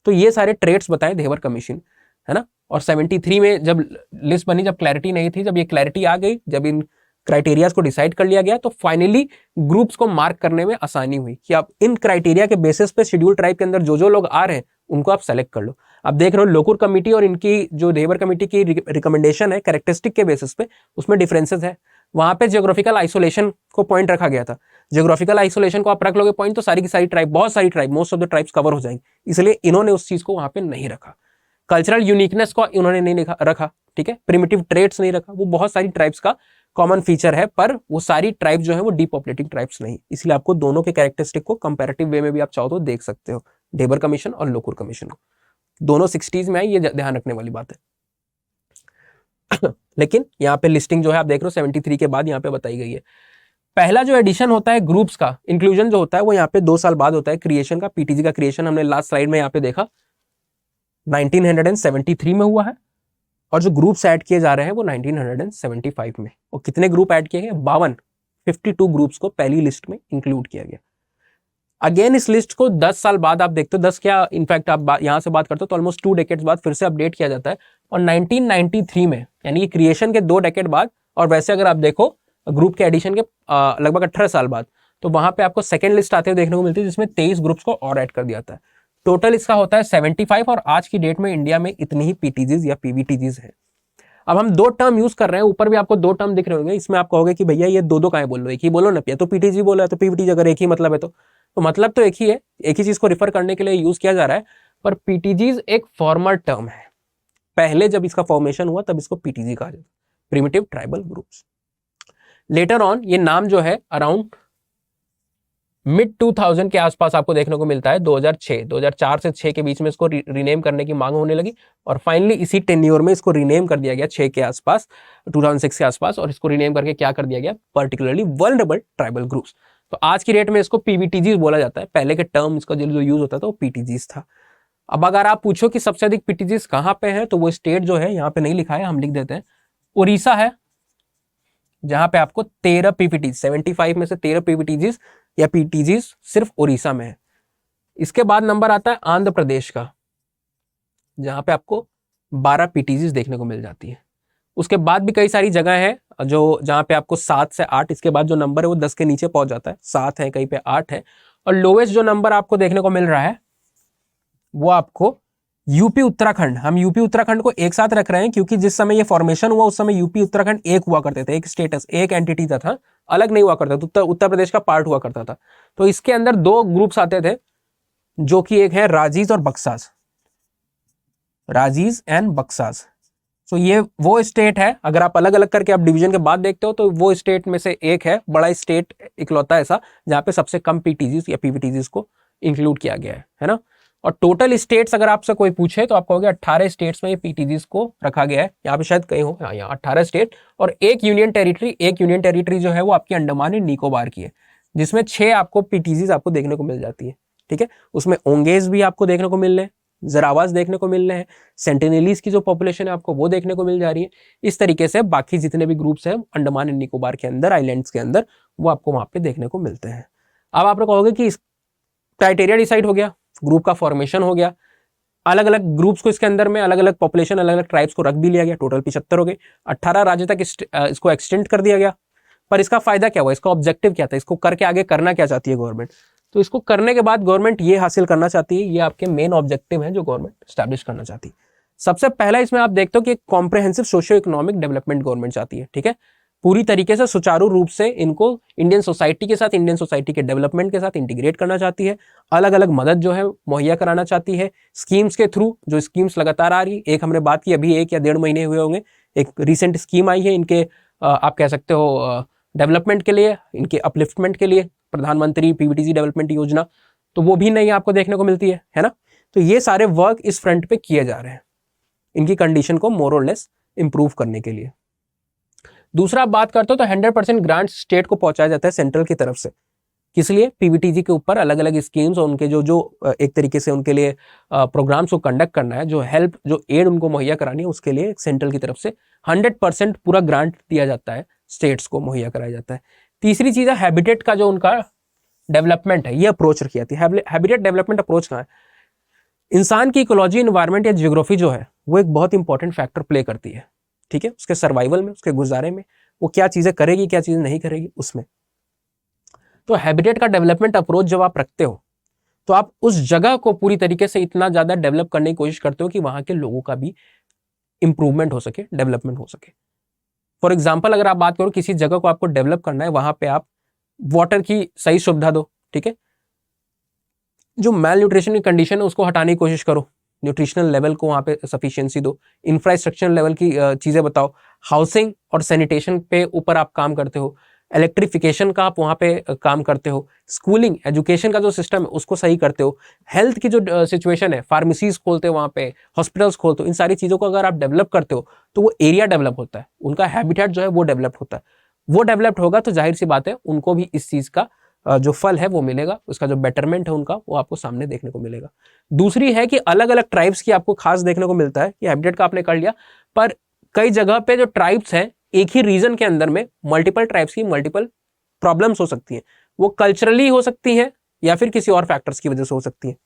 तो ये सारे ट्रेड्स बताए धेवर कमीशन, है ना। और 73 में जब लिस्ट बनी, जब क्लैरिटी नहीं थी, जब ये क्लैरिटी आ गई, जब इन क्राइटेरियाज को डिसाइड कर लिया गया तो फाइनली ग्रुप्स को मार्क करने में आसानी हुई कि आप इन क्राइटेरिया के बेसिस पे शेड्यूल ट्राइब के अंदर जो जो लोग आ रहे हैं उनको आप सेलेक्ट कर लो। आप देख रहे हो लोकुर कमिटी और इनकी जो धेवर कमिटी की रिकमेंडेशन है कैरेक्टरिस्टिक के बेसिस पे, उसमें डिफरेंसेस है। वहां पे जियोग्राफिकल आइसोलेशन को पॉइंट रखा गया था, जियोग्राफिकल आइसोलेशन को आप रख लोगे पॉइंट तो सारी की सारी ट्राइब, बहुत सारी tribe, most of the tribes cover हो जाएंगे, इसलिए इन्होंने उस चीज को वहां पे नहीं रखा। कल्चरल यूनिकनेस को इन्होंने नहीं रखा, ठीक है, प्रिमिटिव ट्रेड्स नहीं रखा, वो बहुत सारी ट्राइब्स का कॉमन फीचर है, पर वो सारी ट्राइब जो है वो डीपॉपुलेटिंग ट्राइब्स नहीं, इसलिए आपको दोनों के कैरेक्टरिस्टिक को कंपैरेटिव वे में भी आप चाहो तो देख सकते हो, डेबर कमीशन और लोकुर कमीशन को, दोनों 60s में आई, ये ध्यान रखने वाली बात है। लेकिन यहाँ पे लिस्टिंग जो है आप देख रहे हो 73 के बाद यहाँ पे बताई गई है। पहला जो एडिशन होता है ग्रुप्स का, इंक्लूजन जो होता है वो यहाँ पे 2 साल बाद होता है क्रिएशन का। पीटीजी का क्रिएशन हमने लास्ट स्लाइड में यहाँ पे देखा 1973 में हुआ है, और जो ग्रुप्स ऐड किए जा रहे हैं वो 1975 में। और कितने ग्रुप ऐड किए गए? 52 ग्रुप्स को पहली लिस्ट में इंक्लूड किया गया। अगेन इस लिस्ट को 10 साल बाद आप देखते हो, 10 क्या इनफैक्ट आप यहां से बात करते हो तो ऑलमोस्ट 2 डेकेड्स बाद फिर से अपडेट किया जाता है, और 1993 में यानी कि क्रिएशन के 2 डेकेड बाद, और वैसे अगर आप देखो ग्रुप के एडिशन के लगभग 18 साल बाद, तो वहां पे आपको सेकंड लिस्ट आते हुए देखने को मिलती है जिसमें 23 ग्रुप्स को और ऐड कर दिया जाता है। टोटल इसका होता है 75, और आज की डेट में इंडिया में इतनी ही पीटीजीज या पीवीटीजीज है। अब हम 2 टर्म यूज कर रहे हैं, ऊपर भी आपको 2 टर्म दिख रहे होंगे, इसमें आप कहोगे कि भैया ये दो काहे बोल रहे हो, एक ही बोलो ना, या तो पीटीजी बोला है तो पीवीटीजी, अगर एक ही मतलब है तो मतलब तो एक ही है, एक ही चीज को रिफर करने के लिए यूज किया जा रहा है, पर पीटीजीज एक फॉर्मल टर्म है। पहले जब इसका फॉर्मेशन हुआ तब इसको पीटीजी कहा जाता, primitive tribal groups. Later on ये नाम जो है अराउंड मिड 2000 के आसपास आपको देखने को मिलता है, 2004 से 6 के बीच में इसको रीनेम करने की मांग होने लगी, और फाइनली इसी टेन्योर में इसको रीनेम कर दिया गया 6 के आसपास, 2006 के आसपास, और इसको रीनेम करके क्या कर दिया गया, पर्टिकुलरली वल्नरेबल ट्राइबल ग्रुप्स। तो आज की डेट में इसको पीवीटीजीज बोला जाता है, पहले के टर्म इसका जो यूज होता था वो पीटीजीज था। अब अगर आप पूछो कि सबसे अधिक पीटीजीज कहां पे है, तो वो स्टेट जो है यहाँ पे नहीं लिखा है, हम लिख देते हैं, उड़ीसा है, जहां पे आपको 13 पीपीटीज, 75 में से 13 पीपीटीजीज या पीटीजीज सिर्फ उड़ीसा में है। इसके बाद नंबर आता है आंध्र प्रदेश का, जहां पे आपको 12 पीटीजीज देखने को मिल जाती है। उसके बाद भी कई सारी जगह है जो जहां पे आपको 7 से 8, इसके बाद जो नंबर है वो 10 के नीचे पहुंच जाता है, 7 है, कहीं पे 8 है, और लोवेस्ट जो नंबर आपको देखने को मिल रहा है वो आपको यूपी उत्तराखंड, हम यूपी उत्तराखंड को एक साथ रख रहे हैं क्योंकि जिस समय ये फॉर्मेशन हुआ उस समय यूपी उत्तराखंड एक हुआ करते थे, एक स्टेटस, एक एंटिटी था, अलग नहीं हुआ करता था, उत्तर प्रदेश का पार्ट हुआ करता था। तो इसके अंदर 2 ग्रुप्स आते थे, जो कि एक है राजीज और बक्सास, राजीज एंड बक्सास। तो ये वो स्टेट है, अगर आप अलग अलग करके आप डिवीजन के बाद देखते हो तो वो स्टेट में से एक है, बड़ा स्टेट इकलौता ऐसा जहां पे सबसे कम पीटीजीज या पीवीटीजीज को इंक्लूड किया गया है ना। और टोटल स्टेट्स अगर आपसे कोई पूछे तो आप कहोगे 18 स्टेट्स में ये पीटीजीज को रखा गया है, यहाँ पे शायद कहीं हो, यहाँ 18 स्टेट और एक यूनियन टेरिटरी जो है वो आपकी अंडमान एंड निकोबार की है, जिसमें 6 आपको पीटीजीज आपको देखने को मिल जाती है, ठीक है। उसमें ओंगेज भी आपको देखने को मिल रहे हैं, जरावाज देखने को मिल रहे हैं, सेंटिनेलीज की जो पॉपुलेशन है आपको वो देखने को मिल जा रही है। इस तरीके से बाकी जितने भी ग्रुप्स हैं अंडमान एंड निकोबार के अंदर, आइलैंड्स के अंदर, वो आपको वहां पे देखने को मिलते हैं। अब आप कहोगे कि क्राइटेरिया डिसाइड हो गया, ग्रुप का फॉर्मेशन हो गया, अलग अलग ग्रुप्स को इसके अंदर में अलग अलग पॉपुलेशन, अलग अलग ट्राइब्स को रख भी लिया गया, टोटल 75 हो गए, 18 राज्य तक इसको एक्सटेंड कर दिया गया। पर इसका फायदा क्या हुआ, इसका ऑब्जेक्टिव क्या था, इसको करके आगे करना क्या चाहती है गवर्नमेंट? तो इसको करने के बाद गवर्नमेंट ये हासिल करना चाहती है, ये आपके मेन ऑब्जेक्टिव है जो गवर्नमेंट स्टैब्लिश करना चाहती है। सबसे पहला इसमें आप देखते हो कि comprehensive socio economic development government चाहती है, ठीक है। पूरी तरीके से सुचारू रूप से इनको इंडियन सोसाइटी के साथ, इंडियन सोसाइटी के डेवलपमेंट के साथ इंटीग्रेट करना चाहती है, अलग अलग मदद जो है मुहैया कराना चाहती है स्कीम्स के थ्रू। जो स्कीम्स लगातार आ रही, एक हमने बात की अभी 1 या 1.5 महीने हुए होंगे, एक रिसेंट स्कीम आई है इनके, आप कह सकते हो डेवलपमेंट के लिए, इनके अपलिफ्टमेंट के लिए, प्रधानमंत्री पीवीटीजी डेवलपमेंट योजना, तो वो भी नई आपको देखने को मिलती है ना। तो ये सारे वर्क इस फ्रंट पे किए जा रहे हैं इनकी कंडीशन को मोर और लेस इंप्रूव करने के लिए। दूसरा बात करते हो तो 100% ग्रांट स्टेट को पहुंचाया जाता है सेंट्रल की तरफ से, किस लिए? पीवीटीजी के ऊपर अलग अलग स्कीम्स और उनके जो एक तरीके से उनके लिए प्रोग्राम्स को कंडक्ट करना है, जो हेल्प, जो एड उनको मुहैया करानी है, उसके लिए सेंट्रल की तरफ से 100% पूरा ग्रांट दिया जाता है, स्टेट्स को मुहैया कराया जाता है। तीसरी चीज है हैबिटेट का जो उनका डेवलपमेंट है, ये अप्रोच रखी जाती है। हैबिटेट डेवलपमेंट अप्रोच कहाँ है? इंसान की इकोलॉजी, इन्वायरमेंट या जियोग्राफी जो है वो एक बहुत इंपॉर्टेंट फैक्टर प्ले करती है, ठीक है, उसके सर्वाइवल में, उसके गुजारे में, वो क्या चीजें करेगी, क्या चीजें नहीं करेगी उसमें। तो हैबिटेट का डेवलपमेंट अप्रोच जब आप रखते हो तो आप उस जगह को पूरी तरीके से इतना ज्यादा डेवलप करने की कोशिश करते हो कि वहां के लोगों का भी इंप्रूवमेंट हो सके, डेवलपमेंट हो सके। फॉर एग्जाम्पल अगर आप बात करो किसी जगह को आपको डेवलप करना है, वहां पे आप वाटर की सही सुविधा दो, ठीक है, जो मैल न्यूट्रिशन की कंडीशन है उसको हटाने की कोशिश करो, न्यूट्रिशनल लेवल को वहां पे सफिशिएंसी दो, इंफ्रास्ट्रक्चर लेवल की चीजें बताओ, हाउसिंग और सैनिटेशन पे ऊपर आप काम करते हो, इलेक्ट्रिफिकेशन का आप वहाँ पे काम करते हो, स्कूलिंग एजुकेशन का जो सिस्टम है उसको सही करते हो, हेल्थ की जो सिचुएशन है, फार्मेसीज खोलते हो वहाँ पे, हॉस्पिटल्स खोलते हो, इन सारी चीज़ों को अगर आप डेवलप करते हो तो वो एरिया डेवलप होता है, उनका हैबिटेट जो है वो डेवलप होता है। वो डेवलप्ड होगा तो जाहिर सी बात है उनको भी इस चीज़ का जो फल है वो मिलेगा, उसका जो बेटरमेंट है उनका वो आपको सामने देखने को मिलेगा। दूसरी है कि अलग अलग ट्राइब्स की आपको खास देखने को मिलता है कि हैबिटेट का आपने कर लिया, पर कई जगह पे जो ट्राइब्स हैं एक ही रीजन के अंदर में मल्टीपल ट्राइब्स की मल्टीपल प्रॉब्लम्स हो सकती हैं, वो कल्चरली हो सकती हैं या फिर किसी और फैक्टर्स की वजह से हो सकती हैं।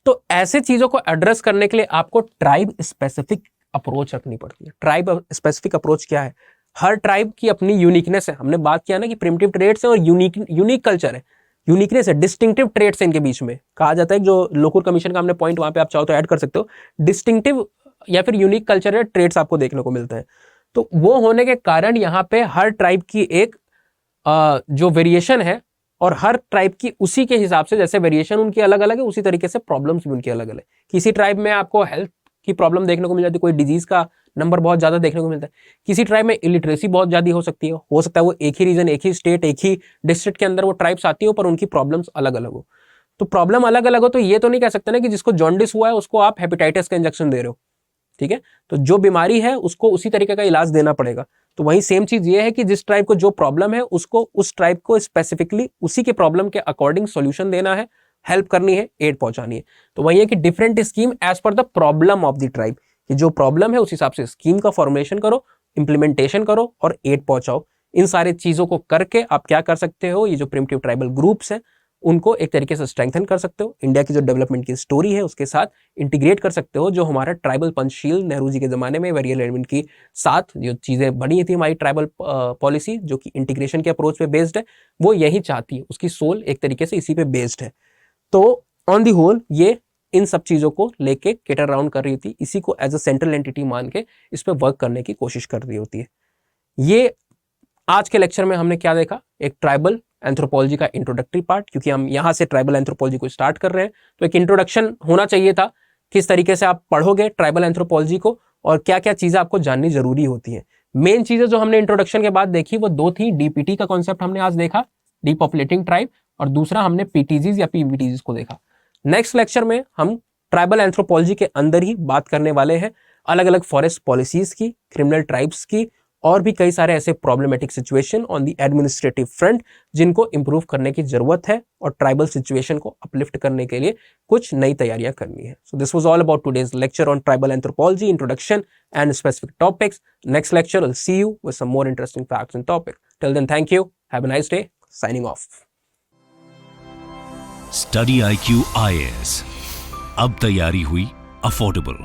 तो ऐसे चीजों को एड्रेस करने के लिए आपको ट्राइब स्पेसिफिक अप्रोच रखनी पड़ती है। ट्राइब स्पेसिफिक अप्रोच क्या है? हर ट्राइब की अपनी यूनिकनेस है। हमने बात किया ना कि प्रिमिटिव ट्रेड्स है और यूनिक कल्चर है, यूनिकनेस है, डिस्टिंक्टिव ट्रेड्स है इनके बीच में। कहा जाता है जो लोकुर कमीशन का हमने पॉइंट वहां पे आप चाहो तो ऐड कर सकते हो, डिस्टिंक्टिव या फिर यूनिक कल्चर है, ट्रेड्स आपको देखने को मिलते हैं। तो वो होने के कारण यहाँ पे हर ट्राइब की एक जो वेरिएशन है और हर ट्राइब की उसी के हिसाब से, जैसे वेरिएशन उनकी अलग अलग है उसी तरीके से प्रॉब्लम्स भी उनकी अलग अलग है। किसी ट्राइब में आपको हेल्थ की प्रॉब्लम देखने को मिल जाती है, कोई डिजीज का नंबर बहुत ज्यादा देखने को मिलता है। किसी ट्राइब में इलिटरेसी बहुत ज्यादा हो सकती है, हो सकता है वो एक ही रीजन, एक ही स्टेट, एक ही डिस्ट्रिक्ट के अंदर वो ट्राइब्स आती हो पर उनकी प्रॉब्लम्स अलग अलग हो। तो प्रॉब्लम अलग अलग हो तो ये तो नहीं कह सकते ना कि जिसको जॉन्डिस हुआ है उसको आप हेपेटाइटिस का इंजेक्शन दे रहे हो, ठीक है? तो जो बीमारी है उसको उसी तरीके का इलाज देना पड़ेगा। तो वही सेम चीज ये है कि जिस ट्राइब को जो प्रॉब्लम है उसको उस ट्राइब को स्पेसिफिकली उसी के प्रॉब्लम के अकॉर्डिंग सॉल्यूशन देना है, हेल्प करनी है, एड पहुंचानी है। तो वही है कि different scheme as per the problem of the tribe, कि जो प्रॉब्लम है उस हिसाब से स्कीम का फॉर्मुलेशन करो, इंप्लीमेंटेशन करो और एड पहुंचाओ। इन सारी चीजों को करके आप क्या कर सकते हो, ये जो प्रिमिटिव ट्राइबल ग्रुप्स हैं उनको एक तरीके से स्ट्रेंथन कर सकते हो। इंडिया की जो डेवलपमेंट की स्टोरी है उसके साथ इंटीग्रेट कर सकते हो। जो हमारा ट्राइबल पंचशील नेहरू जी के जमाने में वेरियल एलिमेंट की साथ जो चीजें बनी थी हमारी ट्राइबल पॉलिसी जो कि इंटीग्रेशन के अप्रोच पे बेस्ड है, वो यही चाहती है, उसकी सोल एक तरीके से इसी पे बेस्ड है। तो ऑन दी होल ये इन सब चीजों को लेके केटर राउंड कर रही होती, इसी को एज अ सेंट्रल एंटिटी मान के इस पे वर्क करने की कोशिश कर रही होती है। ये आज के लेक्चर में हमने क्या देखा, एक ट्राइबल एंथ्रोपोलॉजी का इंट्रोडक्टरी पार्ट, क्योंकि हम यहां से ट्राइबल एंथ्रोपोलॉजी को स्टार्ट कर रहे हैं तो एक इंट्रोडक्शन होना चाहिए था, किस तरीके से आप पढ़ोगे ट्राइबल एंथ्रोपोलॉजी को और क्या क्या चीजें आपको जाननी जरूरी होती है। मेन चीजें जो हमने इंट्रोडक्शन के बाद देखी वो दो थी, डीपीटी का कॉन्सेप्ट हमने आज देखा, डीपॉपुलेटिंग ट्राइब, और दूसरा हमने पीटीजीज या पीवीटीजीज को देखा। नेक्स्ट लेक्चर में हम ट्राइबल एंथ्रोपोलॉजी के अंदर ही बात करने वाले हैं अलग अलग फॉरेस्ट पॉलिसीज की, क्रिमिनल ट्राइब्स की और भी कई सारे ऐसे problematic situation on the administrative front जिनको इंप्रूव करने की जरूरत है और ट्राइबल सिचुएशन को अपलिफ्ट करने के लिए कुछ नई तैयारियां करनी है। So this was all about today's lecture on tribal anthropology introduction and specific topics. Next lecture will see you with some more interesting facts and topic. Till then thank you, have a nice day, signing off. Study IQ IAS, अब तैयारी हुई affordable.